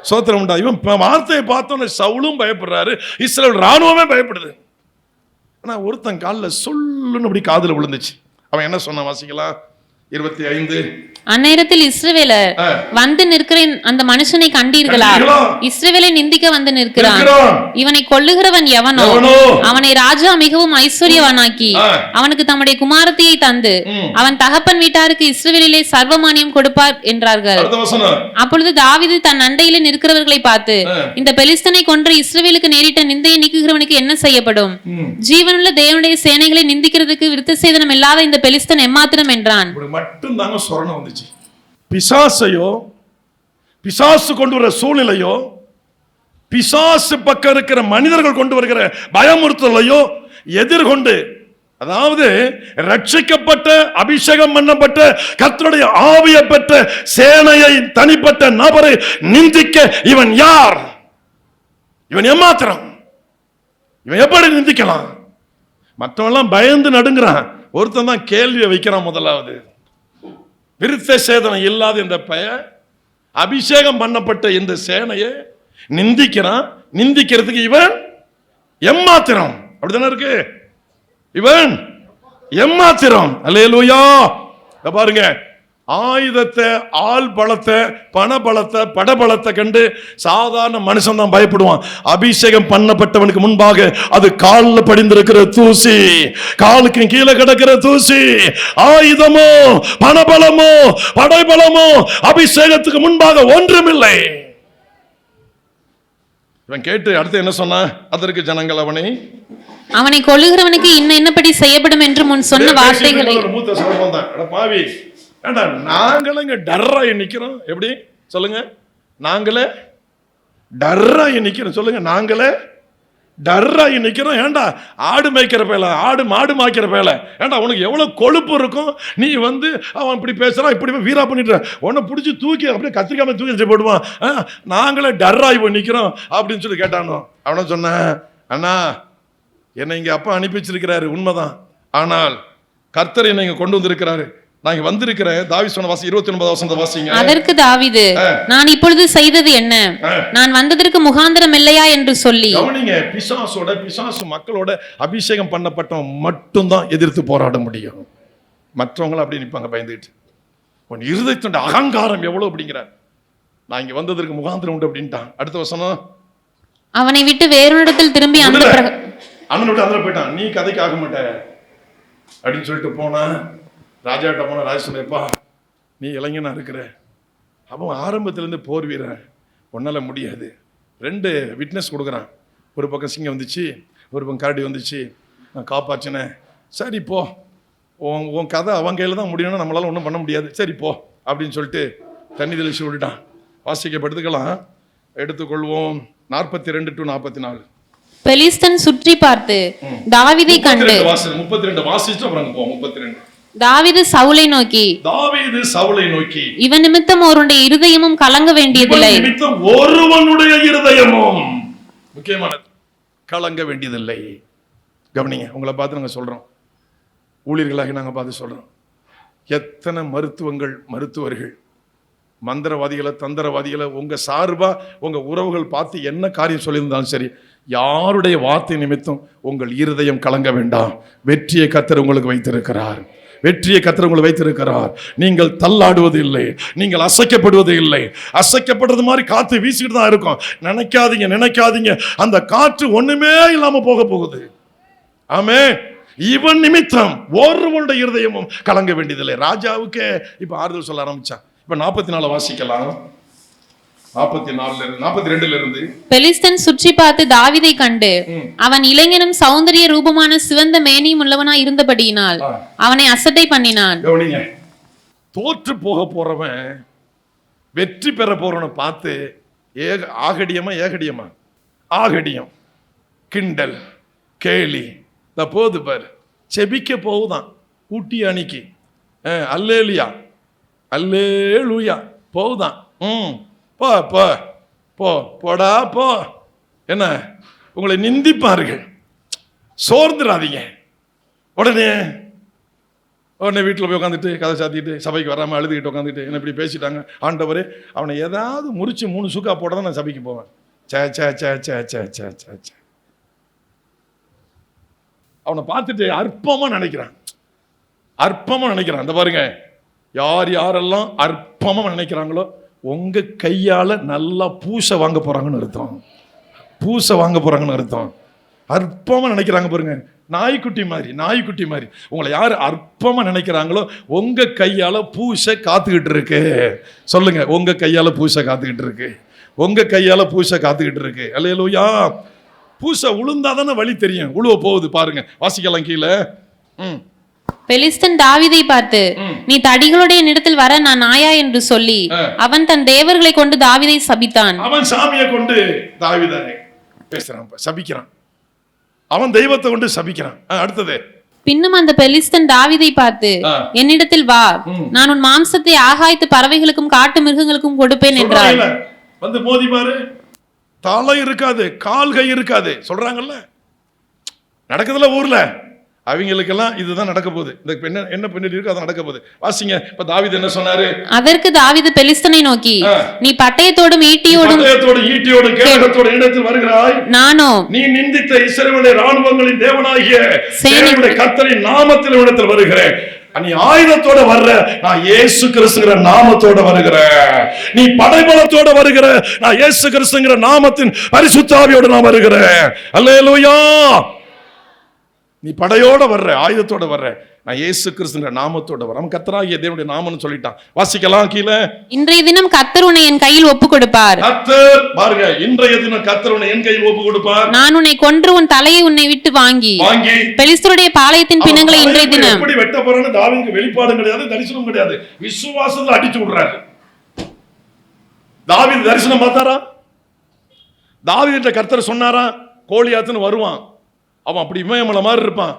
சோத்திரம் உண்டா. இவன் வார்த்தையை பார்த்தோன்னு சவுலும் பயப்படுறாரு, இஸ்ரவேல் ராணுவமே பயப்படுது. ஆனா ஒருத்தன் காலில் சொல்லுன்னு அப்படி காதுல விழுந்துச்சு. அவன் என்ன சொன்ன வாசிக்கலாம்? 25. அந்நேரத்தில் இஸ்ரவேலர் வந்து நிற்கிற அந்த மனுஷனை கண்டீர்களா? இஸ்ரவேலை நிந்திக்க வந்து நிற்கிறான். இவனை கொல்லுகிறவன் எவனோ அவனை ராஜா மிகவும் ஐஸ்வர்யவானாக்கி அவனுக்கு தம்முடைய குமாரத்தியை தந்து அவன் தகப்பன் வீட்டாருக்கு இஸ்ரவேலிலே சர்வமானியம் கொடுப்பார் என்றார்கள். அப்பொழுது தாவீது தன் அண்டையிலே நிற்கிறவர்களை பார்த்து, இந்த பெலிஸ்தனை கொன்று இஸ்ரவேலுக்கு நேரிட்ட நிந்தையை நீக்குகிறவனுக்கு என்ன செய்யப்படும்? ஜீவனுள்ள தேவனுடைய சேனைகளை நிந்திக்கிறதுக்கு விருத்த சேதனம் இல்லாத இந்த பெலிஸ்தன் எம்மாத்திரம் என்றான். மட்டும் தாங்க சொரணம் வந்துச்சு. பிசாசையோ, பிசாசு கொண்டு வர சூழ்நிலையோ, பிசாசு பக்கம் இருக்கிற மனிதர்கள் கொண்டு வருகிற பயமுறுத்தலையோ எதிர்கொண்டு, அதாவது ரட்சிக்கப்பட்ட அபிஷேகம் பண்ணப்பட்ட கர்த்தருடைய ஆவியை பெற்ற சேனையை தனிப்பட்ட நபரை நிந்திக்க இவன் யார்? இவன் எம்மாத்திரம்? இவன் எப்படி நிந்திக்கலாம்? மற்றவெல்லாம் பயந்து நடுங்கிறான், ஒருத்தன் தான் கேள்வியை வைக்கிறான். முதலாவது விருத்த சேதனம் இல்லாத இந்த பெயர் அபிஷேகம் பண்ணப்பட்ட இந்த சேனையை நிந்திக்கிறான். நிந்திக்கிறதுக்கு இவன் எம்மாத்திரம்? அப்படித்தானே இருக்கு, இவன் எம்மாத்திரம். அல்லேலூயா. பாருங்க, ஆயுதத்தை, ஆள் பலத்தை, பண பலத்தை, படபலத்தை கண்டு சாதாரண மனுஷன் தான் பயப்படுவான். அபிஷேகம் பண்ணப்பட்டவனுக்கு முன்பாக அது காலில் படிந்திருக்கிற தூசி, காலுக்கு கீழே கிடக்கிற தூசி. ஆயுதமோ, பணபலமோ, படைபலமோ அபிஷேகத்துக்கு முன்பாக ஒன்றுமில்லை. இவன் கேட்டு அடுத்து என்ன சொன்னா? அதற்கு ஜனங்கள் அவனை கொல்லுகிறவனுக்கு என்னப்படி செய்யப்படும் என்று முன் சொன்ன வார்த்தைகளை மூத்த சகோதரன் தான். பாவி, நாங்களும் இங்க டர்ராய் நிக்கிறோம். எப்படி சொல்லுங்க? நாங்களே டர்ராய் நிக்கிறோம். சொல்லுங்க, நாங்களே டர்ராய் நிக்கிறோம். ஏண்டா ஆடு மேய்க்கிற பேல, ஆடு மாடு மாய்க்கிற பேல, ஏண்டா உனக்கு எவ்வளவு கொழுப்பு இருக்கும்? நீ வந்து அவன் இப்படி பேசுறான், இப்படி வீரா பண்ணிட்டு உன்னை பிடிச்சி தூக்கி அப்படியே கத்திரிக்காம தூக்கி போடுவான். நாங்களே டர்ராய் போய் நிக்கிறோம் அப்படின்னு சொல்லி கேட்டானோ. அவன சொன்ன, அண்ணா என்னை இங்க அப்பா அனுப்பி வச்சிருக்கிறாரு, உண்மைதான். ஆனால் கர்த்தர் என்னை இங்க கொண்டு வந்திருக்கிறாரு, நான் வந்திருக்கிறேன். தாவீது சொன்ன வாசி 29 வாசிங்க. அதற்கு தாவீது, நான் இப்பொழுது செய்தது என்ன? நான் வந்ததற்கு முகாந்திரம் இல்லையா என்று சொல்லி. கவனிங்க, பிசாசோட, பிசாசு மக்களோட அபிஷேகம் பண்ணப்பட்டவன் மட்டும்தான் எதிர்த்து போராட முடியும். மற்றவங்களும் அப்படி நிற்பாங்க பயந்துட்டு. உன் இருதயத்தோட அகங்காரம் எவ்வளவு அப்படிங்கிறார். நான் இங்க வந்ததற்கு முகாந்திரம் உண்டு அப்படின்ட்டான். அடுத்த வசனம், அவனை விட்டு வேறொரு திரும்பி அந்த விட்டு அதில் போயிட்டான். நீ கதைக்கு ஆக மாட்ட அப்படின்னு சொல்லிட்டு போனா. ராஜாட்ட போன ராஜா சொன்னப்பா, நீ இளைஞனா இருக்கிற, அவன் ஆரம்பத்திலேருந்து போர் வீரன், ஒன்னால முடியாது. 2 விட்னஸ் கொடுக்குறான். ஒரு பக்கம் சிங்கம் வந்துச்சு, ஒரு பக்கம் கரடி வந்துச்சு, நான் காப்பாற்றினேன். சரி போ, உன் கதை அவன் கையில் தான் முடியணும், நம்மளால ஒன்றும் பண்ண முடியாது, சரி போ அப்படின்னு சொல்லிட்டு தண்ணி தெளிச்சு விட்டுட்டான். வாசிக்கப்படுத்துக்கலாம், எடுத்துக்கொள்வோம். 42 to 44. பெலிஸ்தன் சுற்றி பார்த்து தாவீதை கண்டு 32 வாசிச்சு அப்புறம் போ. 32. தாவீது சவுலை நோக்கி, இவன் நிமித்தம் ஒருவனுடைய இருதயமும் கலங்க வேண்டியதில்லை. ஒருவனுடைய இருதயமும் முக்கியமானது, கலங்க வேண்டியதில்லை. கவனிங்க, உங்களை பார்த்து நாங்கள் சொல்றோம், ஊழியர்களாக நாங்கள் பார்த்து சொல்றோம், எத்தனை மருத்துவர்கள், மந்திரவாதிகளை, தந்திரவாதிகளை உங்க சார்பா உங்க உறவுகள் பார்த்து என்ன காரியம் சொல்லியிருந்தாலும் சரி, யாருடைய வார்த்தை நிமித்தம் உங்கள் இருதயம் கலங்க வேண்டாம். வெற்றியை கர்த்தர் உங்களுக்கு வைத்திருக்கிறார். வெற்றியை கர்த்தர் உங்களை வைத்திருக்கிறார். நீங்கள் தள்ளாடுவது இல்லை, நீங்கள் அசைக்கப்படுவது இல்லை. அசைக்கப்படுறது மாதிரி காற்று வீசிக்கிட்டு தான் இருக்கும். நினைக்காதீங்க அந்த காற்று ஒண்ணுமே இல்லாம போக போகுது. ஆமென். இவன் நிமித்தம் ஒருவனுடைய இருதயமும் கலங்க வேண்டியதில்லை. ராஜாவுக்கு இப்ப ஆறுதல் சொல்ல ஆரம்பிச்சான். இப்ப 44 வாசிக்கலாம். 42 இருந்து. பெலிஸ்தன் சுற்றி பார்த்து தாவீதை கண்டு அவன் இளைஞனும் சௌந்தரிய ரூபமான சிவந்த மேனியும் உள்ளவனா இருந்தபடியினால் அவனை அசட்டை பண்ணினான். தோற்று போக போறவன் வெற்றி பெற போறவனை பார்த்து ஆகடியம், கிண்டல், கேலி. போது பாரு, செபிக்க போகுதான் ஊட்டி அணிக்கு. அல்லேலூயா போகுதான். போ போ போ போடா போ. என்ன, உங்களை நிந்திப்பார்கள். சோர்ந்துடாதீங்க. உடனே வீட்டில் போய் உட்காந்துட்டு கதை சாத்திட்டு சபைக்கு வராமல் அழுதுகிட்டு உட்காந்துட்டு என்ன இப்படி பேசிட்டாங்க ஆண்டவரே, அவனை ஏதாவது முறிச்சு 3 சூக்கா போட தான் நான் சபைக்கு போவேன். அவனை பார்த்துட்டு அற்பமா நினைக்கிறான். அந்த பாருங்க, யாரெல்லாம் அற்பமா நினைக்கிறாங்களோ உங்க கையால நல்லா பூசை வாங்க போறாங்கன்னு அர்த்தம். அற்பமா நினைக்கிறாங்க பாருங்க, நாய்க்குட்டி மாதிரி. உங்களை யார் அற்பமா நினைக்கிறாங்களோ உங்க கையால பூசை காத்துக்கிட்டு இருக்கு. சொல்லுங்க, உங்க கையால பூசை காத்துக்கிட்டு இருக்கு. அல்லேலூயா. பூசை உளுந்தாதானே வழி தெரியும். உழுவ போகுது பாருங்க. வாசிக்கலாம் கீழே. பெலிஸ்தன் தாவீதை பார்த்து, நீ தடிகளுடைய நிலத்தில் வர நான் நாயா என்று சொல்லி அவன் தன் தேவர்களை கொண்டு தாவீதை சபித்தான். அவன் சாமியை கொண்டு தாவீதை பேசுறான், சபிக்கிறான். அவன் தெய்வத்தை கொண்டு சபிக்கிறான். அடுத்தது. பின்னும் அந்த பெலிஸ்தன் தாவீதை பார்த்து, என்னிடத்தில் வா, நான் உன் மாம்சத்தை ஆகாயத்து பறவைகளுக்கும் காட்டு மிருகங்களுக்கும் கொடுப்பேன் என்றார். வந்து மோதி பாரு, தலை இருக்காது, கால்கை இருக்காது சொல்றாங்கல்ல, நடக்குதுல ஊர்ல. அவங்களுக்கெல்லாம் இதுதான் நடக்க போகுது. இந்த என்ன பண்ணிட்டு இருக்கு அதான் நடக்க போகுது. வாசிங்க. இப்ப தாவீது என்ன சொன்னாரு? அதற்கு தாவீது பெலிஸ்தனை நோக்கி, நீ பட்டயத்தோடும் ஈட்டியோடும் கேடகத்தோடும் இடத்தில் வருகிறாய். நானோ நீ நிந்தித்த இஸ்ரவேலுடைய ராணுவங்களின் தேவனாகிய சேனைகளுடைய கர்த்தரின் நாமத்தில் இடத்தில் வருகிறேன். நீ ஆயுதத்தோட வர்ற, நான் இயேசு கிறிஸ்துங்கிற நாமத்தோட வருகிறேன். நீ படைபலத்தோட வருகிற, நான் இயேசு கிறிஸ்துங்கிற நாமத்தின் பரிசுத்த ஆவியோட நான் வருகிறேன். அல்லேலூயா. நீ படையோட வர்ற, ஆயுதத்தோட வர்ற, நான் இயேசு கிறிஸ்துங்கிற நாமத்தோட வர. அவன் கர்த்தராகிய தேவனுடைய நாமம்னு சொல்லிட்டான். வாசிக்கலாம் கீழே. இன்றைய தினம் கர்த்தர் உன்னை என் கையில் ஒப்பு கொடுப்பார். கர்த்தர் பாருங்க, இன்றைய தினம் கர்த்தர் உன்னை என் கையில் ஒப்பு கொடுப்பார். நான் உன்னை கொன்று உன் தலையை உன்னை விட்டு வாங்கி பெலிஸ்தருடைய பாளையத்தின் பிணங்களை இன்றைய தினம் எப்படி வெட்ட போறான்னு தாவீதுக்கு வெளிப்பாடும் கிடையாது, தரிசனம் கிடையாது. விசுவாசத்துல அடிச்சு விடுறாரு. தாவீது தரிசனம் பார்த்தாரா? தாவீதுட்ட கர்த்தர் சொன்னாரா கோலியாத்துன்னு வருவான், அவன் அப்படி இமயமலை மாதிரி இருப்பான்,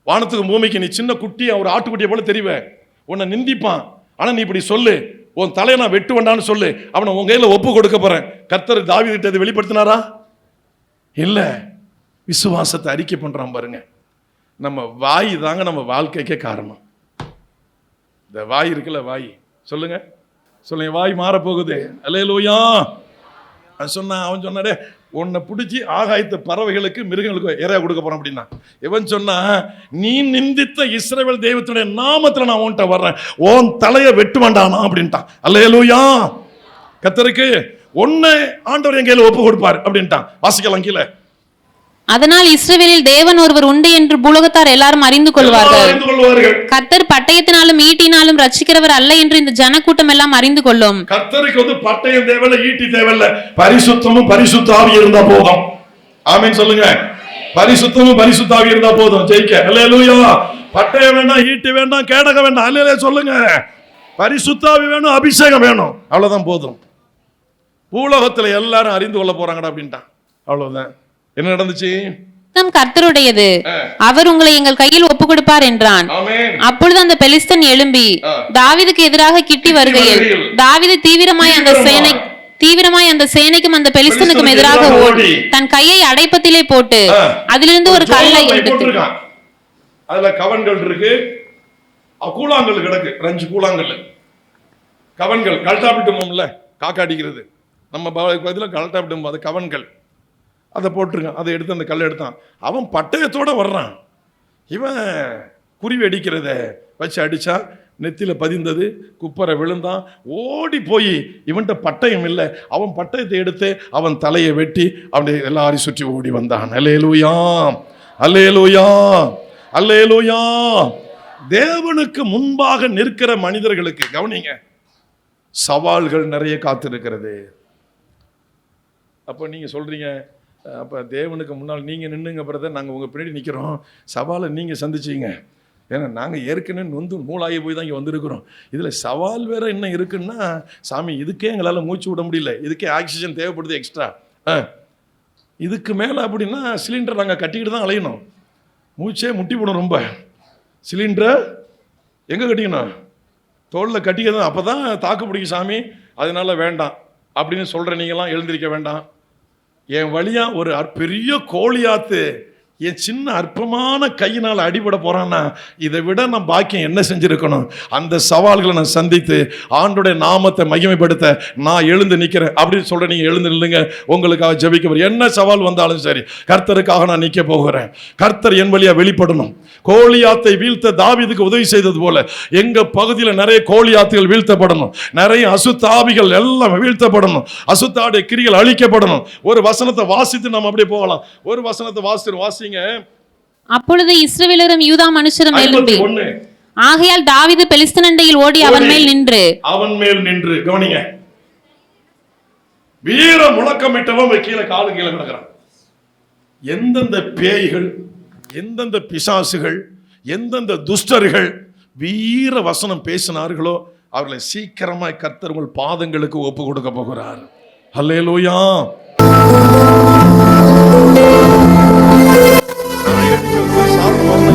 வானத்துக்கு பூமிக்கு நீ சின்ன குட்டியை ஒரு ஆட்டுக்குட்டியை போல தெரிவேன், உன்னை நிந்திப்பான், ஆனா நீ இப்படி சொல்லு, உன் தலையை நான் வெட்டு வேண்டான்னு சொல்லு, அவனை உன் கையில ஒப்பு கொடுக்க போறேன். கர்த்தர் தாவீதுட்ட அதை வெளிப்படுத்தினாரா? இல்ல. விசுவாசத்தை அறிக்கை பண்றான் பாருங்க. நம்ம வாய் தாங்க நம்ம வாழ்க்கைக்கே காரணம். இந்த வாய் இருக்குல்ல, வாய் சொல்லுங்க, வாய் மாற போகுது. அல்லேலூயா. அவன் சொன்னாரே, உன்னை பிடிச்சி ஆகாயத்து பறவைகளுக்கு மிருகங்களுக்கு இறையா கொடுக்க போறான் அப்படின்னா. இவன் சொன்னா, நீ நிந்தித்த இஸ்ரவேல் தெய்வத்துடைய நாமத்துல நான் உன்கிட்ட வர்றேன், உன் தலையை வெட்டு வேண்டானா அப்படின்ட்டான். அல்லேலூயா. கர்த்தருக்கு உன்னை ஆண்டவர் என் கையில ஒப்பு கொடுப்பார் அப்படின்ட்டான். வாசிக்கலாம் கீழே. அதனால் இஸ்ரவேலில் தேவன் ஒருவர் உண்டு என்று பூலோகத்தார் எல்லாரும் அறிந்து கொள்வார்கள். கர்த்தர் பட்டயத்தினாலும் ஈட்டினாலும் ரட்சிக்கிறவர் அல்ல என்று இந்த ஜனக்கூட்டம் எல்லாம் அறிந்து கொள்ளும். கர்த்தருக்கு வந்து பட்டயம் தேவையில்ல, ஈட்டி தேவையில்ல, பரிசுத்தமும் பரிசுத்த ஆவி இருந்தா போதும். ஆமென் சொல்லுங்க. பரிசுத்தமும் பரிசுத்த ஆவி இருந்தா போதும் ஜெயிக்க. அல்லேலூயா. பட்டயம் வேண்டாம், ஈட்டி வேண்டாம், கேடகம் வேண்டாம். அல்லேலூயா சொல்லுங்க. பரிசுத்த ஆவி வேணும், அபிஷேகம் வேணும், அவ்வளவுதான் போதும். பூலோகத்துல எல்லாரும் அறிந்து கொள்ள போறாங்கடா அப்படின்ட்டான். அவ்வளவுதான். என்ன நடந்துச்சு? கர்த்தருடையது, அவர் உங்களை எங்கள் கையில் ஒப்பு கொடுப்பார் என்றான். அப்பொழுது அந்த பெலிஸ்தன் எழும்பி தாவீதுக்கு எதிராக கிட்டி வருகையில் தாவீது தீவிரமாய் அந்த சேனைக்கும் அந்த பெலிஸ்தனுக்கும் எதிராக ஓடி தன் கையை அடைப்பத்திலே போட்டு அதிலிருந்து ஒரு கல்லை எடுத்து, அதுல கவன்கள் இருக்கு, கூழாங்கல் கிடக்கு, 5 கூழாங்கல் கவன்கள். கல்டாபிட்டுமோம்ல, காக்காடிக்கிறது நம்ம பதில கல்டாபிட்டும், அது கவன்கள். அதை போட்டிருக்கான், அதை எடுத்து அந்த கல்லை எடுத்தான். அவன் பட்டயத்தோடு வர்றான். இவன் குருவி அடிக்கிறத வச்சு அடித்தா நெத்தியில் பதிந்தது, குப்பரை விழுந்தான். ஓடி போய் இவன்கிட்ட பட்டயம் இல்லை, அவன் பட்டயத்தை எடுத்து அவன் தலையை வெட்டி அவனை எல்லாரையும் சுற்றி ஓடி வந்தான். அல்லேலூயா, அல்லேலூயா, அல்லேலூயா. தேவனுக்கு முன்பாக நிற்கிற மனிதர்களுக்கு கவனிங்க, சவால்கள் நிறைய காத்திருக்கிறது. அப்போ நீங்கள் சொல்கிறீங்க, அப்போ தேவனுக்கு முன்னால் நீங்கள் நின்றுங்க பிரதர், நாங்கள் உங்கள் பின்னாடி நிற்கிறோம், சவாலை நீங்கள் சந்திச்சிங்க. ஏன்னா நாங்கள் ஏற்கனவே நூலாகி போய் தான் இங்கே வந்திருக்கிறோம், இதில் சவால் வேறு என்ன இருக்குன்னா, சாமி இதுக்கே எங்களால் மூச்சு விட முடியல, இதுக்கே ஆக்சிஜன் தேவைப்படுது எக்ஸ்ட்ரா. இதுக்கு மேலே அப்படின்னா சிலிண்டர் நாங்கள் கட்டிக்கிட்டு தான் அலையணும், மூச்சே முட்டி போடும். ரொம்ப சிலிண்டரை எங்கே கட்டிக்கணும்? தோளில் கட்டிக்கணும், அப்போ தான் தாக்கு பிடிக்கும் சாமி, அதனால வேண்டாம் அப்படின்னு சொல்கிற நீங்களாம் எழுந்திருக்க வேண்டாம். என் வழியாக ஒரு பெரிய கோழியாத்து என் சின்ன அற்பமான கையினால் அடிபட போறான்னா இதை விட நான் பாக்கியம் என்ன செஞ்சிருக்கணும்? அந்த சவால்களை நான் சந்தித்து ஆண்டோடைய நாமத்தை மகிமைப்படுத்த நான் எழுந்து நிற்கிறேன் அப்படின்னு சொல்ற நீங்க எழுந்து நில்லுங்க. உங்களுக்காக ஜெபிக்க போறேன். என்ன சவால் வந்தாலும் சரி கர்த்தருக்காக நான் நிற்க போகிறேன். கர்த்தர் என் வழியா வெளிப்படணும். கோலியாத்தை வீழ்த்த தாவீதுக்கு உதவி செய்தது போல எங்க பகுதியில் நிறைய கோலியாத்துகள் வீழ்த்தப்படணும், நிறைய அசுத்தாவிகள் எல்லாம் வீழ்த்தப்படணும், அசுத்தாடைய கிரிகள் அழிக்கப்படணும். ஒரு வசனத்தை வாசித்து நம்ம அப்படியே போகலாம். ஒரு வசனத்தை வாசி. அப்பொழுது இஸ்ரவேலரும் யூதா மனுஷரும் எழும்பி, ஆகையால் தாவீது பெலிஸ்தனண்டையில் ஓடி அவன் மேல் நின்று கவனிங்க, வீர முழக்கமிட்டவன் கீழே காலு கீழே கிடக்கிறான். எந்தெந்த பேய்கள், எந்தெந்த பிசாசுகள், எந்தெந்த துஷ்டர்கள் வீர வசனம் பேசினார்களோ அவர்களை சீக்கிரமாய் கர்த்தர் உங்கள் பாதங்களுக்கு ஒப்பு கொடுக்க போகிறார். அல்லேலூயா.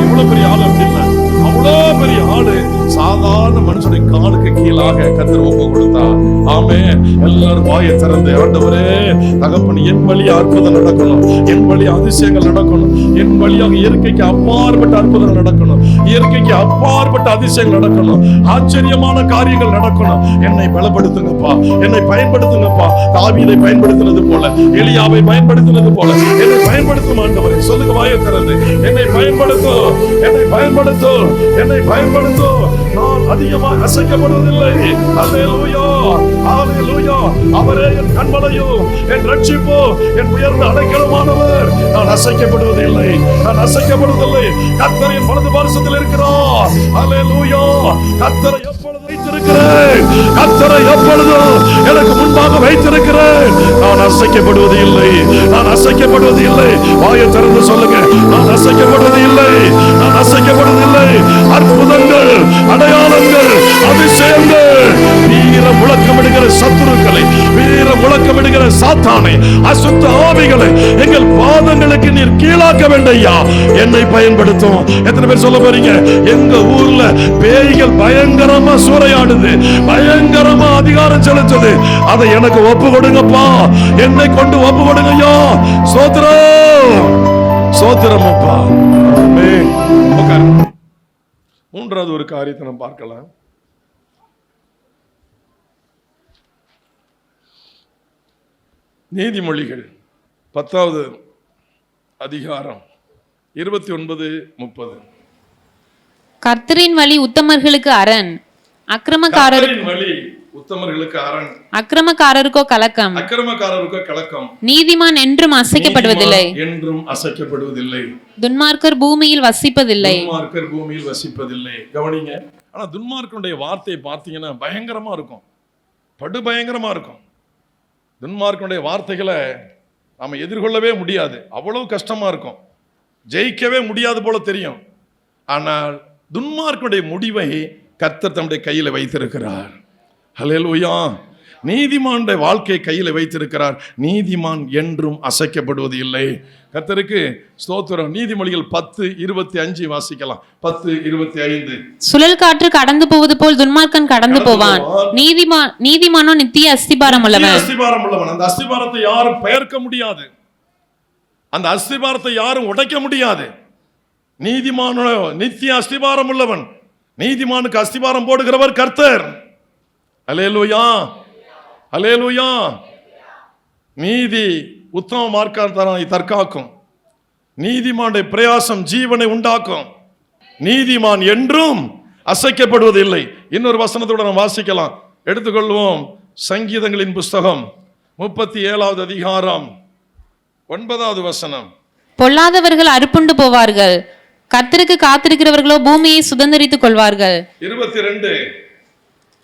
இவ்வளவு பெரிய ஆளு அப்படின்னா அவ்வளோ பெரிய ஆளு சாதாரண மனுஷனுடைய காலுக்கு கீழாக கர்த்தர் ஒப்பு கொடுத்தார். ஆமென். எல்லாரும் வாயை திறந்து, ஆண்டவரே தகப்பன் என் வழியா அற்புதம் நடக்கணும், என் வழியா அதிசயங்கள் நடக்கணும், என் வழியாக இயற்கைக்கு அப்பாற்பட்ட அற்புதங்கள் நடக்கணும், இயற்கைக்கு அப்பாற்பட்ட அதிசயங்கள் நடக்கணும், ஆச்சரியமான காரியங்கள் நடக்கணும். என்னை பலப்படுத்துங்கப்பா, என்னை பயன்படுத்துங்கப்பா. தாவீதை பயன்படுத்தினது போல, எலியாவை பயன்படுத்தினது போல என்னை பயன்படுத்தும் ஆண்டவரே. சொல்லுங்க வாயை திறந்து, என்னை பயன்படுத்தும், என்னை பயன்படுத்தும், என்னை பயன்படுத்தும். நான் அதிகமாக அசைக்கப்படுவதில்லை. அல்லேலூயா, அல்லேலூயா. அவரே என் கண்மலையும் என் ரட்சிப்போ என் உயர்ந்த அடைக்கலமானவர். நான் அசைக்கப்படுவதில்லை, நான் அசைக்கப்படுவதில்லை. கர்த்தர் என் வலது பாரிசத்தில் இருக்கிறார். அல்லேலூயா. கர்த்தரை எப்பொழுது வைத்திருக்கிறேன், கர்த்தரை எப்பொழுது எனக்கு முன்பாக வைத்திருக்கிறேன். நான் அசைக்கப்படுவது இல்லை, நான் அசைக்கப்படுவது இல்லை. வாயை திறந்து சொல்லுங்க, நான் அசைக்கப்படுவது இல்லை, நான் அசைக்கப்படுவது இல்லை. அற்புதங்கள், அடையாளங்கள், அதிசயங்கள், வீர முழக்கமிடுகிற சத்துருக்களை, வீர முழக்கமிடுகிற சாத்தானை, அசுத்த ஆவிகளை எங்கள் பாதங்களுக்கு நீர் கீழாக்க வேண்டையா. என்னை பயன்படுத்தும். எத்தனை பேர் சொல்ல போறீங்க? எங்க ஊர்ல பேய்கள் பயங்கரமா சூறையாடுது, பயங்கரமா அதிகாரம் செலுத்துது, அதை எனக்கு ஒப்பு கொடுங்கப்பா, என்னை கொண்டு ஒப்பு கொடுங்கய்யா. சோத்திரம், சோத்திரம் அப்பா. மூன்றாவது ஒரு காரியத்தை நம்ம பார்க்கலாம். நீதிமொழிகள் 10வது அதிகாரம் 29-30. கர்த்தரின் வழி உத்தமர்களுக்கு அரண், அக்கிரமக்காரரின் வழி உத்தமர்களுக்கு அரண், அக்கிரமக்காரருக்கோ கலக்கம், அக்கிரமக்காரருக்கோ கலக்கம். நீதிமான் என்றும் அசைக்கப்படுவதில்லை, என்றும் அசைக்கப்படுவதில்லை. துன்மார்க்கர் பூமியில் வசிப்பதில்லை, துன்மார்க்கர் பூமியில் வசிப்பதில்லை. கவனிங்க. ஆனா துன்மார்க்கனுடைய வார்த்தையை பார்த்தீங்கன்னா பயங்கரமா இருக்கும், படு பயங்கரமா இருக்கும். துன்மார்க்கனுடைய வார்த்தைகளை நாம எதிர்கொள்ளவே முடியாது, அவ்வளவு கஷ்டமா இருக்கும், ஜெயிக்கவே முடியாது போல தெரியும். ஆனால் துன்மார்க்கனுடைய முடிவை கர்த்தர் தம்முடைய கையில வைத்திருக்கிறார். ஹல்லேலூயா. நீதிமானுடைய வாழ்க்கையை கையில் வைத்திருக்கிறார். நீதிமான் என்றும் அசைக்கப்படுவது இல்லை. கர்த்தருக்கு ஸ்தோத்திரம். நீதிமொழிகள் 10:25 வாசிக்கலாம். 10:25. சுழல் காற்று கடந்து போவது போல் துன்மார்க்கன் கடந்து போவான், நீதிமானோ நித்திய அஸ்திபாரம் உள்ளவன். அஸ்திபாரம் உள்ளவன். அந்த அஸ்திபாரத்தை யாரும் பெயர்க்க முடியாது, அந்த அஸ்திபாரத்தை யாரும் உடைக்க முடியாது. நீதிமானோ நித்திய அஸ்திபாரம் உள்ளவன். நீதிமானுக்கு அஸ்திபாரம் போடுகிறவர் கர்த்தர். அல்லேலூயா, அல்லேலூயா. நீதி உத்தம மார்க்கத்தை தற்காக்கும். நீதிமானுடைய பிரயாசம் ஜீவனை உண்டாக்கும். நீதிமான் என்றும் அசைக்கப்படுவதில்லை. இன்னொரு வசனத்தோட நாம் வாசிக்கலாம். எடுத்துக்கொள்வோம். சங்கீதங்களின் புஸ்தகம் 37வது அதிகாரம் 9வது வசனம். பொல்லாதவர்கள் அறுப்புண்டு போவார்கள், கர்த்தருக்கு காத்திருக்கிறவர்களோ பூமியை சுதந்தரித்துக் கொள்வார்கள். 22.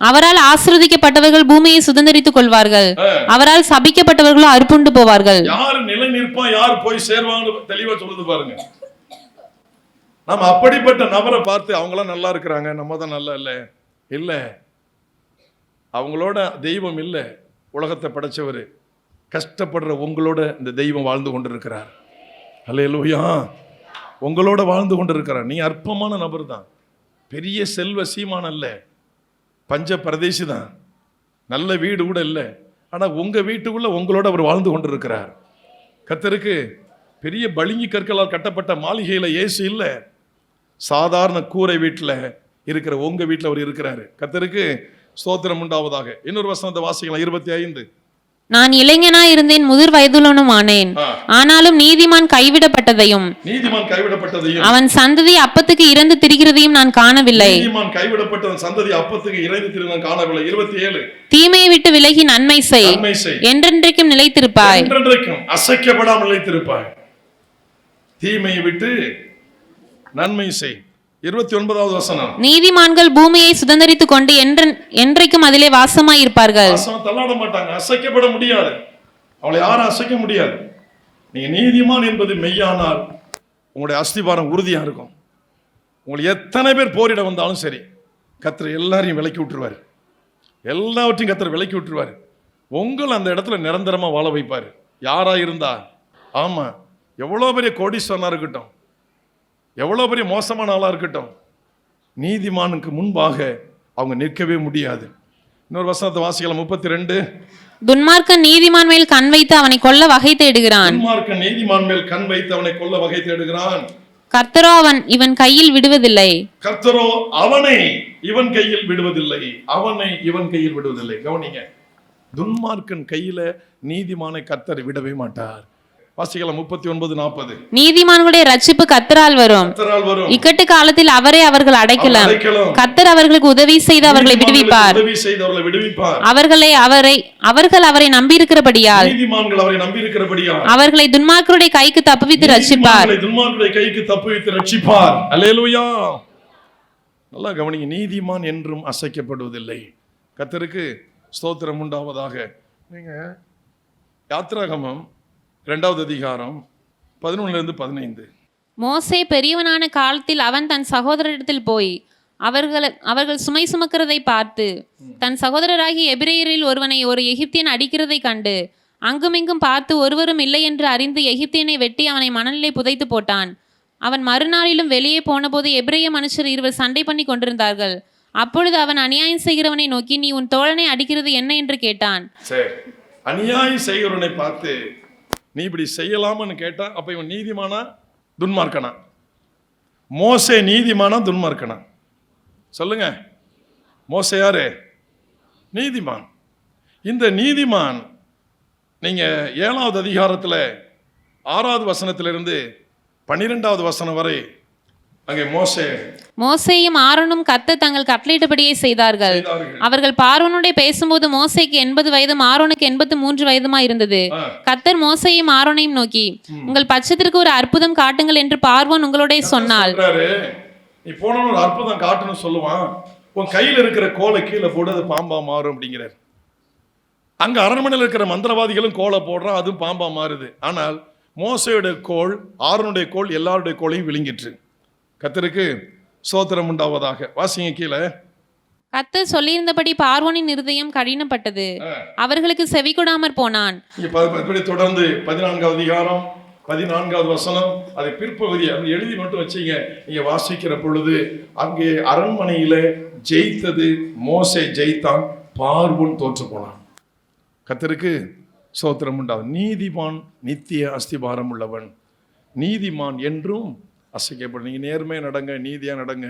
அவரால் ஆசீர்வதிக்கப்பட்டவர்கள் பூமியை சுதந்தரித்துக் கொள்வார்கள், அவரால் சபிக்கப்பட்டவர்களோ அறுப்புண்டு போவார்கள். யார் நிலை நிற்பா, யார் போய் சேர்வாங்க தெளிவா சொல்லுது பாருங்க. நம்ம அப்படிப்பட்ட நபரை பார்த்து அவங்களாம் நல்லா இருக்கிறாங்க, நம்ம தான் நல்லா இல்லை. இல்லை, அவங்களோட தெய்வம் இல்லை. உலகத்தை படைச்சவர் கஷ்டப்படுற உங்களோட இந்த தெய்வம் வாழ்ந்து கொண்டிருக்கிறார். அல்லேலூயா. உங்களோட வாழ்ந்து கொண்டிருக்கிறார். நீ அற்பமான நபர் தான், பெரிய செல்வ சீமான் அல்ல, பஞ்ச பிரதேசி தான், நல்ல வீடு கூட இல்லை. ஆனால் உங்கள் வீட்டுக்குள்ள உங்களோட அவர் வாழ்ந்து கொண்டிருக்கிறார். கர்த்தருக்கு பெரிய பளிங்கு கற்களால் கட்டப்பட்ட மாளிகையில் இயேசு இல்லை, சாதாரண கூரை வீட்டில் இருக்கிற உங்கள் வீட்டில் அவர் இருக்கிறாரு. கர்த்தருக்கு ஸ்தோத்திரம் உண்டாவதாக. இன்னொரு வசனத்தை வாசிக்கலாம். 25. நான் இளைஞனாய் இருந்தேன், முதிர் வயதுள்ளவனும் ஆனேன், ஆனாலும் நீதிமான் கைவிடப்பட்டதையும் அவன் சந்ததி அப்பத்துக்கு இறந்து திரிகிறதையும் நான் காணவில்லை. நீதிமான் கைவிடப்பட்ட சந்ததி அப்பத்துக்கு இறந்து திரிகிறதை காணவில்லை. 27. தீமையை விட்டு விலகி நன்மை செய், என்றென்றைக்கும் நிலைத்திருப்பாய். என்றென்றைக்கும் அசைக்கப்படாமல் நிலைத்திருப்பாய். தீமையை விட்டு நன்மை செய். 29வது வசனம். நீதிமான்கள் பூமியை சுதந்தரித்துக் கொண்டு என்றைக்கும் அதிலே வாசமாய் இருப்பார்கள். தள்ளாட மாட்டாங்க, அசைக்கப்பட முடியாது. அவளை யாரும் அசைக்க முடியாது. நீங்க நீதிமான் என்பது மெய்யானால் உங்களுடைய அஸ்திபாரம் உறுதியா இருக்கும். உங்களுக்கு எத்தனை பேர் போரிட வந்தாலும் சரி, கர்த்தர் எல்லாரையும் விலக்கி விட்டுருவார். எல்லாவற்றையும் கர்த்தர் விலக்கி விட்டுருவார். உங்களை அந்த இடத்துல நிரந்தரமா வாழ வைப்பார். யாரா இருந்தா. ஆமா, எவ்வளோ பெரிய கோடீஸ்வரனா இருக்கட்டும், எவ்வளோ பெரிய மோசமான ஆளாக இருக்கட்டும், நீதிமானுக்கு முன்பாக அவங்க நிற்கவே முடியாது. இன்னொரு வசனத்தை வாசிக்கலாம். 32. துன்மார்க்கன் நீதிமான் மேல் கண் வைத்து அவனை கொல்ல வகை தேடுகிறான். துன்மார்க்கன் நீதிமான் மேல் கண் வைத்து அவனை கொல்ல வகை தேடுகிறான். கர்த்தரோ இவன் கையில் விடுவதில்லை. கர்த்தரோ அவனை இவன் கையில் விடுவதில்லை. அவனை இவன் கையில் விடுவதில்லை. கவனிங்க, துன்மார்க்கன் கையில நீதிமானை கர்த்தர் விடவே மாட்டார். வாசிக்கலாம். 39-40. நீதிமான்களுடைய ரட்சிப்பு கர்த்தரால் வரும், இக்கட்டு காலத்தில் அவரே அவர்கள் அடைக்கலாம். கர்த்தர் அவர்களுக்கு உதவி செய்து அவர்களை விடுவிப்பார். அவர்கள் அவரை நம்பியிருக்கிறபடியால் அவர்களை துன்மார்க்கருடைய கைக்கு தப்புவித்து ரட்சிப்பார். அல்லேலூயா. நல்லா கவனிங்க, நீதிமான் என்றும் அசைக்கப்படுவதில்லை. கர்த்தருக்கு ஸ்தோத்திரம் உண்டாவதாக. நீங்க யாத்திராகமம் 2வது அதிகாரம் 11-15. மோசே பெரியவனான காலத்தில் அவன் தன் சகோதரரிடத்தில் போய் அவர்கள் சுமை சுமக்கிறதை பார்த்து தன் சகோதரராகிய எபிரேயரில் ஒருவனை ஒரு எகிப்தியன் அடிக்கிறதை கண்டு அங்குமிங்கும் பார்த்து ஒருவரும் இல்லை என்று அறிந்து எகிப்தியனை வெட்டி அவனை மணலிலே புதைத்து போட்டான். அவன் மறுநாளிலும் வெளியே போனபோது எபிரேய மனுஷர் 2 சண்டை பண்ணி கொண்டிருந்தார்கள். அப்பொழுது அவன் அநியாயம் செய்கிறவனை நோக்கி, நீ உன் தோழனை அடிக்கிறது என்ன என்று கேட்டான். அநியாயம் செய்கிறவனை பார்த்து நீ இப்படி செய்யலாம்னு கேட்டா, அப்ப இவன் நீதிமானா துன்மார்க்கனா? மோசே நீதிமானா துன்மார்க்கனா? சொல்லுங்க. மோசே யாரு? நீதிமான். இந்த நீதிமான் நீங்க 7வது அதிகாரத்துல 6வது வசனத்திலிருந்து 12வது வசனம் வரை அங்கே மோசேயும் ஆரோனும் கர்த்தர் தங்கள் கட்டளையிட்டபடியே செய்தார்கள். அவர்கள் பார்வோனோட பேசும்போது மோசேக்கு 80 வயதும் ஆரோனுக்கு 83 வயதுமா இருந்தது. கர்த்தர் மோசேயும் ஆரோனையும் நோக்கி, உங்கள் பட்சத்திற்கு ஒரு அற்புதம் காட்டுங்கள் என்று பார்வோன் உங்களோட சொன்னால். நீ போன ஒரு அற்புதம் காட்டுன்னு சொல்லுவான், உன் கையில் இருக்கிற கோலை கீழே போடு, அது பாம்பா மாறும் அப்படிங்கிறார். அங்க அரண்மனையில் இருக்கிற மந்திரவாதிகளும் கோலை போடுறான், அதுவும் பாம்பா மாறுது. ஆனால் மோசேயுடைய கோல், ஆரோனுடைய கோல் எல்லாருடைய கோலையும் விழுங்கிற்று. கர்த்தருக்கு ஸ்தோத்திரம் உண்டாவதாக. வாசிங்க கீழே. கர்த்தர் சொல்லியிருந்தபடி பார்வோனின் இருதயம் கடினப்பட்டது, அவர்களுக்கு செவி கொடாமற் போனான். தொடர்ந்து 14வது அதிகாரம் 14வது வசனம், அதை பிற்பகுதி எழுதி மட்டும் வச்சீங்க. நீங்க வாசிக்கிற பொழுது அங்கே அரண்மனையில ஜெயித்தது மோசே ஜெயித்தான், பார்வோன் தோற்று போனான். கர்த்தருக்கு ஸ்தோத்திரம் உண்டாவது. நீதிமான் நித்திய அஸ்திபாரம் உள்ளவன். நீதிமான் என்றும் அசைக்கப்படும். நீங்கள் நேர்மையாக நடங்க, நீதியாக நடங்க,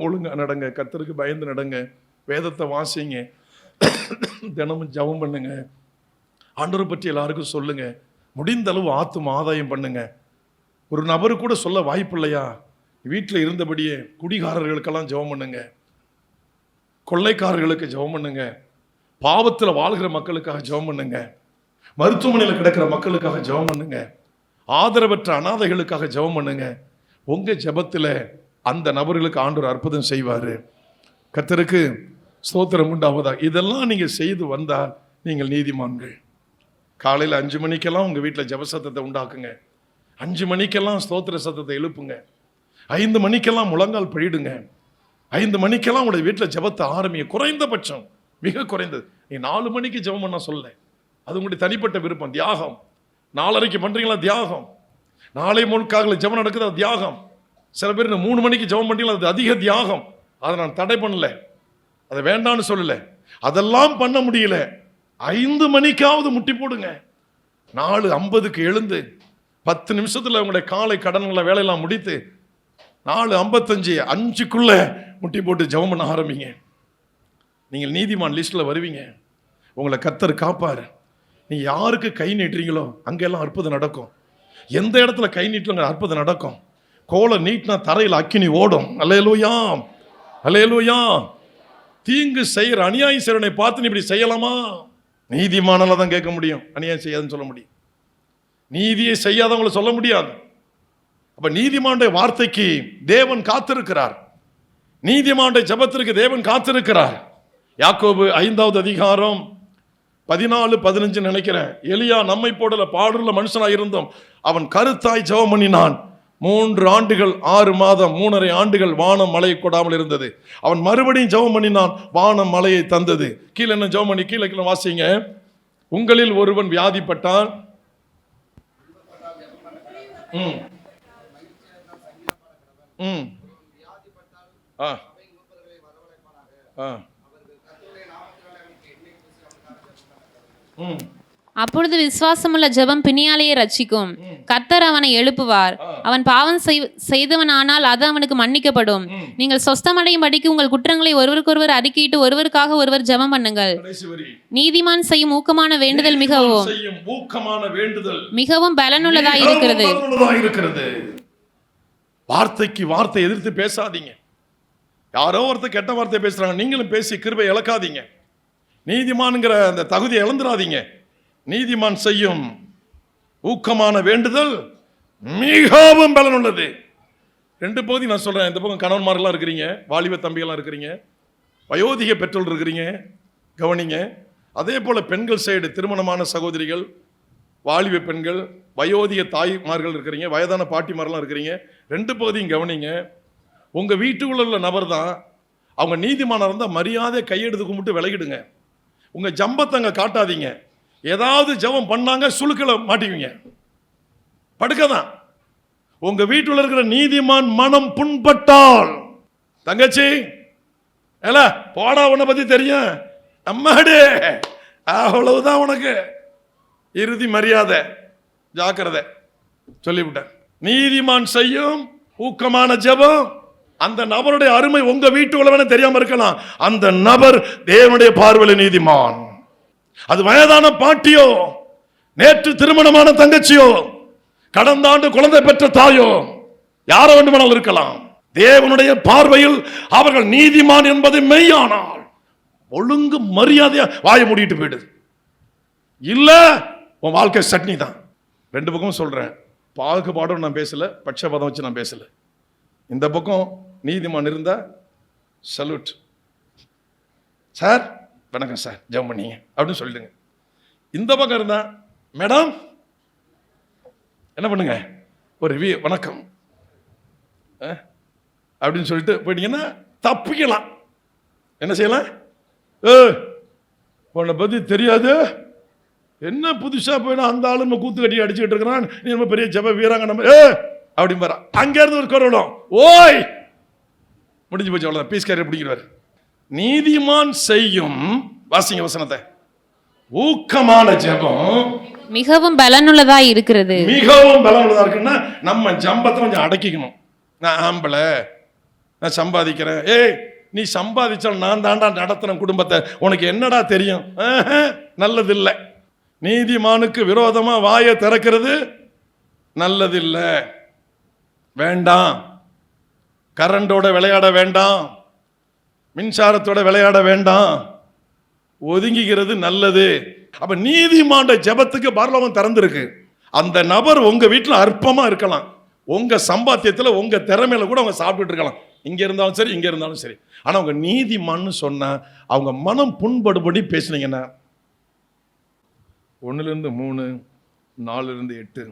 ஒழுங்காக நடங்க, கர்த்தருக்கு பயந்து நடங்க, வேதத்தை வாசிங்க, தினமும் ஜெபம் பண்ணுங்க, ஆண்டவரை பற்றி எல்லாருக்கும் சொல்லுங்க. முடிந்த அளவு ஆத்தும ஆதாயம் பண்ணுங்க. ஒரு நபரு கூட சொல்ல வாய்ப்பு இல்லையா, வீட்டில் இருந்தபடியே குடிகாரர்களுக்கெல்லாம் ஜெபம் பண்ணுங்க, கொள்ளைக்காரர்களுக்கு ஜெபம் பண்ணுங்க, பாவத்தில் வாழ்கிற மக்களுக்காக ஜெபம் பண்ணுங்க, மருத்துவமனையில் கிடக்கிற மக்களுக்காக ஜெபம் பண்ணுங்க, ஆதரவற்ற அனாதைகளுக்காக ஜெபம் பண்ணுங்க. உங்க ஜெபத்தில் அந்த நபர்களுக்கு ஆண்டவர் அற்புதம் செய்வார். கர்த்தருக்கு ஸ்தோத்திரம் உண்டாவதா. இதெல்லாம் நீங்கள் செய்து வந்தால் நீங்கள் நீதிமான்கள். காலையில் 5 மணிக்கெல்லாம் உங்கள் வீட்டில் ஜெப சத்தத்தை உண்டாக்குங்க. 5 மணிக்கெல்லாம் ஸ்தோத்திர சத்தத்தை எழுப்புங்க. 5 மணிக்கெல்லாம் முழங்கால் பழிடுங்க. 5 மணிக்கெல்லாம் உங்களுடைய வீட்டில் ஜெபத்தை ஆரம்பிங்க. குறைந்தபட்சம், மிக குறைந்தது. நீ 4 மணிக்கு ஜெபம் பண்ண சொல்ல, அது உங்களுடைய தனிப்பட்ட விருப்பம், தியாகம். 4:30 பண்ணுறீங்களா, தியாகம். நாளை முழுக்காக ஜெபம் நடக்குது, அது தியாகம். சில பேர் 3 மணிக்கு ஜெபம் பண்ணுறீங்களா, அது அதிக தியாகம். அதை நான் தடை பண்ணல, அதை வேண்டான்னு சொல்லலை. அதெல்லாம் பண்ண முடியல, 5 மணிக்காவது முட்டி போடுங்க. 4:50க்கு எழுந்து 10 நிமிஷத்தில் உங்களுடைய காலை கடன்களை வேலையெல்லாம் முடித்து 4:55 5க்குள்ள முட்டி போட்டு ஜெபம் பண்ண ஆரம்பிங்க. நீங்கள் நீதிமான் லிஸ்ட்டில் வருவீங்க. உங்களை கர்த்தர் காப்பார். நீ யாருக்கு கை நீட்டுறீங்களோ அங்கெல்லாம் அற்புதம் நடக்கும். எந்த இடத்துல கை நீட்டலங்க அற்புதம் நடக்கும். கோலை நீட்டினா தரையில் அக்கினி ஓடும். அல்லேலூயா, அல்லேலூயா. தீங்கு செய்கிற அநியாயம் செய்கிறவனை பார்த்து நீ இப்படி செய்யலாமா? நீதிமானால தான் கேட்க முடியும், அநியாயம் செய்யாதுன்னு சொல்ல முடியும். நீதியை செய்யாதவங்களை சொல்ல முடியாது. அப்ப நீதிமானுடைய வார்த்தைக்கு தேவன் காத்திருக்கிறார். நீதிமானுடைய ஜெபத்திற்கு தேவன் காத்திருக்கிறார். யாக்கோபு 5வது அதிகாரம் 14-15 நினைக்கிறேன். எலியா நம்மை போடல பாடுள்ள மனுஷனாக இருந்தோம், அவன் கருத்தாய் ஜெபம் பண்ணினான். 3 ஆண்டுகள் 6 மாதம் 3.5 ஆண்டுகள் வானம் மழையை கொடாமல் இருந்தது. அவன் மறுபடியும் ஜெபம் பண்ணினான், வானம் மழையை தந்தது. கீழே என்ன ஜெபம் பண்ணி கீழே வாசிங்க. உங்களில் ஒருவன் வியாதிப்பட்டான், அப்பொழுது விசுவாசமுள்ள ஜெபம் பிணியாலையை ரட்சிக்கும். கர்த்தர் அவனை எழுப்புவார். அவன் பாவம் செய்தவனானால் அது அவனுக்கு மன்னிக்கப்படும். நீங்கள் சொஸ்தமடையும்படிக்கு உங்கள் குற்றங்களை ஒருவருக்கொருவர் அறிக்கையிட்டு ஒருவருக்காக ஒருவர் ஜெபம் பண்ணுங்கள். நீதிமான் செய்யும் ஊக்கமான வேண்டுதல் மிகவும் பலனுள்ளதாய் இருக்கிறது. வார்த்தைக்கு வார்த்தை எதிர்த்து பேசாதீங்க. யாரோ ஒருத்தர் கெட்ட வார்த்தை பேசுறாங்க, நீங்களும் பேசி கிருபை இழக்காதீங்க. நீதிமான்ங்கிற அந்த தகுதியை இழந்துடாதீங்க. நீதிமான் செய்யும் ஊக்கமான வேண்டுதல் மிகவும் பலனுள்ளது. 2 பகுதி நான் சொல்றேன். இந்த பக்கம் கணவன்மாரெல்லாம் இருக்கிறீங்க, வாலிப தம்பிகள்லாம் இருக்கிறீங்க, வயோதிக பெற்றோர் இருக்கிறீங்க, கவனிங்க. அதே போல பெண்கள் சைடு திருமணமான சகோதரிகள், வாலிப பெண்கள், வயோதிக தாய்மார்கள் இருக்கிறீங்க, வயதான பாட்டிமாரெல்லாம் இருக்கிறீங்க. 2 பகுதியும் கவனிங்க. உங்க வீட்டுக்குள்ள உள்ள நபர் தான் அவங்க நீதிமானாக இருந்தால் மரியாதை கையெடுத்து கும்பிட்டு விலகிடுங்க. உங்க ஜம்பத்தங்க காட்டாதீங்க. ஏதாவது ஜெபம் பண்ணாங்க சுழுக்களை மாட்டிக்குவீங்க, படுக்கதான். உங்க வீட்டில் இருக்கிற நீதிமான் மனம் புண்பட்டால், தங்கச்சி ஏல போடா, உன்னை பத்தி தெரியும் அம்மாடே, அவ்வளவுதான் உனக்கு இறுதி மரியாதை, ஜாக்கிரதை சொல்லிவிட்டேன். நீதிமான் செய்யும் ஊக்கமான ஜெபம், அந்த நபருடைய அருமை உங்க வீட்டு உலகமே தெரியாம இருக்கலாம். அந்த நபர் தேவனுடைய பார்வையில் நீதிமான். அது வயதான பாட்டியோ, நேற்று திருமணமான தங்கச்சியோ, கடந்த ஆண்டு குழந்தை பெற்ற தாயோ, யாரோ வேண்டுமானால் இருக்கலாம். தேவனுடைய பார்வையில் அவர்கள் நீதிமான் என்பது மெய்யானால் ஒழுங்கு மரியாதையா வாயை மூடிட்டு போயிடுது. இல்ல உன் வாழ்க்கை சட்னி தான். 2 பக்கம் சொல்றேன். பாகுபாடும் நான் பேசல, பட்சபாதம் வச்சு நான் பேசல. இந்த பக்கம் நீதிமான் இருந்தா சல்யூட் சார், வணக்கம் சார், ஜெபம் பண்ணீங்க அப்படின்னு சொல்லிடுங்க. இந்த பக்கம் இருந்தா மேடம் என்ன பண்ணுங்க, ஒரு வணக்கம் அப்படின்னு சொல்லிட்டு போயிட்டீங்கன்னா தப்பிக்கலாம். என்ன செய்யலாம்? உன்னை பத்தி தெரியாது, என்ன புதுசா போயினா அந்த ஆளு நம்ம கூத்து கட்டி அடிச்சுக்கிட்டு இருக்கிறான், நீ நம்ம பெரிய ஜெப வீராங்க நம்ம அப்படின்னு பாரு. அங்க இருந்து ஒரு குரலும் ஓய் முடிஞ்சு போச்சு, அவ்வளவுதான். பீஸ் கேரியர் பிடிக்கிறார். நீதிமான் செய்யும், வாசிங்க வசனத்தை, ஊக்கமான ஜெபம் மிகவும் பலனுள்ளதா இருக்கிறது. மிகவும் பலனுள்ளதா இருக்குன்னா நம்ம ஜம்பத்தை கொஞ்சம் அடக்கிக்கணும். நான் ஆம்பளை, நான் சம்பாதிக்கிறேன். ஏய் நீ சம்பாதிச்சால் நான் தாண்டா நடத்துறேன் குடும்பத்தை, உனக்கு என்னடா தெரியும்? நல்லது இல்லை. நீதிமானுக்கு விரோதமா வாயை திறக்கிறது நல்லதில்ல. வேண்டாம். கரண்டோட விளையாட வேண்டாம், மின்சாரத்தோட விளையாட வேண்டாம், ஒதுங்கிக்கிறது நல்லது. அப்ப நீதிமான ஜெபத்துக்கு பரலோகம் திறந்திருக்கு. அந்த நபர் உங்க வீட்டில் அற்பமா இருக்கலாம், உங்க சம்பாத்தியத்துல உங்க திறமையில கூட அவங்க சாப்பிட்டுட்டு இருக்கலாம், இங்க இருந்தாலும் சரி இங்க இருந்தாலும் சரி. ஆனா அவங்க நீதிமான்னு சொன்னா அவங்க மனம் புண்படுபடி பேசுனீங்கன்னா 1-3, 4-8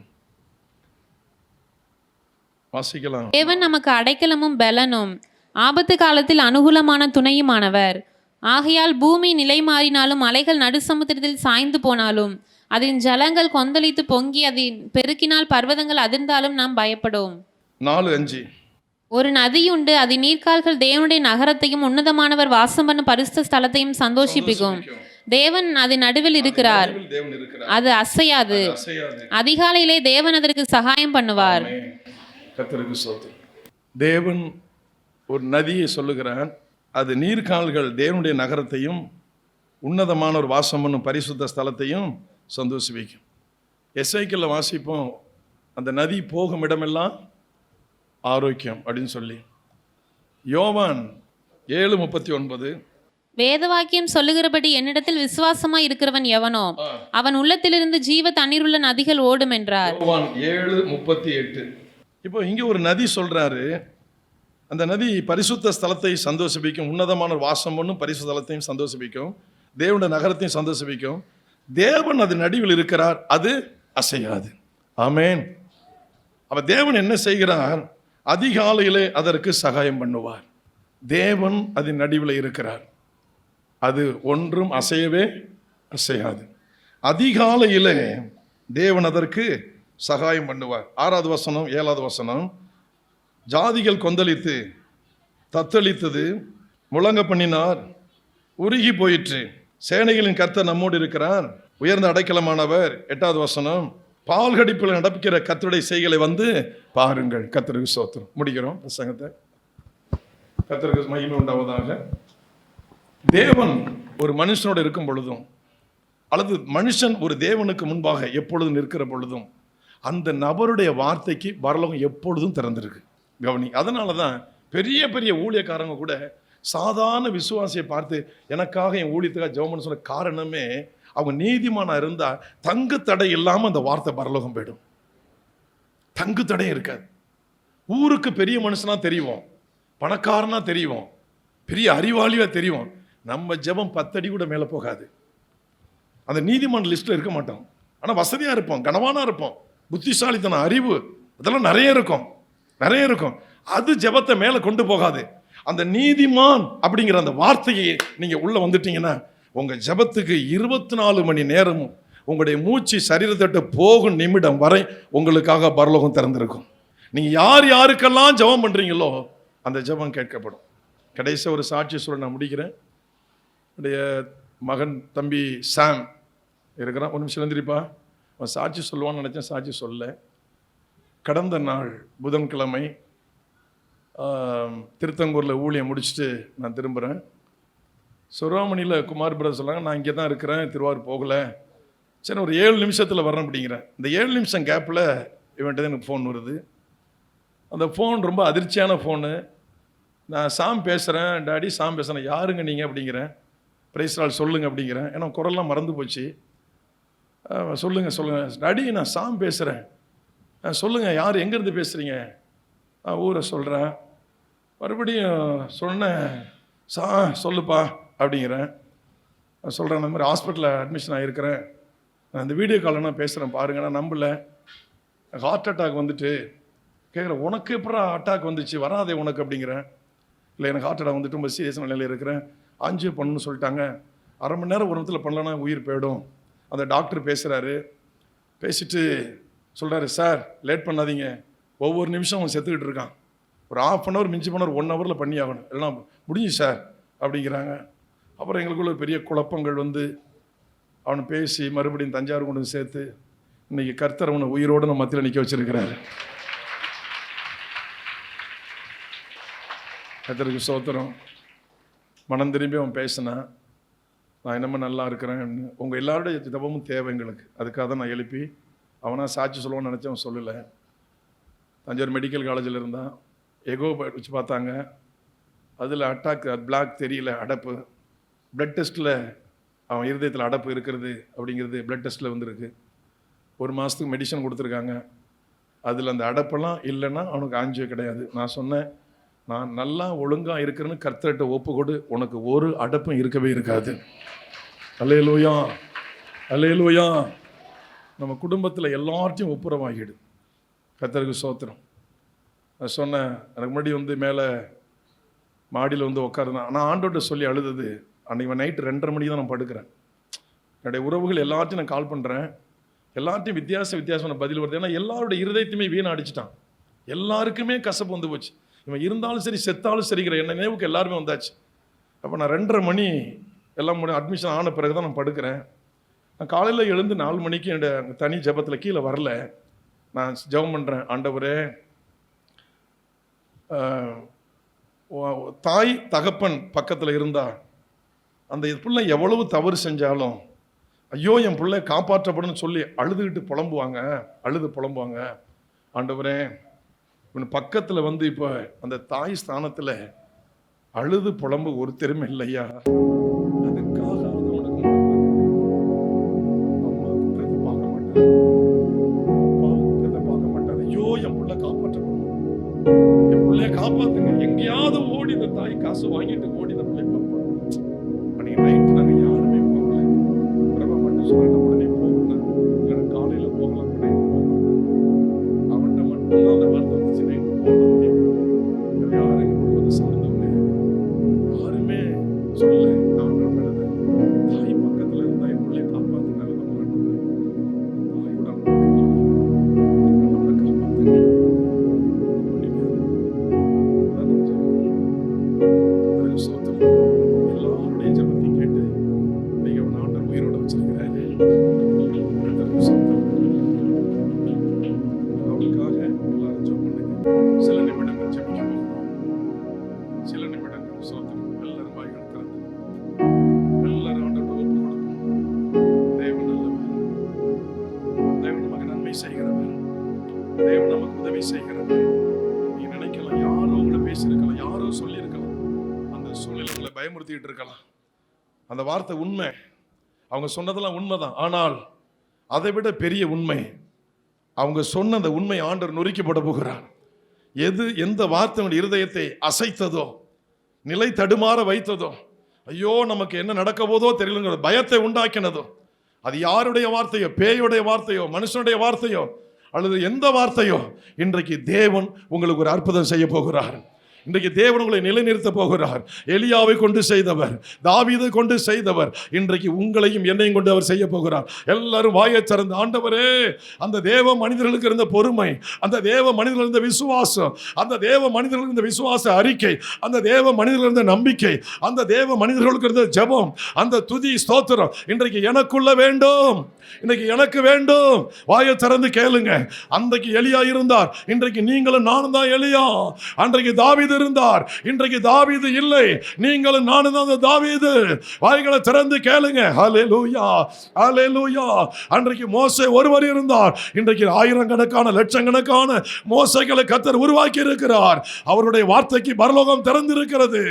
வாசிக்கலாம். தேவன் நமக்கு அடைக்கலமும் பலனும் ஆபத்து காலத்தில் அனுகூலமான துணையுமானவர். ஆகையால் பூமி நிலை மாறினாலும் அலைகள் நடுசமுத்திரத்தில் சாய்ந்து போனாலும் அதன் ஜலங்கள் கொந்தளித்து பொங்கி அதன் பெருக்கினால் பர்வதங்கள் அதிர்ந்தாலும் நாம் பயப்படும். 4-5 ஒரு நதியுண்டு, அதன் நீர்க்கால்கள் தேவனுடைய நகரத்தையும் உன்னதமானவர் வாசம் பண்ணும் பரிசுத்த ஸ்தலத்தையும் சந்தோஷிப்பிக்கும். தேவன் அதன் நடுவில் இருக்கிறார், அது அசையாது. அதிகாலையிலே தேவன் அதற்கு சகாயம் பண்ணுவார். கர்த்தருக்கு ஸ்தோத்திரம். தேவன் ஒரு நதியை சொல்லுகிறார், அது நீர்க்கால்கள் தேவனுடைய நகரத்தையும் உன்னதமான ஒரு வாசம் பண்ணும் பரிசுத்த ஸ்தலத்தையும் சந்தோஷிக்கும். எசேக்கியேல்ல வாசிப்போம், அந்த நதி போகும் இடமெல்லாம் ஆரோக்கியம் அப்படின்னு சொல்லி. யோவான் 7:39 வேதவாக்கியம் சொல்லுகிறபடி என்னிடத்தில் விசுவாசமாய் இருக்கிறவன் எவனோ அவன் உள்ளத்திலிருந்து ஜீவ தண்ணீர் உள்ள நதிகள் ஓடும் என்றார். யோவான் 7:38. இப்போ இங்க ஒரு நதி சொல்றாரு, அந்த நதி பரிசுத்த ஸ்தலத்தை சந்தோஷிக்கும், உன்னதமான வாசம் பண்ணும் பரிசுத்த ஸ்தலத்தையும் சந்தோஷிக்கும், தேவனுடைய நகரத்தையும் சந்தோஷிக்கும். தேவன் அது நடுவில் இருக்கிறார், அது அசையாது. ஆமென். அப்ப தேவன் என்ன செய்கிறார்? அதிகாலையிலே அதற்கு சகாயம் பண்ணுவார். தேவன் அதன் நடுவில் இருக்கிறார், அது ஒன்றும் அசையவே அசையாது. அதிகாலையிலே தேவன் அதற்கு சகாயம் பண்ணுவார். 6வது வசனம் 7வது வசனம், ஜாதிகள் கொந்தளித்து தத்தளித்தது, முழங்க பண்ணினார், உருகி போயிற்று. சேனைகளின் கர்த்தர் நம்மோடு இருக்கிறார், உயர்ந்த அடைக்கலமானவர். 8வது வசனம், பால்கடிப்பில் நடக்கிற கர்த்தருடைய செய்களை வந்து பாருங்கள். கர்த்தருக்கு ஸ்தோத்திரம். முடிக்கிறோம் பிரசங்கத்தை. கர்த்தருக்கு மகிமை உண்டாவதாக. தேவன் ஒரு மனுஷனோடு இருக்கும் பொழுதும் அல்லது மனுஷன் ஒரு தேவனுக்கு முன்பாக எப்பொழுதும் நிற்கிற பொழுதும் அந்த நபருடைய வார்த்தைக்கு பரலோகம் எப்பொழுதும் திறந்திருக்கு. கவனி. அதனால தான் பெரிய பெரிய ஊழியக்காரங்க கூட சாதாரண விசுவாசியை பார்த்து எனக்காக என் ஊழியத்துக்காக ஜெபம் பண்ண சொன்ன காரணமே அவங்க நீதிமானா இருந்தால் தங்கு தடை இல்லாமல் அந்த வார்த்தை பரலோகம் போயிடும். தங்கு தடை இருக்காது. ஊருக்கு பெரிய மனுஷனா தெரியும், பணக்காரனா தெரியும், பெரிய அறிவாளியா தெரியும், நம்ம ஜெபம் 10 அடி கூட மேலே போகாது. அந்த நீதிமன்ற லிஸ்ட்டில் இருக்க மாட்டோம். ஆனால் வசதியாக இருப்போம், கனவானா இருப்போம், புத்திசாலித்தனம், அறிவு அதெல்லாம் நிறைய இருக்கும், நிறைய இருக்கும். அது ஜெபத்தை மேலே கொண்டு போகாது. அந்த நீதிமான் அப்படிங்கிற அந்த வார்த்தையை நீங்கள் உள்ளே வந்துட்டீங்கன்னா உங்கள் ஜெபத்துக்கு 24 மணி நேரமும் உங்களுடைய மூச்சு சரீரத்தட்டு போகும் நிமிடம் வரை உங்களுக்காக பரலோகம் திறந்திருக்கும். நீங்கள் யார் யாருக்கெல்லாம் ஜெபம் பண்ணுறீங்களோ அந்த ஜெபம் கேட்கப்படும். கடைசி ஒரு சாட்சி சொல்ல நான் முடிக்கிறேன். என்னுடைய மகன் தம்பி சாம் இருக்கிறான். ஒரு நிமிஷம் எழுந்திரிப்பா. அவன் சாட்சி சொல்லுவான்னு நினச்சேன், சாட்சி சொல்ல. கடந்த நாள் புதன்கிழமை திருத்தங்கூரில் ஊழியம் முடிச்சுட்டு நான் திரும்புகிறேன். சுராமணியில் குமார் பிரதர் சொன்னாங்க, நான் இங்கே தான் இருக்கிறேன், திருவாரூர் போகலை. சரி, ஒரு 7 நிமிஷத்தில் வரேன் அப்படிங்கிறேன். இந்த 7 நிமிஷம் கேப்பில் இவன்ட்டு எனக்கு ஃபோன் வருது. அந்த ஃபோன் ரொம்ப அதிர்ச்சியான ஃபோனு. நான் சாம் பேசுகிறேன், டாடி சாம் பேசுகிறேன். யாருங்க நீங்கள் அப்படிங்கிறேன். பிரைஸ் நாள் சொல்லுங்கள் அப்படிங்கிறேன். ஏன்னா குரல்லாம் மறந்து போச்சு. சொல்லுங்கள் டாடி, நான் சாம் பேசுகிறேன். சொல்லுங்கள், யார் எங்கேருந்து பேசுகிறீங்க? ஊரை சொல்கிறேன். மறுபடியும் சொன்னேன், சொல்லுப்பா அப்படிங்கிறேன். சொல்கிறேன், அந்த மாதிரி ஹாஸ்பிட்டலில் அட்மிஷன் ஆகிருக்கிறேன், நான் இந்த வீடியோ காலில் நான் பேசுகிறேன் பாருங்கள். நான் நம்பலை, ஹார்ட் அட்டாக் வந்துட்டு. கேட்குறேன், உனக்கு எப்படா அட்டாக் வந்துச்சு, வராதே உனக்கு அப்படிங்கிறேன். இல்லை, எனக்கு ஹார்ட் அட்டாக் வந்துட்டு ரொம்ப சீரியஸான நிலையில் இருக்கிறேன், ஆஞ்சியோ பண்ணணும்னு சொல்லிட்டாங்க, 1/2 மணி நேரம் ஒரு இடத்துல பண்ணலன்னா உயிர் போயிடும். அந்த டாக்டர் பேசுகிறாரு. பேசிட்டு சொல்கிறாரு, சார் லேட் பண்ணாதீங்க, ஒவ்வொரு நிமிஷம் அவன் செத்துக்கிட்டு இருக்கான், ஒரு 1/2 hour மிஞ்சி போன 1 hourல பண்ணி ஆகணும், எல்லாம் முடிஞ்சு சார் அப்படிங்கிறாங்க. அப்புறம் எங்களுக்குள்ள பெரிய குழப்பங்கள் வந்து அவனை பேசி மறுபடியும் தஞ்சாவூர் கொண்டு சேர்த்து இன்னைக்கு கர்த்தர் அவனை உயிரோடு நம்ம மத்தியில் நிற்க வச்சிருக்கிறாரு. கர்த்தருக்கு ஸ்தோத்திரம். மனம் திரும்பி அவன் பேசினான். நான் என்னமோ நல்லா இருக்கிறேன். உங்கள் எல்லாருடைய ஜெபமும் தேவை எங்களுக்கு. அதுக்காக தான் நான் எழுப்பி அவனா சாட்சி சொல்லுவான்னு நினச்சேன், அவன் சொல்லலை. தஞ்சாவூர் மெடிக்கல் காலேஜில் இருந்தான். எகோ வச்சு பார்த்தாங்க, அதில் அட்டாக் பிளாக் தெரியல, அடப்பு. பிளட் டெஸ்ட்டில் அவன் இருதயத்தில் அடப்பு இருக்கிறது அப்படிங்கிறது பிளட் டெஸ்ட்டில் வந்துருக்கு. 1 மாதத்துக்கு மெடிசன் கொடுத்துருக்காங்க. அதில் அந்த அடப்பெல்லாம் இல்லைன்னா அவனுக்கு ஆஞ்சியோ கிடையாது. நான் சொன்னேன், நான் நல்லா ஒழுங்காக இருக்கிறேன்னு கர்த்தர்கிட்ட ஒப்பு கொடு, உனக்கு ஒரு அடப்பும் இருக்கவே இருக்காது. அல்லேலூயா, அல்லேலூயா. நம்ம குடும்பத்தில் எல்லார்ட்டையும் ஒப்புரவாகிடு. கர்த்தருக்கு ஸ்தோத்திரம். நான் சொன்னேன், எனக்கு முன்னாடி மேலே மாடியில் உட்காருந்தான். ஆனால் ஆண்டோட்ட சொல்லி அழுதது, அன்றைக்கி நைட்டு 2:30 மணிக்கு தான் நான் படுக்கிறேன். என்னுடைய உறவுகள் எல்லாத்தையும் நான் கால் பண்ணுறேன், எல்லாத்தையும் வித்தியாசமான பதில் வருது. ஏன்னா எல்லாருடைய இருதயத்தையுமே வீணை அடிச்சிட்டான். எல்லாருக்குமே கசப்பு வந்து போச்சு. இவன் இருந்தாலும் சரி செத்தாலும் சரிங்கிற என்ன நினைவுக்கு எல்லாருமே வந்தாச்சு. அப்போ நான் 2:30 மணி எல்லாம் அட்மிஷன் ஆன பிறகு தான் நான் படுக்கிறேன். நான் காலையில் எழுந்து 4 மணிக்கு என்னுடைய தனி ஜெபத்தில் கீழே வரல. நான் ஜெபம் பண்ணுறேன், ஆண்டவரே, தாய் தகப்பன் பக்கத்தில் இருந்தா அந்த பிள்ளை எவ்வளவு தவறு செஞ்சாலும் ஐயோ என் பிள்ளை காப்பாற்றப்படும் சொல்லி அழுது புலம்புவாங்க. ஆண்டவரே, இவன் பக்கத்தில் இப்போ அந்த தாய் ஸ்தானத்தில் அழுது புலம்பு ஒரு திறமை இல்லையா? அதுக்காக அவனுக்கு அம்மா குற்றத்தை பார்க்க மாட்டார், அப்பா குற்றத்தை பார்க்க மாட்டார். ஐயோ என் பிள்ளை காப்பாற்றப்படும், என் பிள்ளைய காப்பாத்துங்க. எங்கேயாவது ஓடி இந்த தாய் காசு வாங்கிட்டு ஓடி இந்த பிள்ளை பார்ப்பான். அன்னைக்கு நைட்டு நாங்கள் யாருமே போகல. பிரபா மட்டும் சொன்ன உடனே போகணும், இல்லைன்னா காலையில் போகலாம், நைட்டு போகணும். அவன்கிட்ட மட்டும்தான் அந்த வார்த்தை வந்துச்சு, நைட்டு போகணும் அப்படின்னு. யாரும் எங்கள் குடும்பத்தை சார்ந்தவங்க யாருமே சொல்ல. நான் நடந்தது தாய் பக்கத்தில் இருந்தால் என் பிள்ளைய காப்பாற்று நிலைமை மாட்டேன். தாயோட நம்மளை காப்பாற்றுங்க. எல்லாருடைய ஜெபத்தையும் கேட்டு நீங்க அவன் ஆண்டவர் உயிரோட வச்சிருக்கிறாரு. அவளுக்காக எல்லாரும் ஜெபம் பண்ணுங்க. சில நிமிடங்கள் ஜெபிக்க போகிறோம். சில நிமிடங்கள் சோத்திரம். எல்லாரும் வாய்கள் திறந்து எல்லாரும் ஆண்டவரை ஒப்பு கொடுப்போம். தேவன் நல்லவர், தேவன் நமக்கு நன்மை செய்கிறவர், தேவன் நமக்கு உதவி செய்கிறவர். நீ நினைக்கலாம், யாரோ உங்களை பேசியிருக்கலாம், யாரோ சொல்லியிருக்கலாம், அந்த சூழ்நிலை உங்களை பயமுறுத்திட்டு இருக்கலாம். அந்த வார்த்தை உண்மை, அவங்க சொன்னதெல்லாம் உண்மைதான். ஆனால் அதை விட பெரிய உண்மை, அவங்க சொன்ன அந்த உண்மை ஆண்டவர் நொறுக்கப்பட போகிறார். எந்த வார்த்தை இருதயத்தை அசைத்ததோ, நிலை தடுமாற வைத்ததோ, ஐயோ நமக்கு என்ன நடக்க போதோ தெரியலங்கிற பயத்தை உண்டாக்கினதோ, அது யாருடைய வார்த்தையோ, பேயுடைய வார்த்தையோ, மனுஷனுடைய வார்த்தையோ, அல்லது எந்த வார்த்தையோ, இன்றைக்கு தேவன் உங்களுக்கு ஒரு அற்புதம் செய்ய போகிறார். இன்றைக்கு தேவன் உங்களை நிலைநிறுத்த போகிறார். எலியாவை கொண்டு செய்தவர், தாவீதை கொண்டு செய்தவர், இன்றைக்கு உங்களையும் என்னையும் கொண்டு அவர் செய்ய போகிறார். எல்லாரும் வாயை திறந்து, ஆண்டவரே, அந்த தேவ மனிதர்களுக்கு இருந்த பொறுமை, அந்த தேவ மனிதர்கள் இருந்த விசுவாசம், அந்த தேவ மனிதர்களுக்கு இருந்த விசுவாச அறிக்கை, அந்த தேவ மனிதர்கள் இருந்த நம்பிக்கை, அந்த தேவ மனிதர்களுக்கு இருந்த ஜெபம், அந்த துதி ஸ்தோத்திரம் இன்றைக்கு எனக்குள்ள வேண்டும், இன்றைக்கு எனக்கு வேண்டும். வாயை திறந்து கேளுங்க. அன்றைக்கு எலியா இருந்தார், இன்றைக்கு நீங்களும் நானும் தான் எலியா. அன்றைக்கு தாவீது இருந்தார், இன்றைக்கு தாவீது இல்லை, நீங்களும் நானும் தான் தாவீது. வாய்களை திறந்து கேளுங்க. ஹல்லேலூயா, ஹல்லேலூயா. அன்றைக்கு மோசே ஒருவர் இருந்தார், இன்றைக்கு ஆயிரக்கணக்கான லட்சக்கணக்கான மோசைகளை கர்த்தர் உருவாக்கி இருக்கிறார். அவருடைய வார்த்தைக்கு பரலோகம் திறந்திருக்கிறது.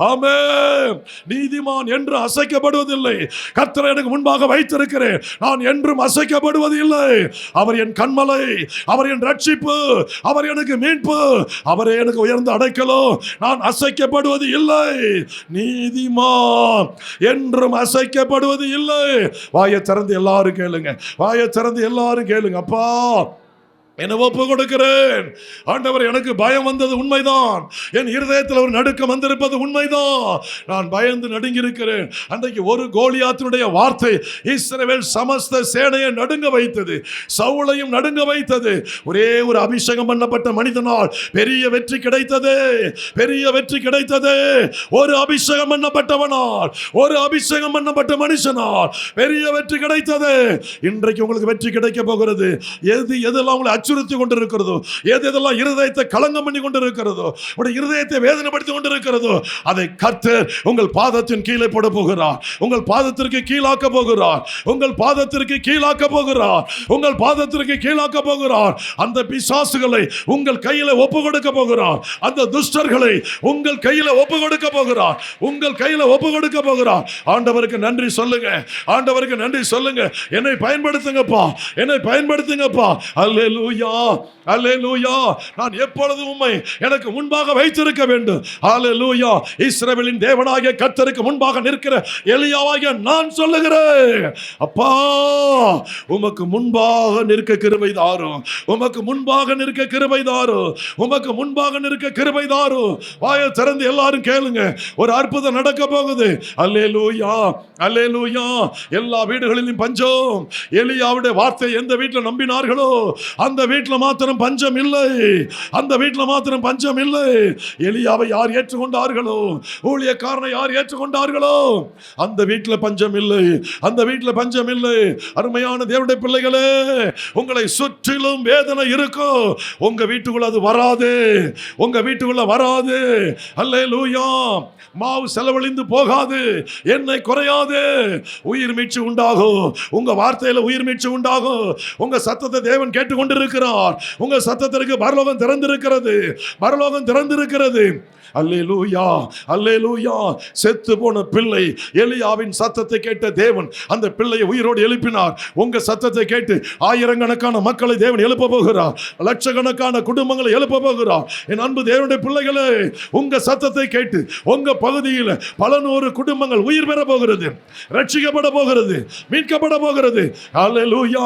ஆமென். நீதிமான் என்று அசைக்கப்படுவதில்லை. கர்த்தரை எனக்கு முன்பாக வைத்திருக்கிறேன், நான் என்றும் அசைக்கப்படுவது இல்லை. அவர் என் கண்மலை, அவர் என் ரட்சிப்பு, அவர் எனக்கு மீட்பு, அவரே எனக்கு உயர்ந்த அடைக்கலம். நான் அசைக்கப்படுவது இல்லை. நீதிமான் என்றும் அசைக்கப்படுவது இல்லை. வாயை திறந்து எல்லாரும் கேளுங்க. வாயை திறந்து எல்லாரும் கேளுங்க. அப்பா, என்னை ஒப்பு கொடுக்கிறேன். ஆண்டவர், எனக்கு பயம் வந்தது உண்மைதான், என் இருதயத்தில் ஒரு நடுக்கம் வந்திருப்பது உண்மைதான். நான் பயந்து நடுங்கி இருக்கிறேன். அன்றைக்கு ஒரு கோலியாத்தினுடைய வார்த்தை இஸ்ரவேல் சமஸ்த சேனையை நடுங்க வைத்தது, சவுலையும் நடுங்க வைத்தது. ஒரே ஒரு அபிஷேகம் பண்ணப்பட்ட மனிதனால் பெரிய வெற்றி கிடைத்தது, பெரிய வெற்றி கிடைத்தது. ஒரு அபிஷேகம் பண்ணப்பட்டவனால், ஒரு அபிஷேகம் பண்ணப்பட்ட மனுஷனால் பெரிய வெற்றி கிடைத்தது. இன்றைக்கு உங்களுக்கு வெற்றி கிடைக்க போகிறது. எதெல்லாம் உங்களை அச்சுறுத்தி கொண்டிருக்கிறதோ, எதெல்லாம் இருதயத்தை கலங்கம் பண்ணி கொண்டிருக்கிறதோ, உடைய இருதயத்தை வேதனைப்படுத்தி கொண்டிருக்கிறதோ, அதை கர்த்தர் உங்கள் பாதத்தின் கீழே போட போகிறார். உங்கள் பாதத்திற்கு கீழாக்க போகிறார். உங்கள் பாதத்திற்கு கீழாக்க போகிறார். உங்கள் பாதத்திற்கு கீழாக்க போகிறார். அந்த பிசாசுகளை உங்கள் கையில ஒப்பு கொடுக்க போகிறார். அந்த துஷ்டர்களை உங்கள் கையில ஒப்பு கொடுக்க போகிறார். உங்கள் கையில ஒப்பு கொடுக்க போகிறார். ஆண்டவருக்கு நன்றி சொல்லுங்க. ஆண்டவருக்கு நன்றி சொல்லுங்க. என்னை பயன்படுத்துங்கப்பா, என்னை பயன்படுத்துங்கப்பா. அல்லேலூயா, அல்லேலூயா. நான் எப்பொழுதும் உம்மை எனக்கு முன்பாக வைத்திருக்க வேண்டும். அல்லேலூயா. இஸ்ரவேலின் தேவனாகிய கர்த்தருக்கு முன்பாக நிற்கிற எலியாவாகிய நான் சொல்லுகிறேன், அப்பா உமக்கு முன்பாக நிற்க கிருபை தாரும். உமக்கு முன்பாக நிற்க கிருபை தாரும். உமக்கு முன்பாக நிற்க கிருபை தாரும். வாயை திறந்து எல்லாரும் கேளுங்க. ஒரு அற்புதம் நடக்க போகுது. அல்லேலூயா, அல்லேலூயா. எல்லா வீடுகளிலும் பஞ்சம். எலியாவுடைய வார்த்தை எந்த வீட்டில் நம்பினார்களோ அந்த வீட்டில் மாத்திரம் பஞ்சம் இல்லை. அந்த வீட்டில் மாத்திரம் பஞ்சம் இல்லை. எலியாவை யார் ஏற்றுக்கொண்டார்களோ, ஊழியக்காரனை யார் ஏற்றுக்கொண்டார்களோ அந்த வீட்டில் பஞ்சம் இல்லை. அந்த வீட்டில் பஞ்சம் இல்லை. அருமையான தேவனுடைய பிள்ளைகளே, உங்களை சுற்றிலும் வேதனை இருக்கும். உங்க வீட்டுக்குள்ள அது வராது. உங்க வீட்டுக்குள்ள வராது. அல்லேலூயா. மாவு செலவழிந்து போகாது. எண்ணெய் குறையாது. உயிர் மீட்சி உண்டாகும். உங்க வார்த்தையில உயிர் மீட்சி உண்டாகும். உங்க சத்தத்தை தேவன் கேட்டுக்கொண்டிருக்கிறார். உங்க சத்தத்திற்கு பரலோகம் திறந்திருக்கிறது. பரலோகம் திறந்திருக்கிறது. அல்லேலூயா, அல்லேலூயா. செத்து போன பிள்ளை எலியாவின் சத்தத்தை கேட்ட தேவன் அந்த பிள்ளையை உயிரோடு எழுப்பினார். உங்க சத்தத்தை கேட்டு ஆயிரக்கணக்கான மக்களை தேவன் எழுப்ப போகிறார். லட்சக்கணக்கான குடும்பங்களை எழுப்ப போகிறார். என் அன்பு தேவனுடைய பிள்ளைகளே, உங்க சத்தத்தை கேட்டு உங்க பகுதியில் பல நூறு குடும்பங்கள் உயிர் பெற போகிறது, ரட்சிக்கப்பட போகிறது, மீட்கப்பட போகிறது. அல்லேலூயா,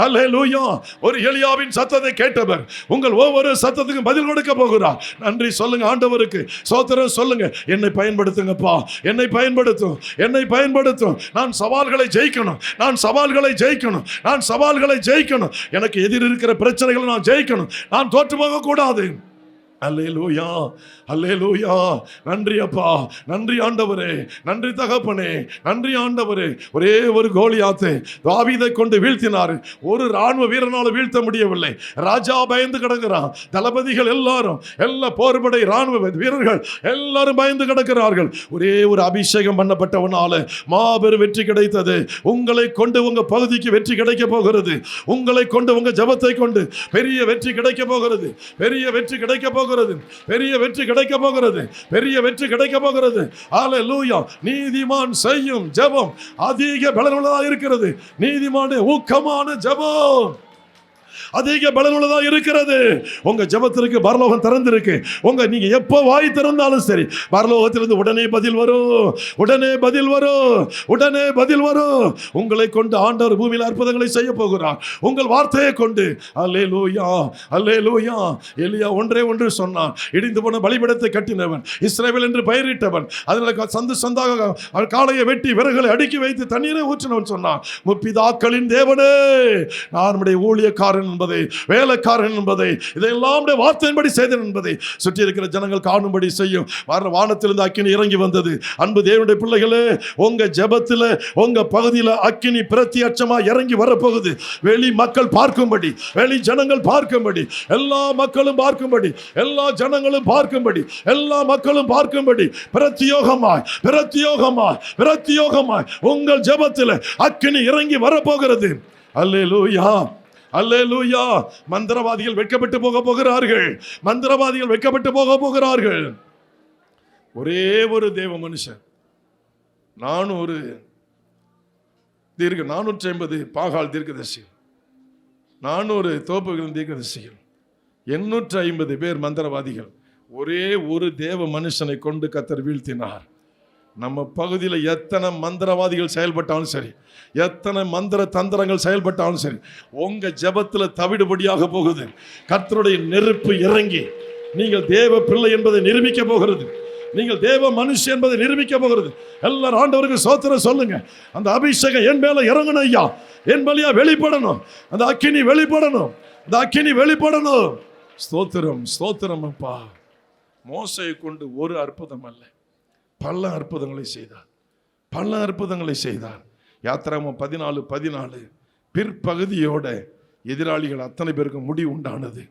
அல்லேலூயா. ஒரு எலியாவின் சத்தத்தை கேட்டவர் உங்கள் ஒவ்வொரு சத்தத்துக்கும் பதில் கொடுக்க போகிறார். நன்றி சொல்லுங்க ஆண்டவருக்கு. ஸ்தோத்திரம் சொல்லுங்க. என்னை பயன்படுத்துங்கப்பா, என்னை பயன்படுத்தும், என்னை பயன்படுத்தும். நான் சவால்களை ஜெயிக்கணும். நான் சவால்களை ஜெயிக்கணும். நான் சவால்களை ஜெயிக்கணும். எனக்கு எதிர் இருக்கிற பிரச்சனைகளை நான் ஜெயிக்கணும். நான் தோற்று போக கூடாது. அல்லேலூயா, அல்லேலூயா. நன்றி அப்பா, நன்றி ஆண்டவரே, நன்றி தகப்பனே, நன்றி ஆண்டவரே. ஒரே ஒரு கோலியாத்தை தாவீதை கொண்டு வீழ்த்தினார். ஒரு ராணுவ வீரனால வீழ்த்த முடியவில்லை. ராஜா பயந்து கிடக்கிறான். தளபதிகள் எல்லாரும், எல்லா போர்படை ராணுவ வீரர்கள் எல்லாரும் பயந்து கிடக்கிறார்கள். ஒரே ஒரு அபிஷேகம் பண்ணப்பட்டவனால மாபெரும் வெற்றி கிடைத்தது. உங்களை கொண்டு உங்க பகுதிக்கு வெற்றி கிடைக்க போகிறது. உங்களை கொண்டு உங்க ஜெபத்தை கொண்டு பெரிய வெற்றி கிடைக்க போகிறது. பெரிய வெற்றி கிடைக்க போகிறது. பெரிய வெற்றி கிடைக்க போகிறது. பெரிய வெற்றி கிடைக்க போகிறது. அல்லேலூயா. நீதிமான் செய்யும் ஜெபம் அதிக பலனுள்ளதாக இருக்கிறது. நீதிமானுடைய ஊக்கமான ஜெபம் அதிக பலனுள்ளதா இருக்கிறது. உங்க ஜெபத்திற்கு பரலோகம் திறந்திருக்கு. நீங்க எப்போ வாய் திறந்தாலும் சரி, பரலோகத்திலிருந்து உடனே பதில் வரும். உடனே பதில் வரும். உடனே பதில் வரும். உங்களை கொண்டு ஆண்டவர் பூமியில் அற்புதங்களை செய்ய போகிறார். உங்கள் வார்த்தையை கொண்டு. அல்லேலூயா, அல்லேலூயா. எலியா ஒன்றே ஒன்று சொன்னான். இடிந்து போன பலிபீடத்தை கட்டினவன், இஸ்ரவேல் என்று பெயரிட்டவன், அதில் சந்து சந்தாக காளையை வெட்டி விறகுகளை அடுக்கி வைத்து தண்ணீரை ஊற்றினவன் சொன்னான், முற்பிதாக்களின் தேவனே, நான் நம்முடைய ஊழியக்காரன் என்பதை, வேலைக்காரன் என்பதை, இதையெல்லாம் வார்த்தையின்படி செய்தேன் என்பதை சுற்றி இருக்கிற ஜனங்கள் காணும்படி செய்யும். வானத்திலிருந்து அக்கினி இறங்கி வந்தது. அன்பு தேவனுடைய பிள்ளைகளே, உங்க ஜெபத்தில் உங்க பகுதியில் அக்கினி பிரத்யட்சமா இறங்கி வரப்போகுது. வெளி மக்கள் பார்க்கும்படி, வெளி ஜனங்கள் பார்க்கும்படி, எல்லா மக்களும் பார்க்கும்படி, எல்லா ஜனங்களும் பார்க்கும்படி, எல்லா மக்களும் பார்க்கும்படி பிரத்யோகமாய், பிரத்யோகமாய், பிரத்யோகமாய் உங்கள் ஜெபத்தில் அக்கினி இறங்கி வரப்போகிறது. அல்லேலூயா, அல்லேலூயா. மந்திரவாதிகள் வெட்கப்பட்டு போக போகிறார்கள். மந்திரவாதிகள் வெட்கப்பட்டு போக போகிறார்கள். ஒரே ஒரு தேவ மனுஷன் 450 பாகால் தீர்க்கதரிசிகள், 400 தோப்புகளின் தீர்க்கதரிசிகள், 850 பேர் மந்திரவாதிகள். ஒரே ஒரு தேவ மனுஷனை கொண்டு கர்த்தர் வீழ்த்தினார். நம்ம பகுதியில் எத்தனை மந்திரவாதிகள் செயல்பட்டாலும் சரி, எத்தனை மந்திர தந்திரங்கள் செயல்பட்டாலும் சரி, உங்க ஜெபத்தில் தவிடுபடியாக போகுது. கர்த்தருடைய நெருப்பு இறங்கி நீங்கள் தேவ பிள்ளை என்பதை நிரூபிக்க போகிறது. நீங்கள் தேவ மனுஷன் என்பதை நிரூபிக்க போகிறது. எல்லாரும் ஆண்டவருக்கு ஸ்தோத்திரம் சொல்லுங்க. அந்த அபிஷேகம் என் மேல இறங்கணும் ஐயா, என் வழியா வெளிப்படணும். அந்த அக்கினி வெளிப்படணும். அந்த அக்கினி வெளிப்படணும். ஸ்தோத்திரம், ஸ்தோத்திரம் அப்பா. மோசையை கொண்டு ஒரு அற்புதம் அல்ல, பல அற்புதங்களை செய்தார். பல அற்புதங்களை செய்தார். யாத்திராகமம் 14:14 பிற்பகுதியோட எதிராளிகள் அத்தனை பேருக்கு முடிவு உண்டானது.